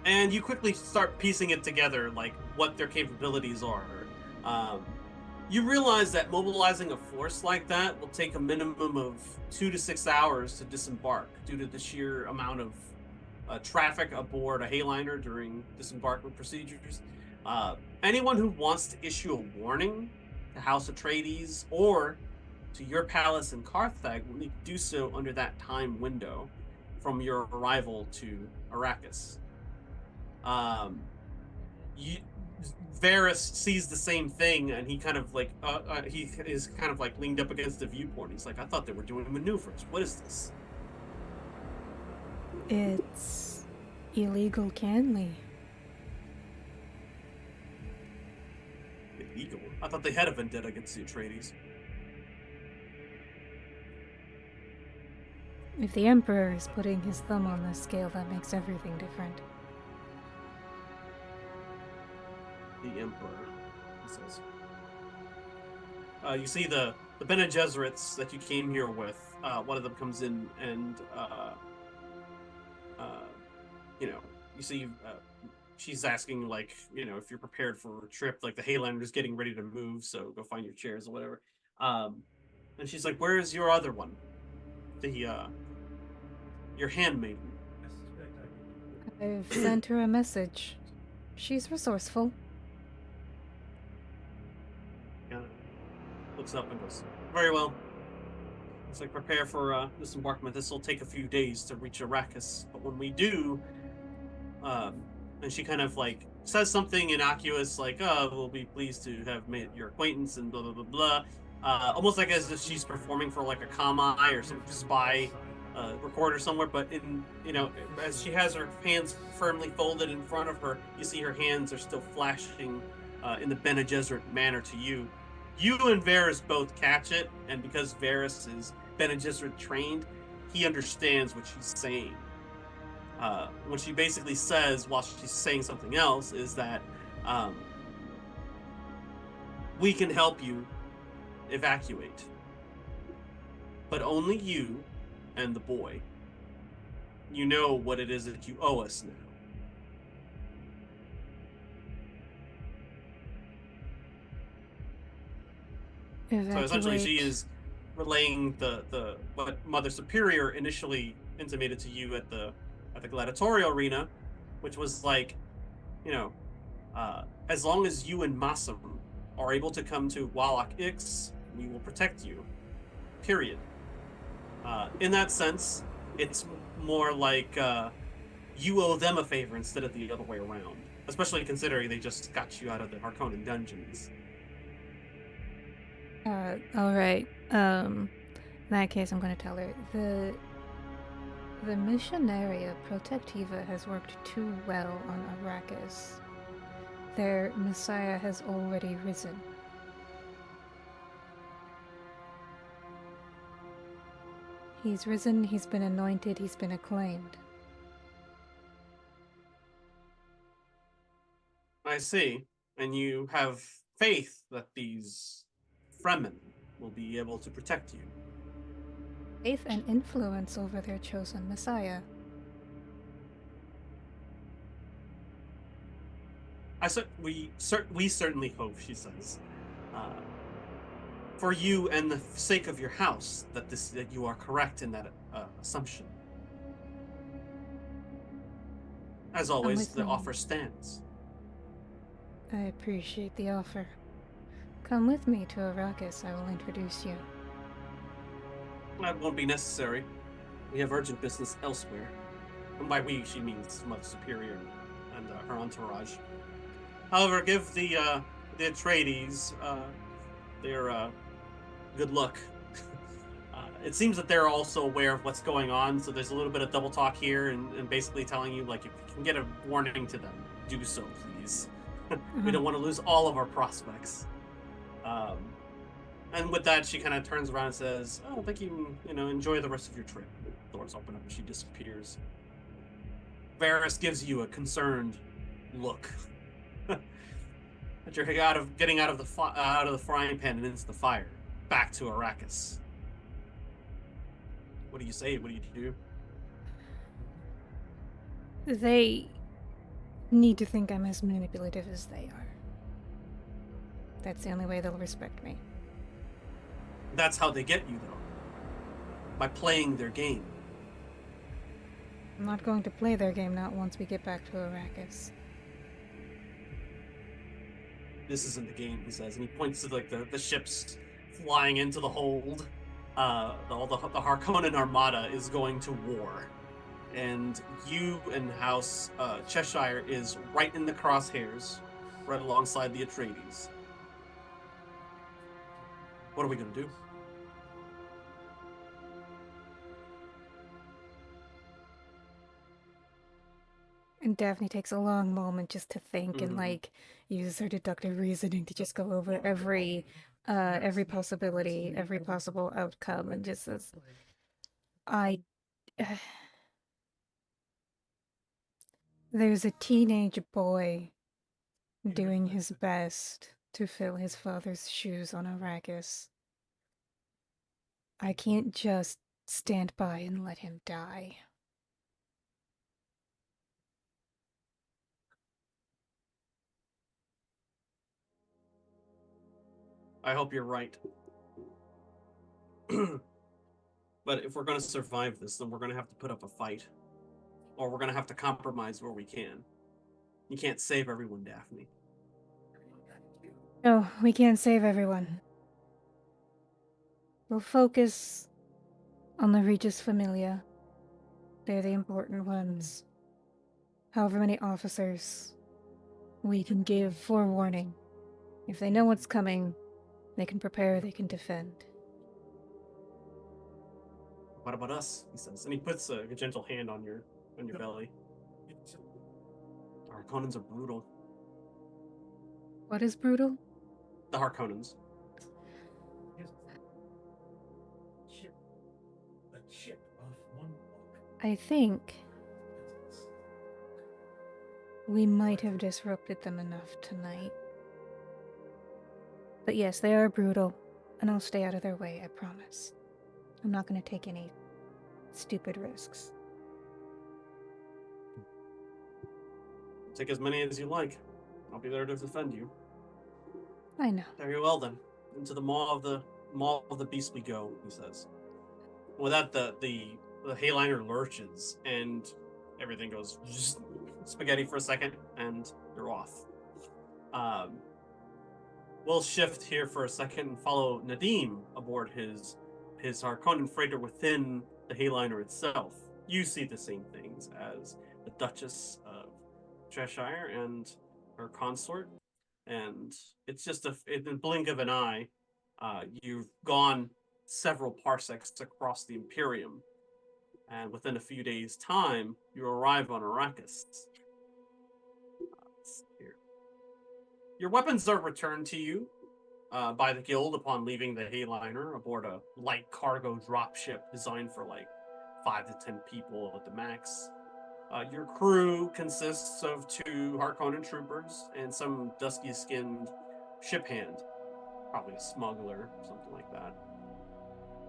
And you quickly start piecing it together, like what their capabilities are. You realize that mobilizing a force like that will take a minimum of 2 to 6 hours to disembark due to the sheer amount of traffic aboard a Hayliner during disembarkment procedures. Anyone who wants to issue a warning to House Atreides or to your palace in Carthage will need to do so under that time window from your arrival to Arrakis. Varys sees the same thing, and he kind of like he is kind of like leaned up against the viewport. He's like, I thought they were doing maneuvers. What is this?
It's illegal Canley.
Illegal? I thought they had a vendetta against the Atreides.
If the Emperor is putting his thumb on the scale, that makes everything different.
The Emperor, he says. You see the Bene Gesserits that you came here with. One of them comes in and, you see she's asking, like, if you're prepared for a trip. Like, the Haylander is getting ready to move, so go find your chairs or whatever. And she's like, where is your other one? Your handmaiden.
I've sent her a message. She's resourceful.
Looks up and goes, very well. It's like, prepare for disembarkment. This will take a few days to reach Arrakis, but when we do, and she kind of like says something innocuous like, oh, we'll be pleased to have made your acquaintance and blah blah blah blah, almost like as if she's performing for like a comm-eye or some spy recorder somewhere. But as she has her hands firmly folded in front of her, you see her hands are still flashing in the Bene Gesserit manner to you. You and Varys both catch it, and because Varys is Bene Gesserit trained, he understands what she's saying. What she basically says while she's saying something else is that we can help you evacuate, but only you and the boy. You know what it is that you owe us now.
Evacuate.
So essentially, she is relaying the what Mother Superior initially intimated to you at the gladiatorial arena, which was like, as long as you and Massam are able to come to Wallach Ix, we will protect you. period. In that sense, it's more like you owe them a favor instead of the other way around. Especially considering they just got you out of the Harkonnen dungeons.
All right. In that case, I'm going to tell her the Missionaria Protectiva has worked too well on Arrakis. Their Messiah has already risen. He's risen, he's been anointed, he's been acclaimed.
I see. And you have faith that these Fremen will be able to protect you.
Faith and influence over their chosen Messiah.
We certainly hope, she says, for you and the sake of your house, that you are correct in that assumption. As always, the offer stands.
I appreciate the offer. Come with me to Arrakis, I will introduce you.
That won't be necessary. We have urgent business elsewhere. And by we, she means Mother Superior and her entourage. However, give the Atreides their good luck. It seems that they're also aware of what's going on, so there's a little bit of double talk here, and basically telling you, like, if you can get a warning to them, do so, please. We don't want to lose all of our prospects. And with that, she kind of turns around and says, "Oh, thank you. Enjoy the rest of your trip." Doors open up and she disappears. Varys gives you a concerned look. That you're getting out of the frying pan and into the fire, back to Arrakis. What do you say? What do you do?
They need to think I'm as manipulative as they are. That's the only way they'll respect me.
That's how they get you, though. By playing their game.
I'm not going to play their game, not once we get back to Arrakis.
This isn't the game, he says, and he points to the ships flying into the hold. The Harkonnen Armada is going to war, and you and House Cheshire is right in the crosshairs, right alongside the Atreides. What are we gonna do?
And Daphne takes a long moment just to think and use her deductive reasoning to just go over every possibility, every possible outcome, and just says, there's a teenage boy doing his best to fill his father's shoes on Arrakis. I can't just stand by and let him die.
I hope you're right. But if we're going to survive this, then we're going to have to put up a fight. Or we're going to have to compromise where we can. You can't save everyone, Daphne.
No, we can't save everyone. We'll focus on the Regis Familia. They're the important ones. However many officers we can give forewarning. If they know what's coming, they can prepare, they can defend.
What about us? He says, and he puts a gentle hand on your belly. The Harkonnens are brutal.
What is brutal?
The Harkonnens.
I think we might have disrupted them enough tonight. But yes, they are brutal, and I'll stay out of their way, I promise. I'm not going to take any stupid risks.
Take as many as you like. I'll be there to defend you.
I know.
Very well then. Into the maw of the beast we go, he says. With that, the Hayliner lurches and everything goes spaghetti for a second, and you're off. We'll shift here for a second and follow Nadim aboard his his Harkonnen freighter within the Hayliner itself, you see the same things as the Duchess of Cheshire and her consort. And it's just in the blink of an eye, you've gone several parsecs across the Imperium, and within a few days' time, you arrive on Arrakis. Your weapons are returned to you by the guild upon leaving the Hayliner aboard a light cargo dropship designed for like 5 to 10 people at the max. Your crew consists of 2 Harkonnen troopers and some dusky-skinned ship hand, probably a smuggler, something like that.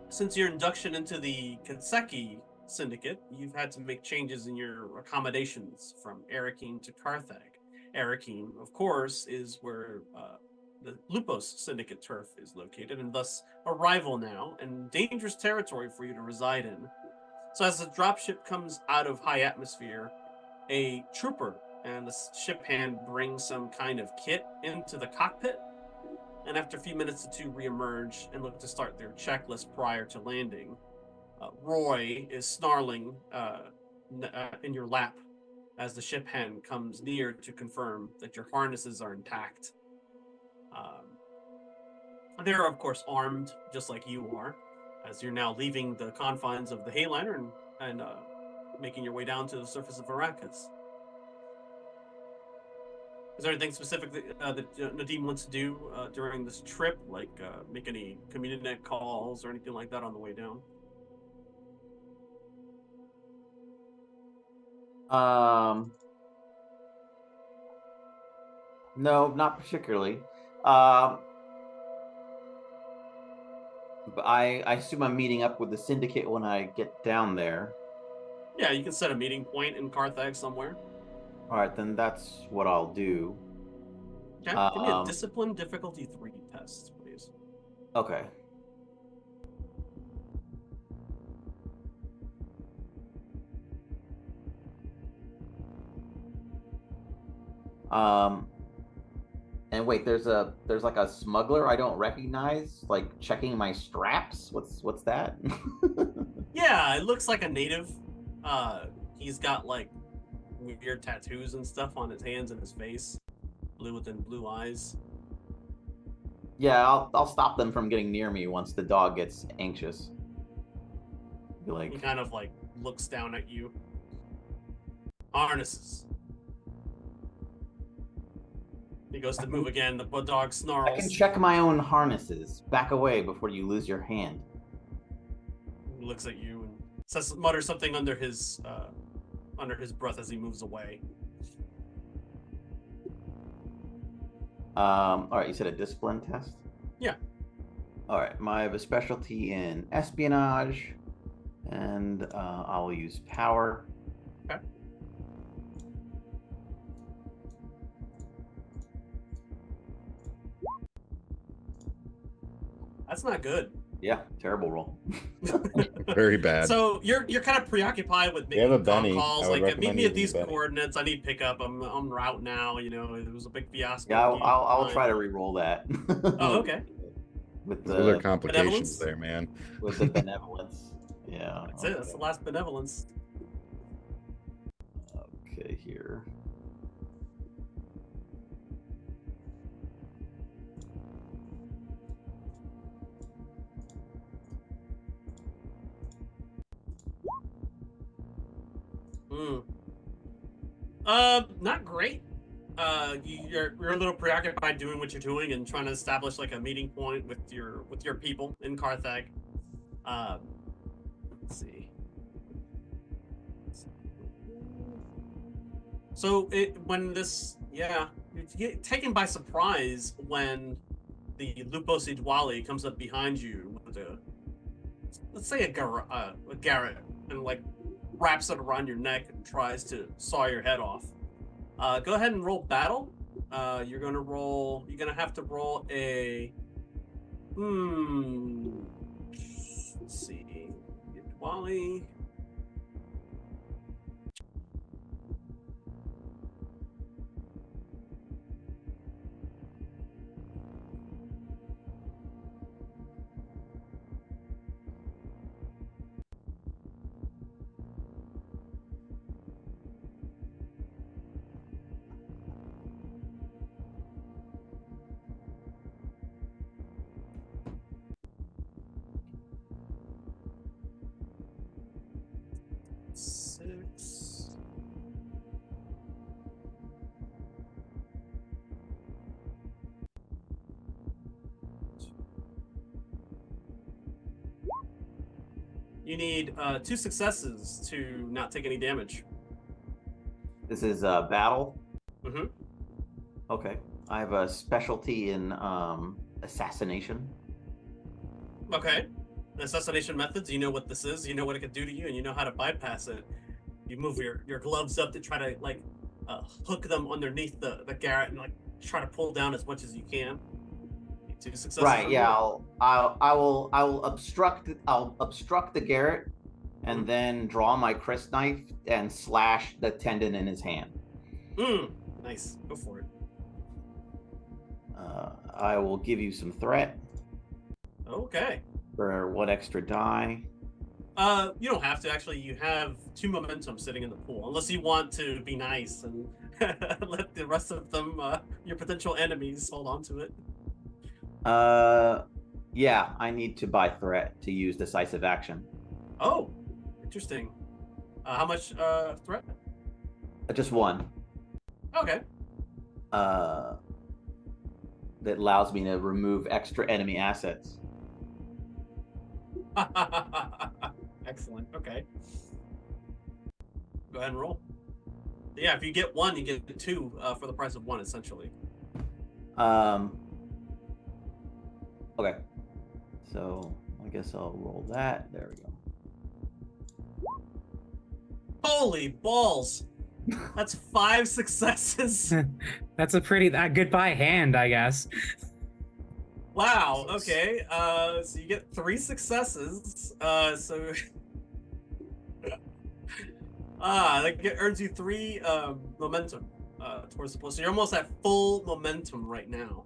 Since your induction into the Kanseki Syndicate, you've had to make changes in your accommodations from Arakeen to Carthag. Arakeen, of course, is where the Lupos Syndicate turf is located, and thus a rival now, and dangerous territory for you to reside in. So as the dropship comes out of high atmosphere, a trooper and the ship hand bring some kind of kit into the cockpit, and after a few minutes, the 2 reemerge and look to start their checklist prior to landing. Roy is snarling in your lap as the ship hand comes near to confirm that your harnesses are intact. They're, of course, armed, just like you are, as you're now leaving the confines of the Hayliner and making your way down to the surface of Arrakis. Is there anything specific that Nadim wants to do during this trip, like make any community net calls or anything like that on the way down?
No, not particularly. But I assume I'm meeting up with the syndicate when I get down there.
Yeah, you can set a meeting point in Carthag somewhere.
All right, then that's what I'll do.
Okay, give me a discipline difficulty 3 test, please.
Okay. And wait, there's like a smuggler I don't recognize, like checking my straps. What's that?
Yeah, it looks like a native. He's got like weird tattoos and stuff on his hands and his face, blue within blue eyes.
Yeah, I'll stop them from getting near me once the dog gets anxious. Be like,
He kind of like looks down at you. Harnesses. He goes to move again. The dog snarls.
I can check my own harnesses. Back away before you lose your hand.
He looks at you and mutters something under his breath as he moves away.
All right, you said a discipline test?
Yeah.
All right, I have a specialty in espionage, and I'll use power.
Okay. That's not good.
Yeah, terrible roll.
Very bad.
So you're kind of preoccupied with making
have a
phone
Benny.
calls,
I would
like meet
recommend
me at
using
these
the Benny.
coordinates. I need pickup. I'm en route now. You know, it was a big fiasco.
Yeah, I'll try to re-roll that.
Oh, okay.
With
Those are
the
complications there, man.
with the benevolence. Yeah.
That's it. That's the last benevolence.
Okay, here.
Not great. You're a little preoccupied doing what you're doing and trying to establish like a meeting point with your people in Carthag. Let's see. So you get taken by surprise when the Lupos Idwali comes up behind you with let's say a garret, and like wraps it around your neck and tries to saw your head off. Go ahead and roll battle. You're gonna have to roll a. Let's see. Wally. You need 2 successes to not take any damage.
This is battle.
Mm-hmm.
Okay. I have a specialty in assassination.
Okay. Assassination methods, you know what this is, you know what it could do to you, and you know how to bypass it. You move your gloves up to try to like hook them underneath the garret and like try to pull down as much as you can. 2 successes.
Right.
or
Yeah.
more.
I will obstruct. I'll obstruct the garret, and then draw my crisp knife and slash the tendon in his hand.
Nice. Go for it.
I will give you some threat
Okay.
for 1 extra die.
You don't have to actually. You have 2 momentum sitting in the pool, unless you want to be nice and let the rest of them, your potential enemies, hold on to it.
Yeah, I need to buy threat to use decisive action.
Oh, interesting. How much threat?
Just 1.
Okay.
That allows me to remove extra enemy assets.
Excellent. Okay. Go ahead and roll. Yeah, if you get 1, you get 2 for the price of 1, essentially.
Okay. So I guess I'll roll that. There we go.
Holy balls! That's 5 successes.
That's a pretty goodbye hand, I guess.
Wow. Okay. So you get 3 successes. So that earns you 3 momentum towards the pool. So you're almost at full momentum right now.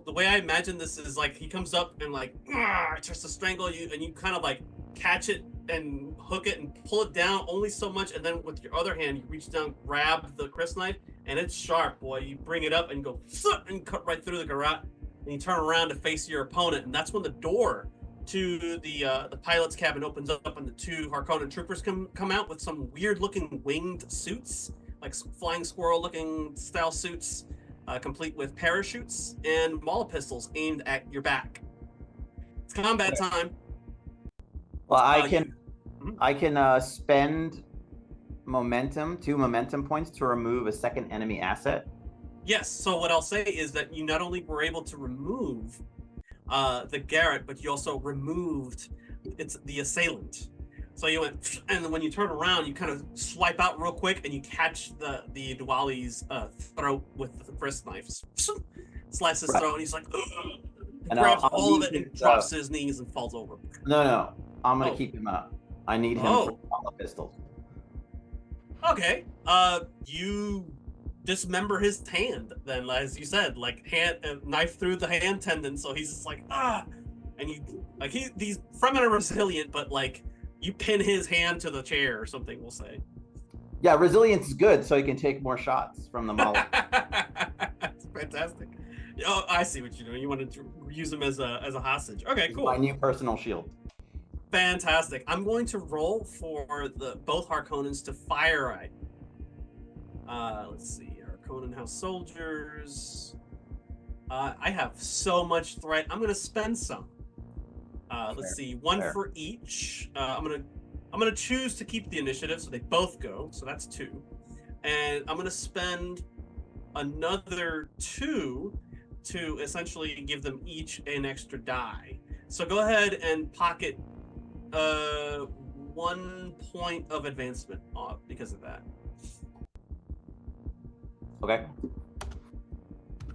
The way I imagine this is like he comes up and like tries to strangle you, and you kind of like catch it and hook it and pull it down only so much, and then with your other hand you reach down, grab the crisp knife, and it's sharp, boy. You bring it up and go and cut right through the garrote, and you turn around to face your opponent, and that's when the door to the pilot's cabin opens up, and the 2 Harkonnen troopers come out with some weird looking winged suits, like flying squirrel looking style suits, complete with parachutes and maul pistols aimed at your back. It's combat time.
Well, I can spend momentum, 2 momentum points to remove a second enemy asset.
Yes. So what I'll say is that you not only were able to remove the garret, but you also removed the assailant. So you went, and when you turn around, you kind of swipe out real quick, and you catch the Dwali's throat with the crisp knife. Slice his throat, and he's like,
And
grabs
I'll
all of
use
it and
his,
drops to his knees and falls over.
No, I'm gonna keep him up. I need him for the pistols.
Okay. You dismember his hand then, as you said, like knife through the hand tendon. So he's just like and you like he's from and resilient, but like you pin his hand to the chair or something. We'll say.
Yeah, resilience is good, so he can take more shots from the model.
That's fantastic. Oh, I see what you're doing. You wanted to use him as a hostage. Okay, cool.
My new personal shield.
Fantastic. I'm going to roll for both Harkonnens to fire at. Let's see. Harkonnen House soldiers. I have so much threat. I'm gonna spend some. Let's see. 1 for each. I'm gonna choose to keep the initiative, so they both go. So that's 2, and I'm gonna spend another 2 to essentially give them each an extra die. So go ahead and pocket 1 point of advancement because of that.
Okay.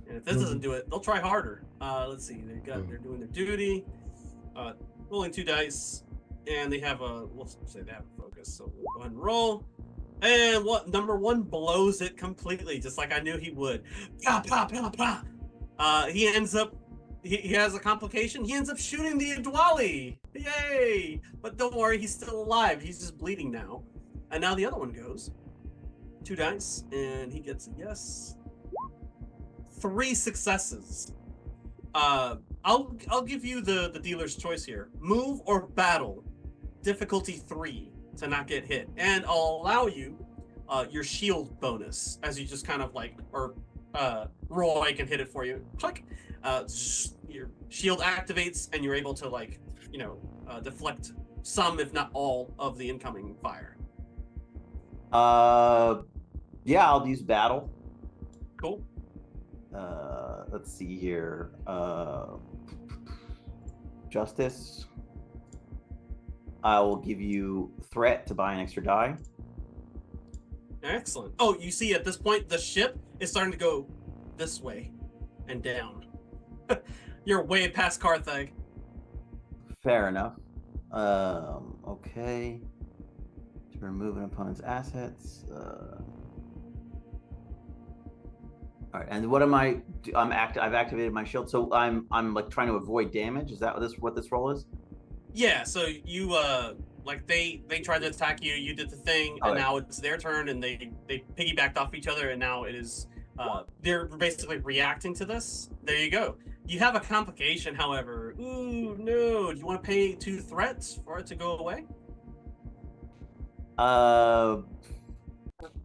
And if this doesn't do it, they'll try harder. Let's see. They're doing their duty. Rolling 2 dice, and they have we'll say they have a focus. So we'll go ahead and roll. And number 1 blows it completely, just like I knew he would. Pah, pah, pah, pah. He ends up. He has a complication. He ends up shooting the Dwali. Yay! But don't worry, he's still alive. He's just bleeding now. And now the other one goes. 2 dice, and he gets a yes. 3 successes. I'll give you the dealer's choice here. Move or battle. Difficulty 3 to not get hit, and I'll allow you your shield bonus as you just kind of like, or Roy can hit it for you. Click. Your shield activates, and you're able to like, deflect some, if not all, of the incoming fire.
Yeah, I'll use battle.
Cool.
Let's see here. Justice. I will give you threat to buy an extra die.
Excellent. Oh, you see, at this point, the ship is starting to go this way and down. You're way past Carthage.
Fair enough. Okay. To remove an opponent's assets. All right, and what am I? I've activated my shield, so I'm like trying to avoid damage. Is that what this roll is?
Yeah. So you like they tried to attack you. You did the thing, and
Okay.
now it's their turn, and they piggybacked off each other, and now it is they're basically reacting to this. There you go. You have a complication, however. Ooh, no. Do you want to pay 2 threats for it to go away?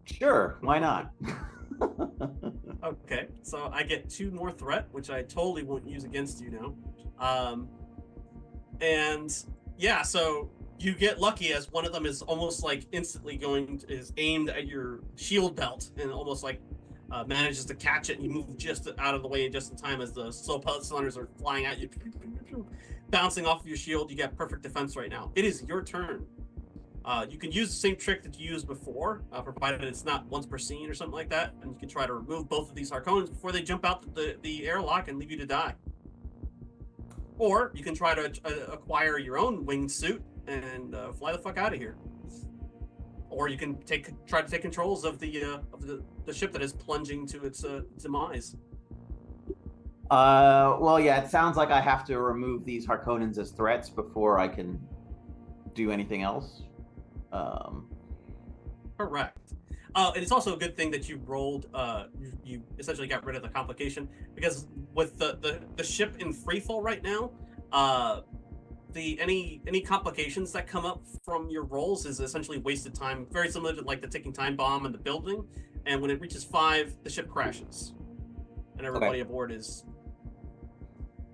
Sure. Why not?
Okay, so I get 2 more threat, which I totally won't use against you now. And yeah, so you get lucky as one of them is almost like instantly is aimed at your shield belt and almost like manages to catch it, and you move just out of the way just in time as the slow pellet cylinders are flying at you, bouncing off of your shield. You get perfect defense right now. It is your turn. You can use the same trick that you used before, provided it's not once per scene or something like that, and you can try to remove both of these Harkonnens before they jump out the airlock and leave you to die. Or you can try to acquire your own winged suit and fly the fuck out of here. Or you can try to take controls of the ship that is plunging to its demise.
Well, yeah, it sounds like I have to remove these Harkonnens as threats before I can do anything else.
Correct. And it's also a good thing that you rolled. You essentially got rid of the complication, because with the ship in freefall right now, any complications that come up from your rolls is essentially wasted time. Very similar to like the ticking time bomb in the building. And when it reaches 5, the ship crashes, and everybody aboard is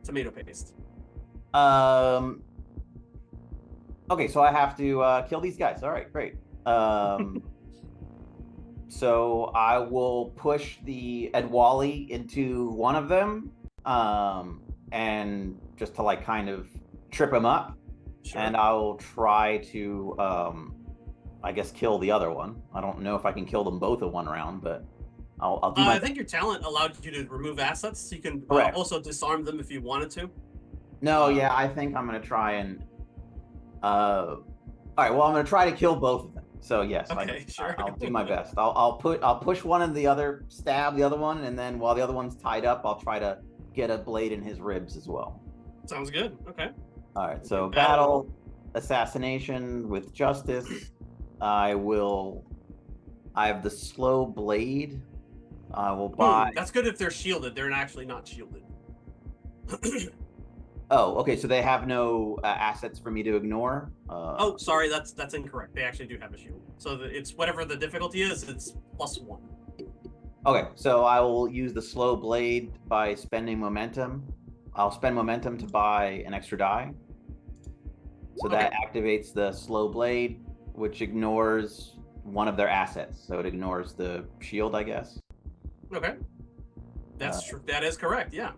tomato paste.
Okay, so I have to kill these guys. All right, great. So I will push the Edwali into one of them, and just to like kind of trip him up. Sure. And I will try to, I guess, kill the other one. I don't know if I can kill them both in one round, but I'll do my...
I think your talent allowed you to remove assets, so you can also disarm them if you wanted to.
No, yeah, I think I'm going to try and... all right, well, I'm going to try to kill both of them. So yes,
okay, sure.
I'll do my best. I'll push one and the other, stab the other one, and then while the other one's tied up, I'll try to get a blade in his ribs as well.
Sounds good. Okay.
All right, so battle, assassination with justice. I have the slow blade. I will buy...
That's good if they're shielded. They're actually not shielded.
Oh, okay. So they have no assets for me to ignore.
Oh, sorry, that's incorrect. They actually do have a shield. So it's whatever the difficulty is, it's +1.
Okay, so I will use the slow blade by spending momentum. I'll spend momentum to buy an extra die. So that activates the slow blade, which ignores one of their assets. So it ignores the shield, I guess.
Okay, that's true. That is correct. Yeah.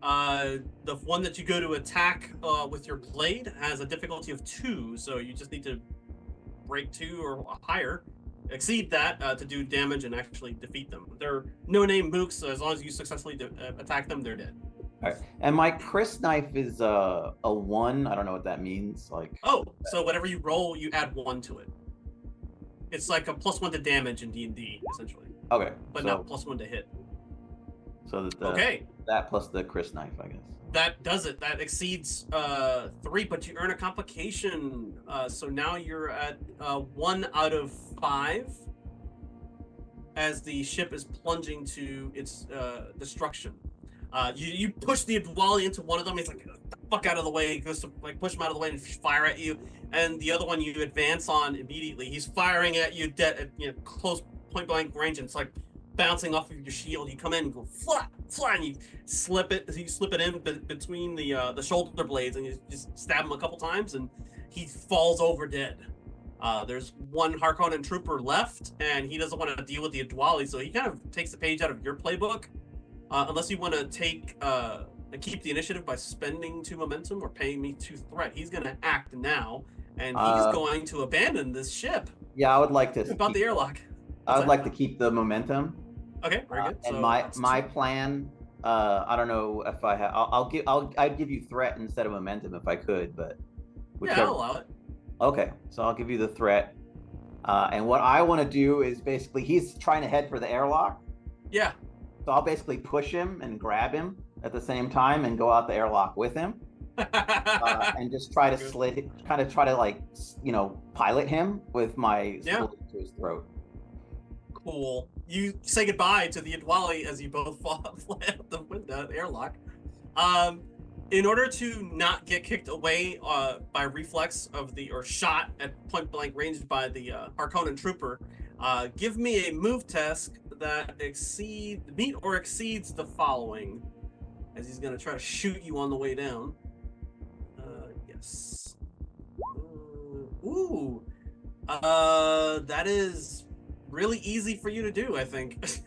The one that you go to attack with your blade has a difficulty of 2, so you just need to break 2 or higher, exceed that to do damage and actually defeat them. They're no-name mooks, so as long as you successfully attack them, they're dead.
All right. And my Chris knife is a 1. I don't know what that means. Like.
Oh, so whatever you roll, you add 1 to it. It's like a +1 to damage in D&D, essentially.
Okay.
But not +1 to hit.
So
okay.
That plus the Chris knife, I guess.
That does it. That exceeds 3, but you earn a complication. So now you're at 1 out of 5 as the ship is plunging to its destruction. You push the Dwali into one of them. He's like, "Get the fuck out of the way." He goes to like push him out of the way and fire at you. And the other one you advance on immediately. He's firing at you dead at close point blank range, and it's like bouncing off of your shield. You come in and go flat, and you slip it in between the shoulder blades, and you just stab him a couple times, and he falls over dead. There's one Harkonnen trooper left, and he doesn't want to deal with the Adwali, so he kind of takes the page out of your playbook. Unless you want to keep the initiative by spending 2 momentum or paying me 2 threat. He's going to act now, and he's going to abandon this ship.
Yeah, I would like to.
About the airlock.
I would like to keep the momentum.
Okay, very good.
And
so
my plan. I don't know if I have. I'd give you threat instead of momentum if I could, but
yeah, I'll allow it.
Okay, so I'll give you the threat. And what I want to do is basically he's trying to head for the airlock.
Yeah.
So I'll basically push him and grab him at the same time and go out the airlock with him. And just try to try to like, pilot him with my split to his throat.
Cool. You say goodbye to the Adwali as you both fly out the window, airlock. In order to not get kicked away by reflex or shot at point blank range by the Harkonnen trooper, give me a move test that meet or exceeds the following. As he's gonna try to shoot you on the way down. Yes. That is really easy for you to do, I think.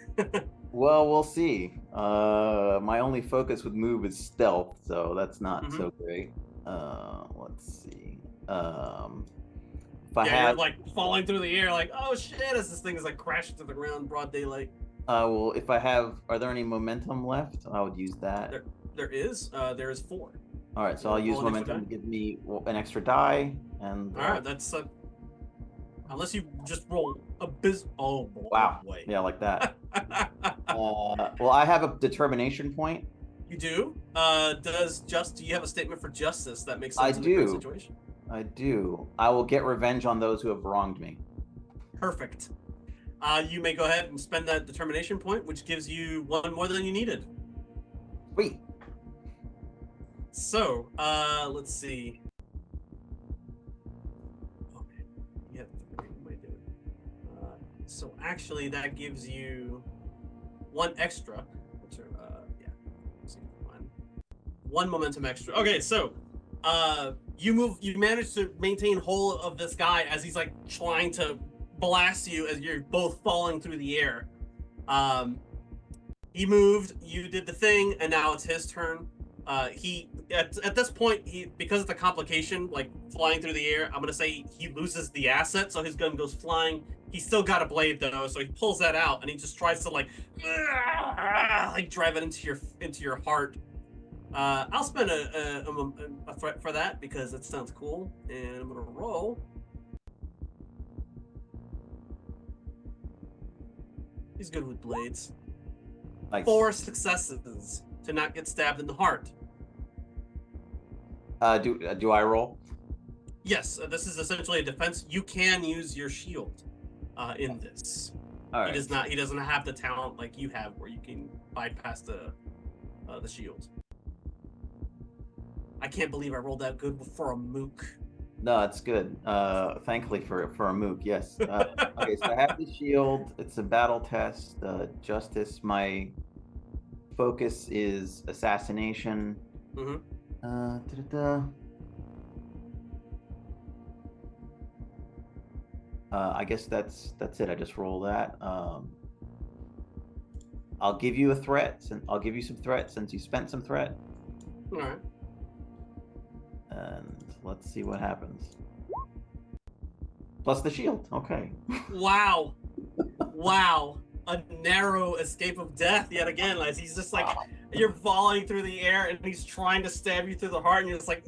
Well, we'll see. My only focus with move is stealth, so that's not so great. Let's see.
You're like falling through the air, like, oh shit, as this thing is like crashing to the ground, broad daylight.
Well, if I have, are there any momentum left? I would use that.
There is 4.
All right, so I'll use momentum to give me an extra die, and.
All right, that's unless you just roll oh boy.
Wow. Yeah, like that. Well, I have a determination point.
You do? Do you have a statement for justice that makes sense in the current situation?
I do. I will get revenge on those who have wronged me.
Perfect. You may go ahead and spend that determination point, which gives you 1 more than you needed.
Sweet.
So, let's see. Oh man, yeah, what am I doing? So actually, that gives you 1 extra. One momentum extra. Okay, so you manage to maintain hold of this guy as he's like trying to blast you as you're both falling through the air. He moved, you did the thing, and now it's his turn. He at this point, because of the complication, like flying through the air, I'm gonna say he loses the asset, so his gun goes flying. He's still got a blade though, so he pulls that out and he just tries to like drive it into your heart. I'll spend a threat for that because it sounds cool, and I'm gonna roll. He's good with blades. Nice. 4 successes to not get stabbed in the heart.
Do I roll?
Yes, this is essentially a defense. You can use your shield in this. All right. He doesn't have the talent like you have, where you can bypass the shield. I can't believe I rolled that good for a mook.
No, it's good. Thankfully for a mook, yes. Okay, so I have the shield. It's a battle test. Justice. My focus is assassination. I guess that's it. I just roll that. I'll give you a threat. I'll give you some threat since you spent some threat.
All right.
And let's see what happens. Plus the shield. Okay.
Wow. Wow. A narrow escape of death yet again. Like he's just like, you're falling through the air and he's trying to stab you through the heart and you're just like,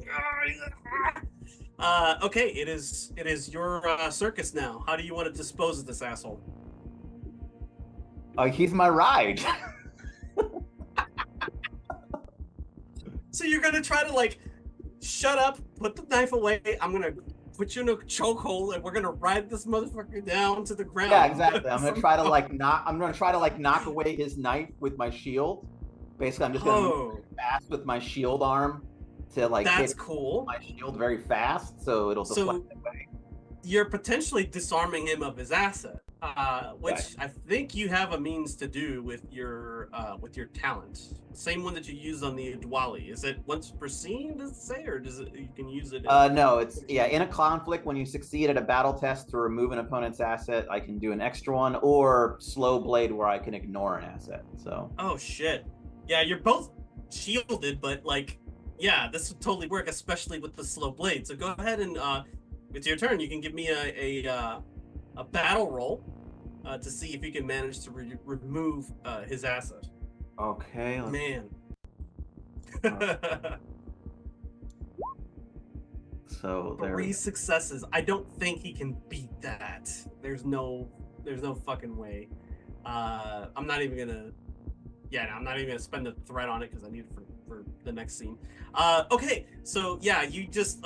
okay, it is your circus now. How do you want to dispose of this asshole?
He's my ride.
So you're gonna try to like shut up, put the knife away. I'm gonna put you in a chokehold, and we're gonna ride this motherfucker down to the ground.
Yeah, exactly. I'm gonna try to knock away his knife with my shield. Basically, I'm just gonna move fast with my shield arm to like hit
cool.
my shield very fast, so it'll deflect away.
you're potentially disarming him of his asset, which
Right.
I think you have a means to do with your talent. Same one that you used on the Dwali. Is it once per scene, does it say, or does it you can use it?
No, it's in a conflict when you succeed at a battle test to remove an opponent's asset, I can do an extra one, or slow blade where I can ignore an asset. So.
Oh shit! Yeah, you're both shielded, but like, yeah, this would totally work, especially with the slow blade. So go ahead and it's your turn. You can give me a battle roll to see if you can manage to remove his asset.
Okay.
Man.
So there.
3 successes. I don't think he can beat that. There's no fucking way. I'm not even gonna. Yeah, no, I'm not even gonna spend the threat on it because I need it for the next scene. Okay, so yeah, you just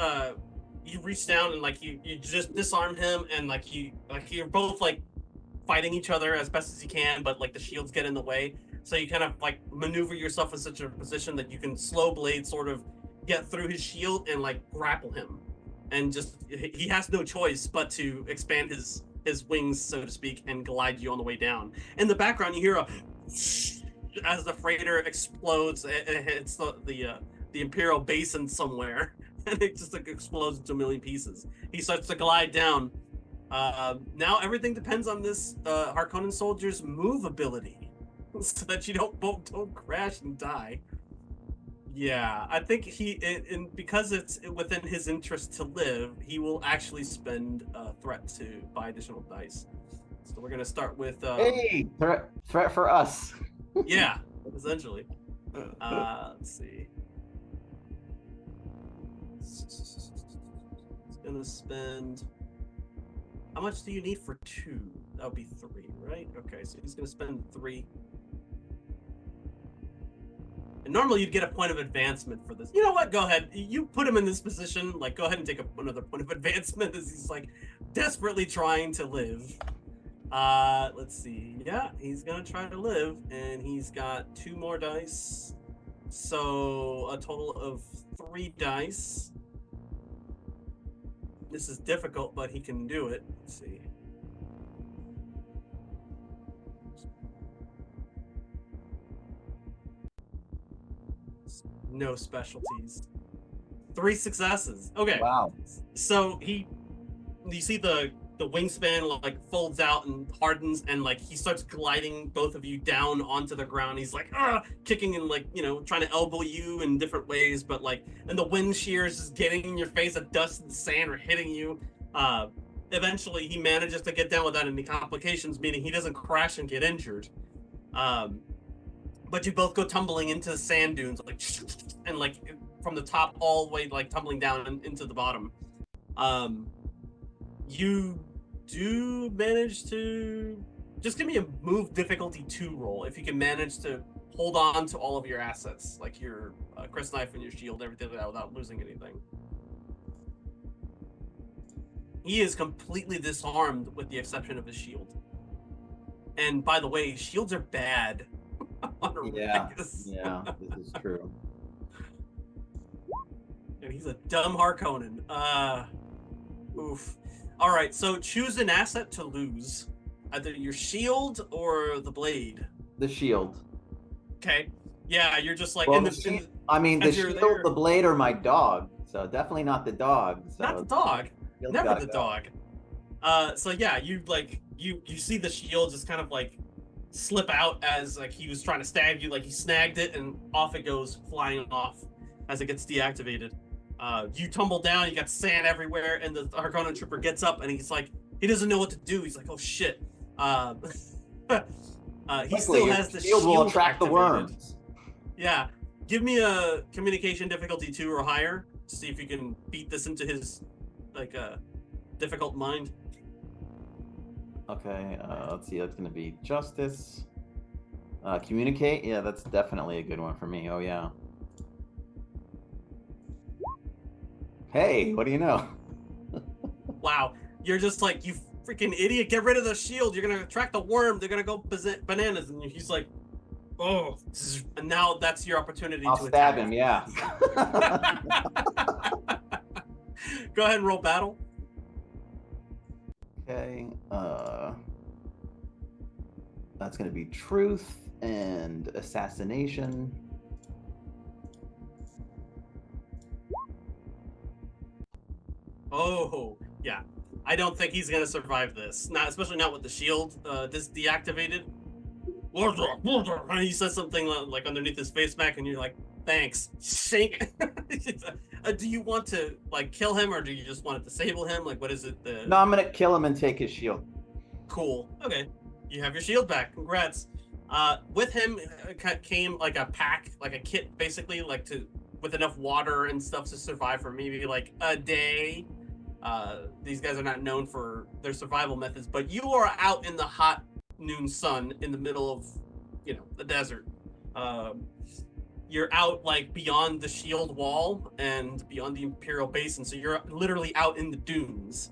you reach down and like you just disarm him, and you're both like fighting each other as best as you can, but like the shields get in the way. So you kind of like maneuver yourself in such a position that you can slow blade sort of get through his shield and like grapple him, and just he has no choice but to expand his wings, so to speak, and glide you on the way down. In the background, you hear a as the freighter explodes. It hits the Imperial Basin somewhere, and it just like explodes into a million pieces. He starts to glide down. Now everything depends on this Harkonnen soldier's move ability, so that you don't crash and die. Yeah, I think because it's within his interest to live, he will actually spend a threat to buy additional dice. So we're gonna start with
Hey, threat for us.
yeah, essentially. Let's see. It's gonna spend. How much do you need for 2? That would be 3, right? Okay, so he's gonna spend 3. And normally you'd get a point of advancement for this. You know what? Go ahead. You put him in this position. Like, go ahead and take another point of advancement as he's like desperately trying to live. Let's see. Yeah, he's gonna try to live, and he's got 2 more dice. So a total of 3 dice. This is difficult, but he can do it. Let's see. No specialties. 3 successes. Okay.
Wow.
So you see the wingspan like folds out and hardens, and like he starts gliding both of you down onto the ground. He's like kicking and like trying to elbow you in different ways, but like and the wind shears is getting in your face. The dust and sand are hitting you. Eventually he manages to get down without any complications, meaning he doesn't crash and get injured. But you both go tumbling into the sand dunes, like and like from the top all the way like tumbling down into the bottom. You do manage to just give me a move difficulty 2 roll if you can manage to hold on to all of your assets, like your Chris knife and your shield, everything like that, without losing anything. He is completely disarmed with the exception of his shield. And by the way, shields are bad.
Yeah, this is true.
And he's a dumb Harkonnen. Oof. All right, so choose an asset to lose, either your shield or the blade.
The shield.
Okay. Yeah, you're just like
Well, the shield, the blade, or my dog. So definitely not the dog. So
not the dog. Never the dog. So yeah, you see the shield just kind of like slip out as like he was trying to stab you, like he snagged it and off it goes flying off as it gets deactivated. You tumble down, you got sand everywhere, and the Harkonnen trooper gets up and he's like, he doesn't know what to do. He's like, oh shit. He still has the shield
will attract
activated.
The worms.
Yeah. Give me a communication difficulty 2 or higher to see if you can beat this into his like difficult mind.
Okay, let's see. That's going to be justice. Communicate. Yeah, that's definitely a good one for me. Oh, yeah. Hey, what do you know?
Wow. You're just like, you freaking idiot. Get rid of the shield. You're going to attract the worm. They're going to go bananas. And he's like, oh. And now that's your opportunity
I'll
to
stab
attack
him, yeah.
Go ahead and roll battle.
Okay. That's going to be truth and assassination.
Oh, yeah. I don't think he's gonna survive this. Not especially not with the shield deactivated. And he says something like underneath his face mask, and you're like, "Thanks, Shink." Do you want to like kill him, or do you just want to disable him? Like, what is it?
No, I'm going to kill him and take his shield.
Cool. Okay, you have your shield back. Congrats. With him came like a pack, like a kit, basically, like with enough water and stuff to survive for maybe like a day. These guys are not known for their survival methods, but you are out in the hot noon sun in the middle of, the desert. You're out like beyond the shield wall and beyond the Imperial Basin, so you're literally out in the dunes,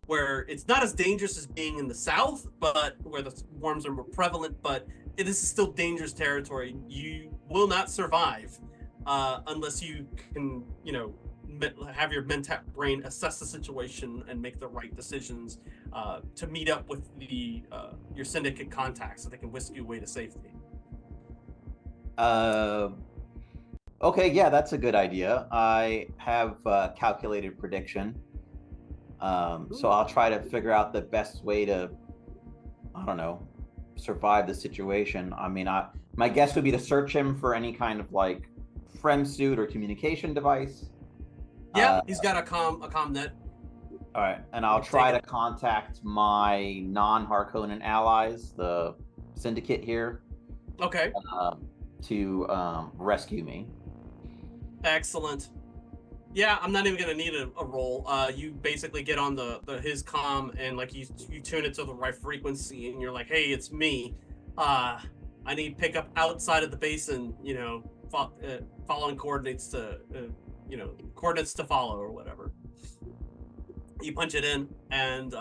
where it's not as dangerous as being in the south, but where the worms are more prevalent. But this is still dangerous territory. You will not survive unless you can, have your mental brain assess the situation and make the right decisions to meet up with your syndicate contacts so they can whisk you away to safety.
Okay, yeah, that's a good idea. I have calculated prediction. So I'll try to figure out the best way to, I don't know, survive the situation. I mean, my guess would be to search him for any kind of like friend suit or communication device.
Yeah, he's got a comm net.
All right, and I'll try to contact my non-Harkonnen allies, the syndicate here.
Okay.
To rescue me.
Excellent. Yeah, I'm not even gonna need a roll. You basically get on his comm and like you tune it to the right frequency, and you're like, "Hey, it's me. I need pickup outside of the basin. Following coordinates to coordinates to follow or whatever." You punch it in, and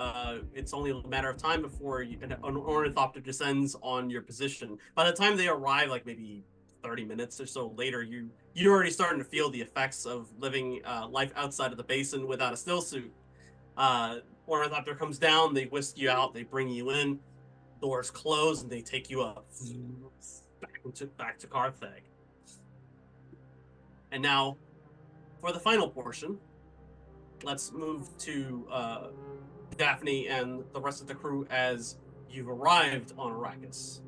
it's only a matter of time before an ornithopter descends on your position. By the time they arrive, like maybe 30 minutes or so later, you're already starting to feel the effects of living life outside of the basin without a still suit. Ornithopter comes down, they whisk you out, they bring you in, doors close, and they take you up back to Carthage. And now, for the final portion, let's move to Daphne and the rest of the crew as you've arrived on Arrakis.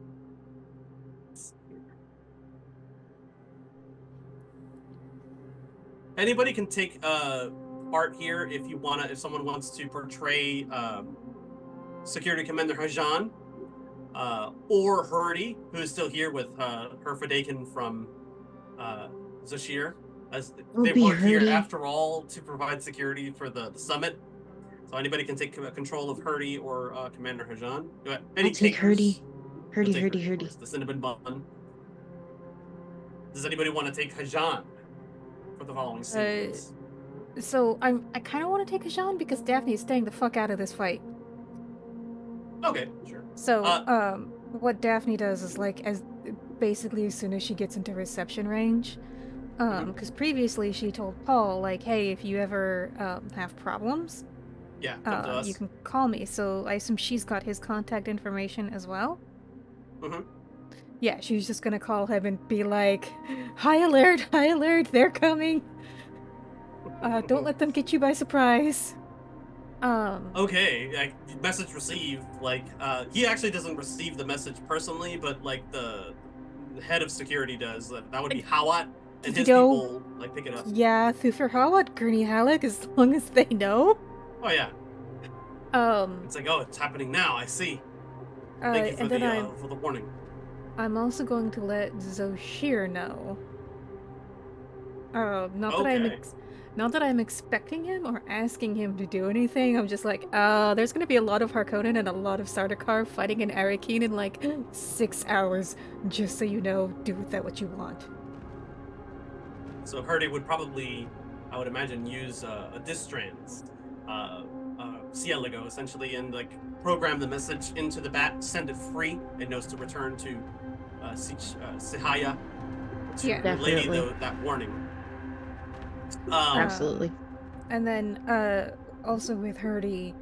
Anybody can take part here if someone wants to portray Security Commander Hajan, or Hurdy, who is still here with her Fadakin from Zashir. As they work here after all to provide security for the summit. So anybody can take control of Hurdy or Commander Hajan.
I'll take Hurdy. Hurdy.
The cinnamon bun. Does anybody want to take Hajan for the following sequence?
So I kind of want to take Hajan because Daphne is staying the fuck out of this fight.
Okay, sure.
So what Daphne does is basically as soon as she gets into reception range, because previously she told Paul, like, hey, if you ever have problems,
come to us.
You can call me. So I assume she's got his contact information as well. Yeah, she's just gonna call him and be like, high alert, they're coming. Don't let them get you by surprise.
Okay, message received. He actually doesn't receive the message personally, but the head of security does. That would be Hawat. And his people pick it up.
Yeah, Thufir Hawat, Gurney Halleck, as long as they know.
Oh yeah. It's like, it's happening now. I see. Thank you for the warning.
I'm also going to let Zoshir know. Not that I'm expecting him or asking him to do anything. I'm just like, there's gonna be a lot of Harkonnen and a lot of Sardaukar fighting in Arrakeen in 6 hours. Just so you know, do with that what you want.
So Hurdy would probably, I would imagine, use a Distrans, Cielago essentially, and program the message into the bat, send it free. It knows to return to Sihaya to relay that warning.
Absolutely.
And then also with Hurdy,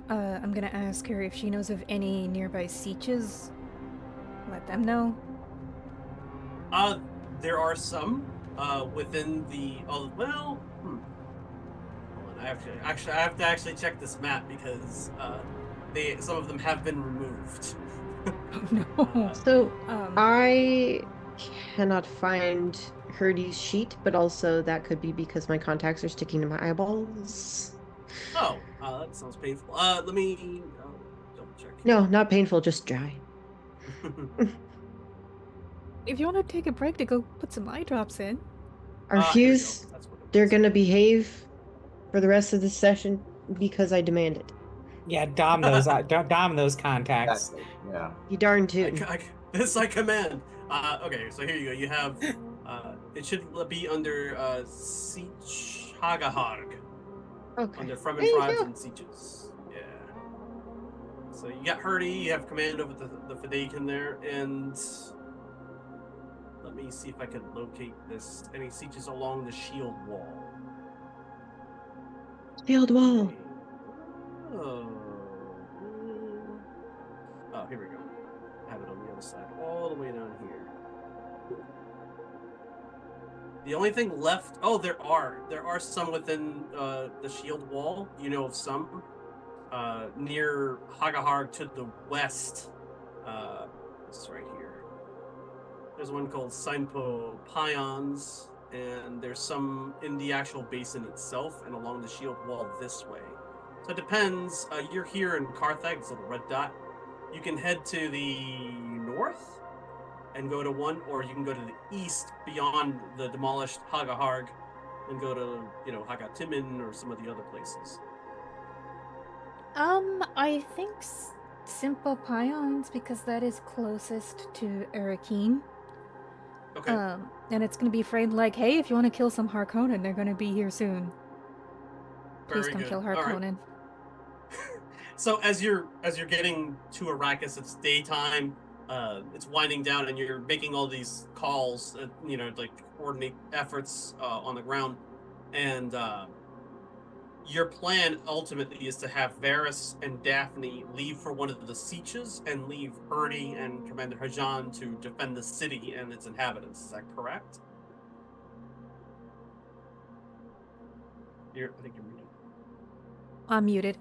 I'm gonna ask her if she knows of any nearby sieges. Let them know.
There are some within the. Oh well. Hold on. I have to actually check this map because some of them have been removed.
Oh no.
So
Um,
I cannot find Herdy's sheet, but also that could be because my contacts are sticking to my eyeballs.
That sounds painful. Let me double check
No, not painful, just dry.
here.
if you want to take a break to go put some eye drops in.
I
Here we go.
refuse.
That's what it
They're
was.
gonna behave for the rest of the session because I demand it.
Yeah, dom those contacts.
Exactly. Yeah.
You darn
I,
tootin'.
this I command. Okay, so here you go. You have. It should be under Siege Hagaharg,
Okay.
under
There
Fremen
you
tribes
go.
and sieges. Yeah. So you got Hurdy. You have command over the Fadakin there, and let me see if I can locate this. Any sieges along the shield wall.
Shield wall.
Okay. Oh. Oh, here we go. I have it on the other side, all the way down here. The only thing left. Oh, there are some within the shield wall. You know of some near Hagaharg to the west. This right here. There's one called Signpo Pions, and there's some in the actual basin itself and along the shield wall this way. So it depends. You're here in Carthage, this little red dot. You can head to the north and go to one, or you can go to the east beyond the demolished Hagaharg and go to, Hagatimin or some of the other places.
I think Simple Pions because that is closest to Arakeen.
Okay.
And it's gonna be afraid like, hey, if you want to kill some Harkonnen, they're gonna be here soon. Please
Very
come
good.
kill
All right.
Harkonnen.
So as you're getting to Arrakis, it's daytime. It's winding down, and you're making all these calls. Like coordinate efforts on the ground, and your plan ultimately is to have Varys and Daphne leave for one of the sieges and leave Hurdy and Commander Hajan to defend the city and its inhabitants. Is that correct? I think you're muted.
I'm muted.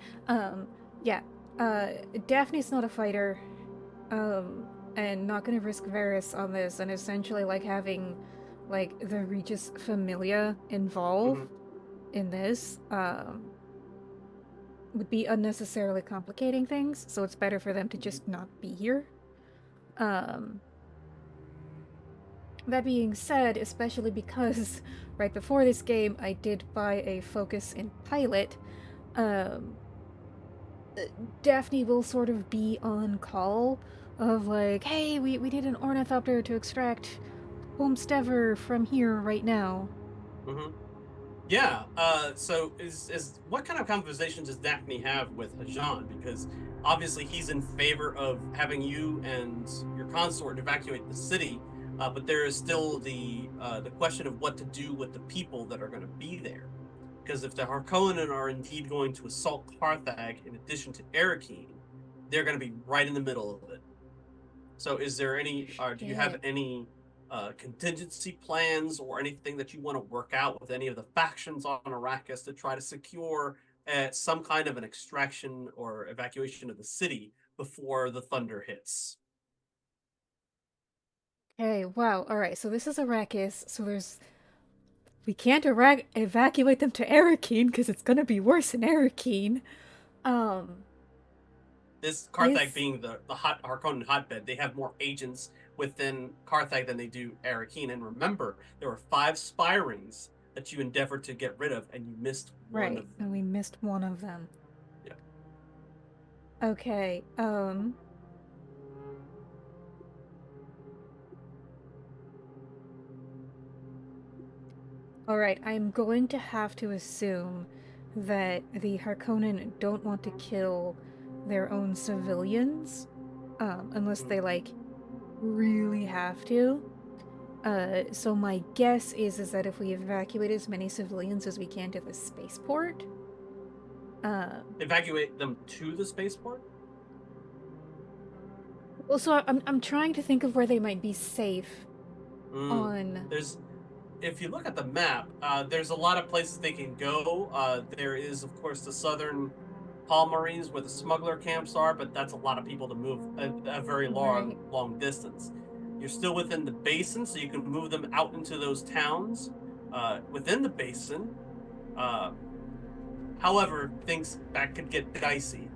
Yeah. Daphne's not a fighter. And not gonna risk Varys on this, and essentially like having like the Regis Familia involved in this, would be unnecessarily complicating things, so it's better for them to just not be here. That being said, especially because right before this game I did buy a Focus in Pilot, Daphne will sort of be on call of like, hey, we need an ornithopter to extract Homestever from here right now.
Yeah. So is what kind of conversations does Daphne have with Hajan? Because obviously he's in favor of having you and your consort evacuate the city, but there is still the question of what to do with the people that are going to be there. Because if the Harkonnen are indeed going to assault Carthage in addition to Arakeen, they're going to be right in the middle of it. So is there any, do you have any contingency plans or anything that you want to work out with any of the factions on Arrakis to try to secure some kind of an extraction or evacuation of the city before the thunder hits?
Okay, wow, alright, so this is Arrakis, so we can't evacuate them to Arakeen because it's gonna be worse in Arakeen.
This Carthage being the Harkonnen hotbed, they have more agents within Carthage than they do Arakeen. And remember, there were 5 spy rings that you endeavored to get rid of, and you missed one of them.
And we missed one of them.
Yeah.
Okay, alright, I'm going to have to assume that the Harkonnen don't want to kill their own civilians, unless they, like, really have to. So my guess is that if we evacuate as many civilians as we can to the spaceport,
Evacuate them to the spaceport?
Well, so I'm trying to think of where they might be safe on.
If you look at the map, there's a lot of places they can go. There is, of course, the southern Palmarines where the smuggler camps are, but that's a lot of people to move a very
Right.
long distance. You're still within the basin, so you can move them out into those towns within the basin. However, things that could get dicey,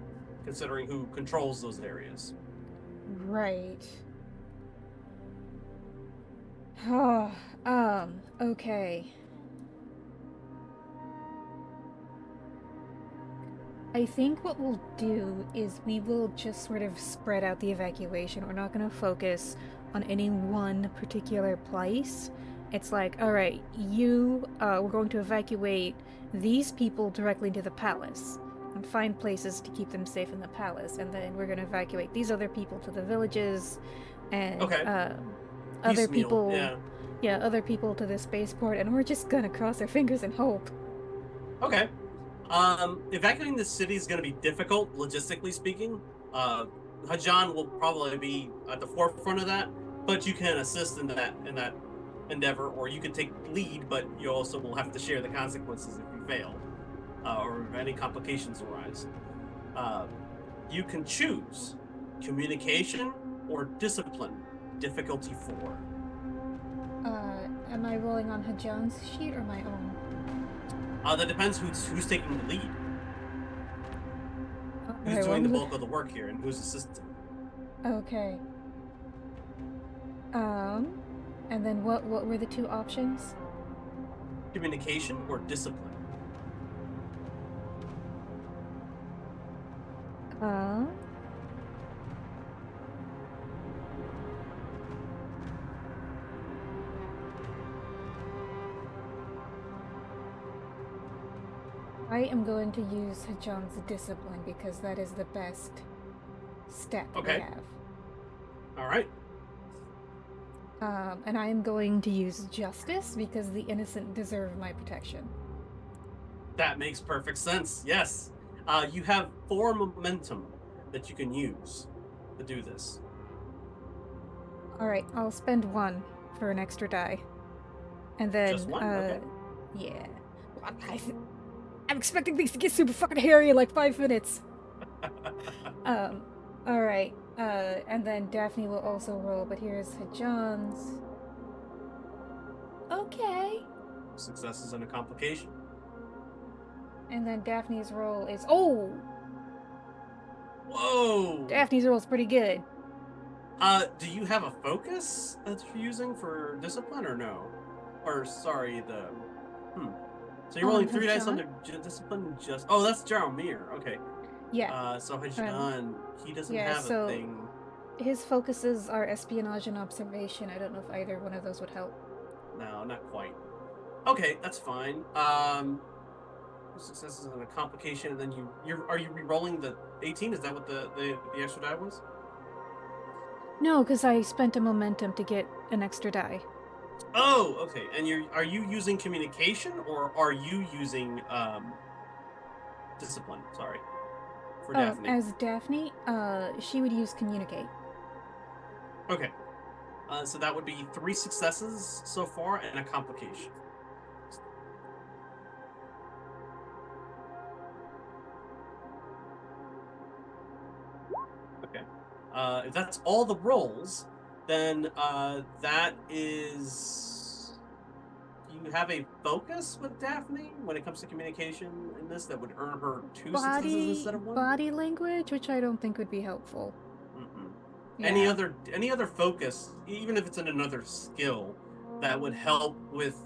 considering who controls those areas.
Right. Okay. I think what we'll do is we will just sort of spread out the evacuation. We're not going to focus on any one particular place. It's like, all right, we're going to evacuate these people directly to the palace and find places to keep them safe in the palace. And then we're going to evacuate these other people to the villages and other
Piecemeal,
people, other people to the spaceport. And we're just going to cross our fingers and hope.
Okay. Evacuating the city is going to be difficult, logistically speaking. Hajan will probably be at the forefront of that, but you can assist in that endeavor, or you can take lead, but you also will have to share the consequences if you fail, or if any complications arise. You can choose communication or discipline, difficulty 4.
Am I rolling on Hajan's sheet or my own?
That depends who's taking the lead. Who's
Okay,
doing the bulk of the work here, and who's assisting.
Okay. And then what were the 2 options?
Communication or discipline.
I am going to use Hajan's discipline because that is the best stat we have.
All right.
And I am going to use justice because the innocent deserve my protection.
That makes perfect sense. Yes. You have 4 momentum that you can use to do this.
All right, I'll spend 1 for an extra die. And then
Just 1? Okay.
Yeah. I'm expecting things to get super fucking hairy in like 5 minutes. All right. And then Daphne will also roll, but here's Hajan's. Okay.
Successes and a complication.
And then Daphne's roll is Whoa! Daphne's roll is pretty good.
Do you have a focus that you're using for discipline or no? Or sorry, So you're rolling 3 dice under discipline and just... Oh, that's Jaromir. Okay.
Yeah.
So Hajan, he doesn't have a thing.
His focuses are espionage and observation. I don't know if either one of those would help.
No, not quite. Okay, that's fine. Successes and a complication, and then are you re-rolling the 18? Is that what the extra die was?
No, because I spent a momentum to get an extra die.
Oh, okay. And are you using communication or are you using discipline? Sorry. For Daphne.
As Daphne, she would use communicate.
Okay. So that would be 3 successes so far and a complication. Okay. If that's all the rolls, then that is... Do you have a focus with Daphne when it comes to communication in this that would earn her 2 successes instead of 1?
Body language, which I don't think would be helpful.
Yeah. Any other focus, even if it's in another skill, that would help with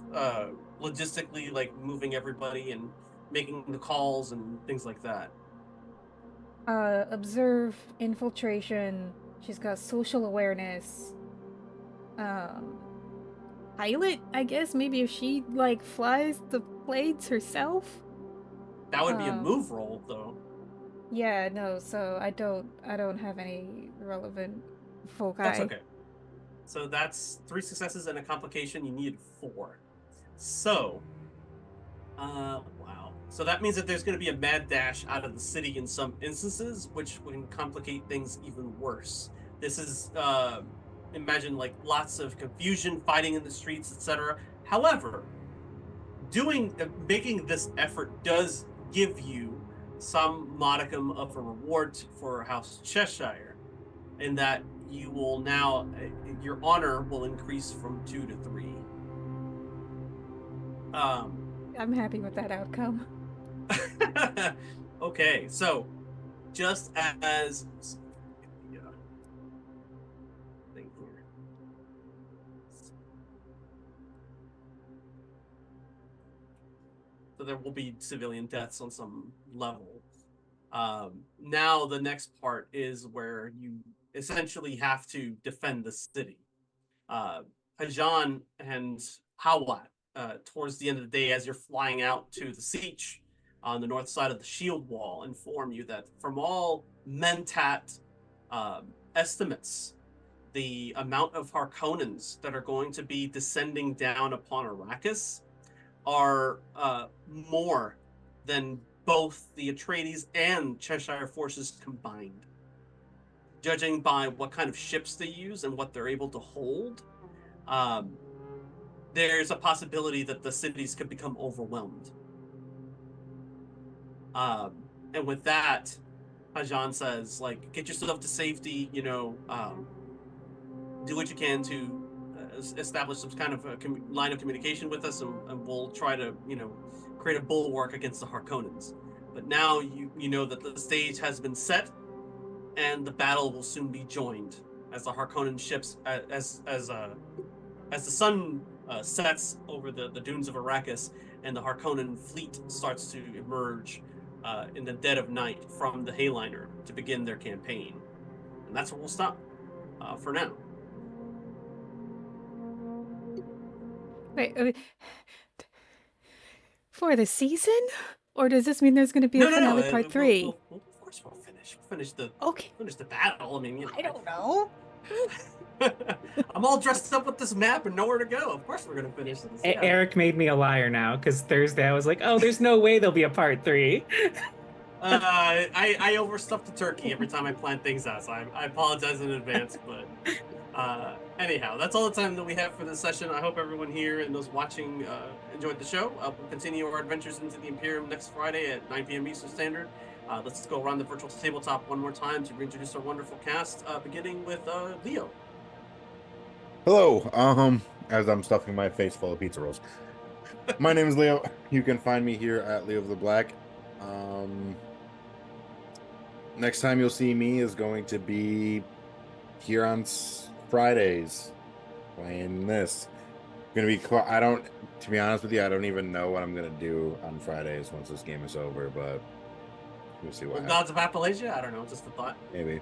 logistically, like moving everybody and making the calls and things like that.
Observe, infiltration. She's got social awareness. Pilot, I guess. Maybe if she like flies the planes herself.
That would be a move roll, though.
Yeah, no. So I don't have any relevant foci.
That's okay. So that's 3 successes and a complication. You need 4. So, wow. So that means that there's going to be a mad dash out of the city in some instances, which can complicate things even worse. This is, imagine like lots of confusion, fighting in the streets, etc. However, making this effort does give you some modicum of a reward for House Cheshire, in that you will now your honor will increase from 2 to 3.
I'm happy with that outcome.
Okay, so just as thing here. So there will be civilian deaths on some level. Now the next part is where you essentially have to defend the city. Hajan and Hawat, towards the end of the day, as you're flying out to the siege on the north side of the shield wall, inform you that from all Mentat estimates, the amount of Harkonnens that are going to be descending down upon Arrakis are more than both the Atreides and Cheshire forces combined. Judging by what kind of ships they use and what they're able to hold, there's a possibility that the cities could become overwhelmed. And with that, Hajan says, like, get yourself to safety, do what you can to establish some kind of a line of communication with us, and we'll try to, create a bulwark against the Harkonnens. But now you know that the stage has been set, and the battle will soon be joined as the Harkonnen ships, as the sun sets over the dunes of Arrakis, and the Harkonnen fleet starts to emerge in the dead of night from the Hayliner to begin their campaign. And that's where we'll stop for now.
Wait, for the season? Or does this mean there's going to be a finale part 3?
Of course we'll finish. We'll finish the battle. I mean,
I don't know.
I'm all dressed up with this map and nowhere to go. Of course we're going to finish this. Yeah.
Eric made me a liar now, because Thursday I was like, oh, there's no way there'll be a part 3.
I overstuff the turkey every time I plan things out, so I apologize in advance. But anyhow, that's all the time that we have for this session. I hope everyone here and those watching enjoyed the show. We'll continue our adventures into the Imperium next Friday at 9 p.m. Eastern Standard. Let's go around the virtual tabletop one more time to reintroduce our wonderful cast, beginning with Leo.
Hello. As I'm stuffing my face full of pizza rolls. My name is Leo. You can find me here at Leo of the Black. Next time you'll see me is going to be here on Fridays playing this. Gonna be to be honest with you, I don't even know what I'm gonna do on Fridays once this game is over, but we'll see what
Gods of Appalachia? I don't know, just a thought.
Maybe.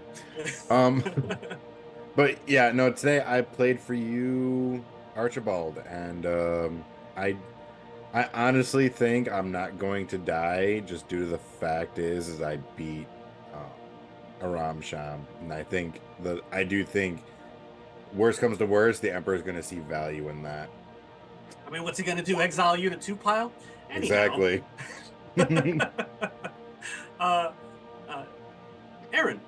But yeah, no, today I played for you Archibald, and I honestly think I'm not going to die, just due to the fact is I beat Aram Sham, and I do think worst comes to worst, the Emperor's going to see value in that.
I mean, what's he going to do? Exile you to 2-pile?
Anyhow. Exactly.
Aaron.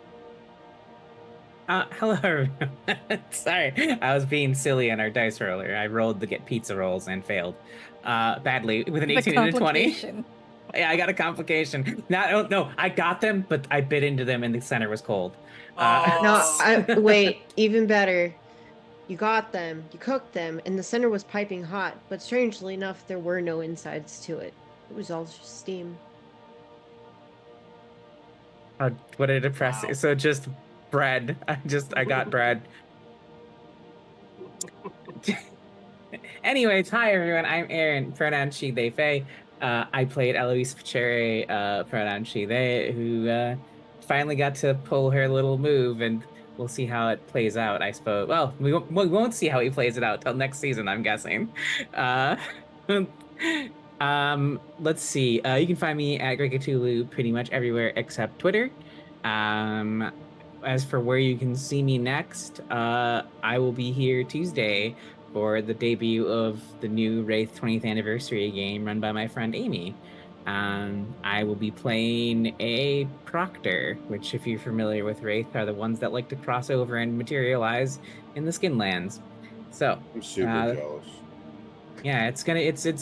Hello, everyone. Sorry, I was being silly on our dice roller. I rolled to get pizza rolls and failed badly with an 18 and a 20. Yeah, I got a complication. No, I got them, but I bit into them and the center was cold.
Wait, even better. You got them, you cooked them, and the center was piping hot, but strangely enough, there were no insides to it. It was all just steam.
What a depressing. Wow. So just bread. I got bread. Anyways, hi everyone. I'm Aaron, pronoun she, they, fae. I played Eloise Pichere, pronoun she, they, who finally got to pull her little move, and we'll see how it plays out, I suppose. Well, we won't see how he plays it out till next season, I'm guessing. Let's see. You can find me at Greg Cthulhu pretty much everywhere except Twitter. As for where you can see me next, I will be here Tuesday for the debut of the new Wraith 20th anniversary game run by my friend Amy. I will be playing a Proctor, which, if you're familiar with Wraith, are the ones that like to cross over and materialize in the Skinlands. So,
I'm super jealous.
yeah, it's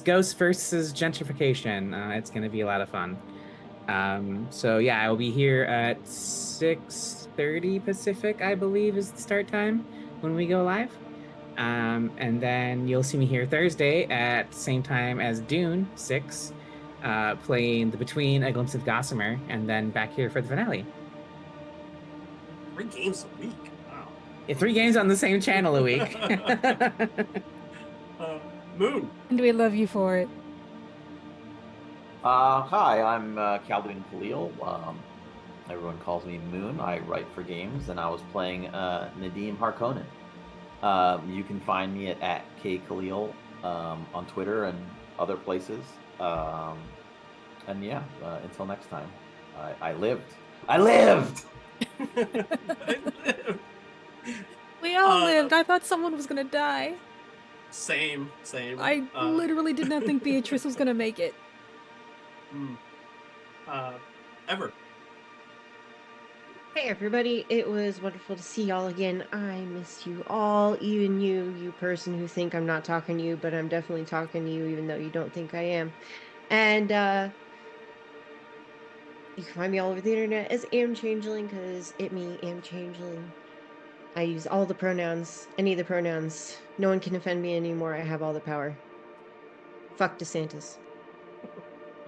Ghost versus Gentrification. It's gonna be a lot of fun. So yeah, I will be here at 6:30 Pacific, I believe, is the start time when we go live. And then you'll see me here Thursday at the same time as Dune 6, playing the Between A Glimpse of Gossamer, and then back here for the finale.
3 games a week. Wow.
Yeah, 3 games on the same channel a week.
Moon.
And we love you for it.
Hi, I'm Khaldun Khalil. Everyone calls me Moon. I write for games, and I was playing Nadim Harkonnen. You can find me at @KKhalil on Twitter and other places. And yeah, until next time, I lived. I lived!
We all lived. I thought someone was gonna die.
Same.
I literally did not think Beatrice was gonna make it.
Ever.
Hey everybody, it was wonderful to see y'all again. I missed you all, even you person who think I'm not talking to you, but I'm definitely talking to you even though you don't think I am. And you can find me all over the internet as Am Changeling, because it me, Am Changeling. I use all the pronouns, any of the pronouns. No one can offend me anymore. I have all the power. Fuck DeSantis.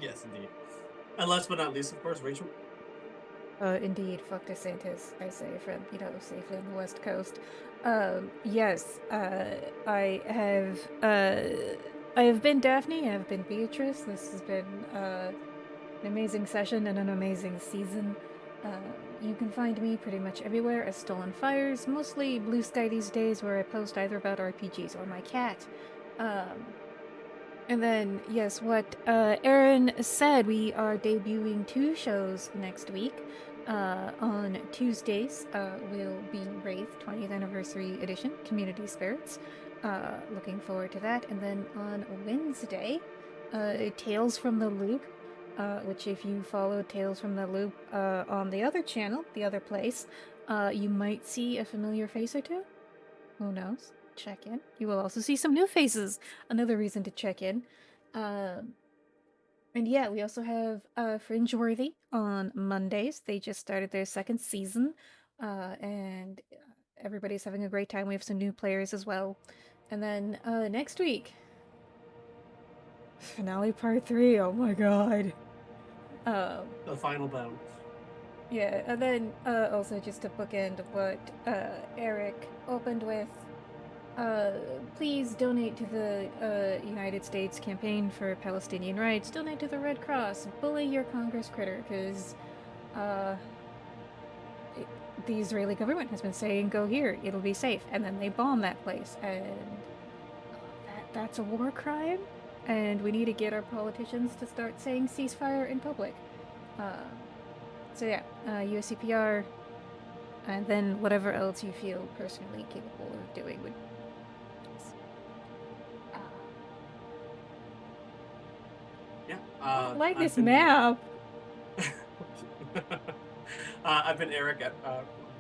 Yes, indeed. And last but not least, of course, Rachel.
Indeed, fuck DeSantis, I say, from, safely on the West Coast. Yes, I have been Daphne, I have been Beatrice. This has been, an amazing session and an amazing season. You can find me pretty much everywhere as Stolen Fires, mostly Blue Sky these days, where I post either about RPGs or my cat. And then, yes, what Aaron said, we are debuting 2 shows next week. On Tuesdays will be Wraith 20th Anniversary Edition, Community Spirits. Looking forward to that. And then on Wednesday, Tales from the Loop, which if you follow Tales from the Loop on the other channel, the other place, you might see a familiar face or two. Who knows? Check in. You will also see some new faces. Another reason to check in. And yeah, we also have Fringeworthy on Mondays. They just started their 2nd season, and everybody's having a great time. We have some new players as well. And then next week, finale part 3. Oh my god.
The final battle.
Yeah, and then also just to bookend what Eric opened with, please donate to the United States campaign for Palestinian rights. Donate to the Red Cross. Bully your Congress critter, because the Israeli government has been saying, go here, it'll be safe. And then they bomb that place. And that's a war crime. And we need to get our politicians to start saying ceasefire in public. So yeah, USCPR, and then whatever else you feel personally capable of doing would.
Yeah.
I like this map.
I've been Eric at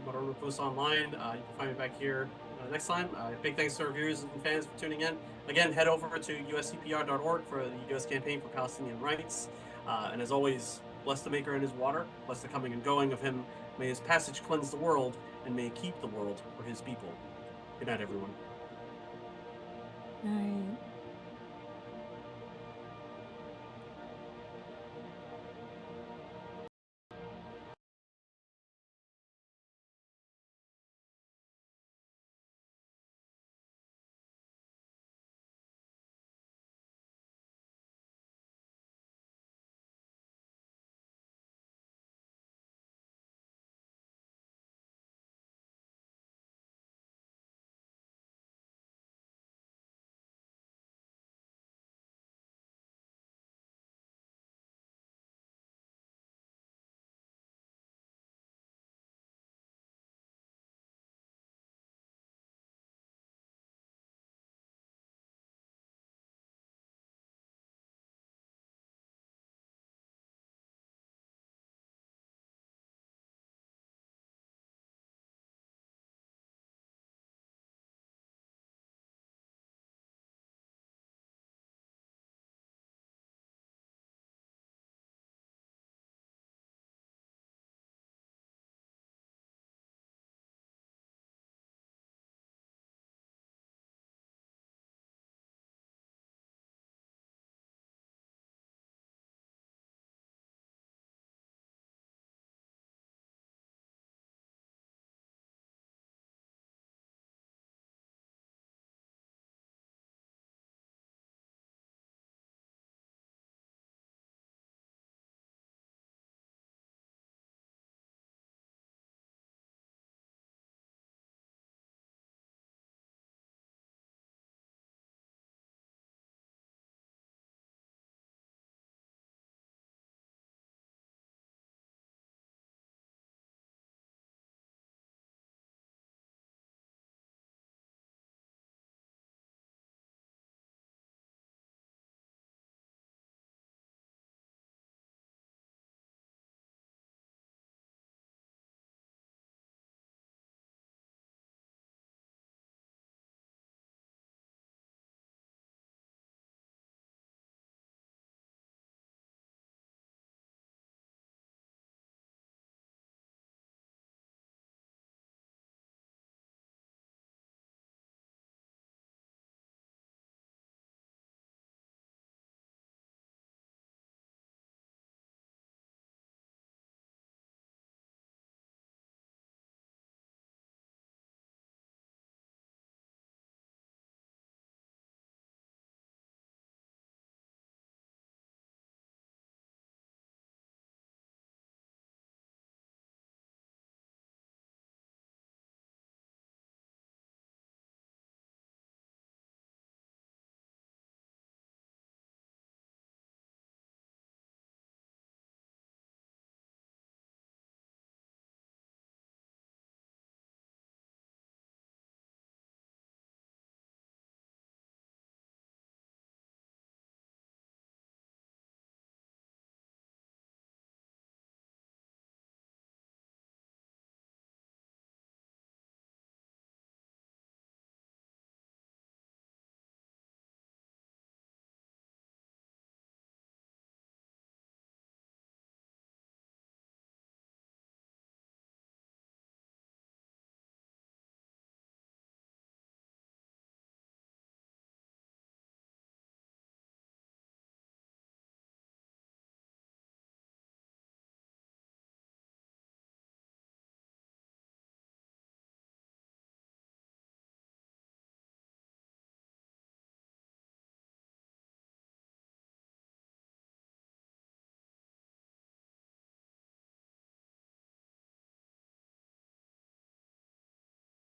Modern Post Online. You can find me back here next time. Big thanks to our viewers and fans for tuning in. Again, head over to uscpr.org for the U.S. campaign for Palestinian rights. And as always, bless the Maker and his water, bless the coming and going of him. May his passage cleanse the world, and may he keep the world for his people. Good night, everyone.
Night.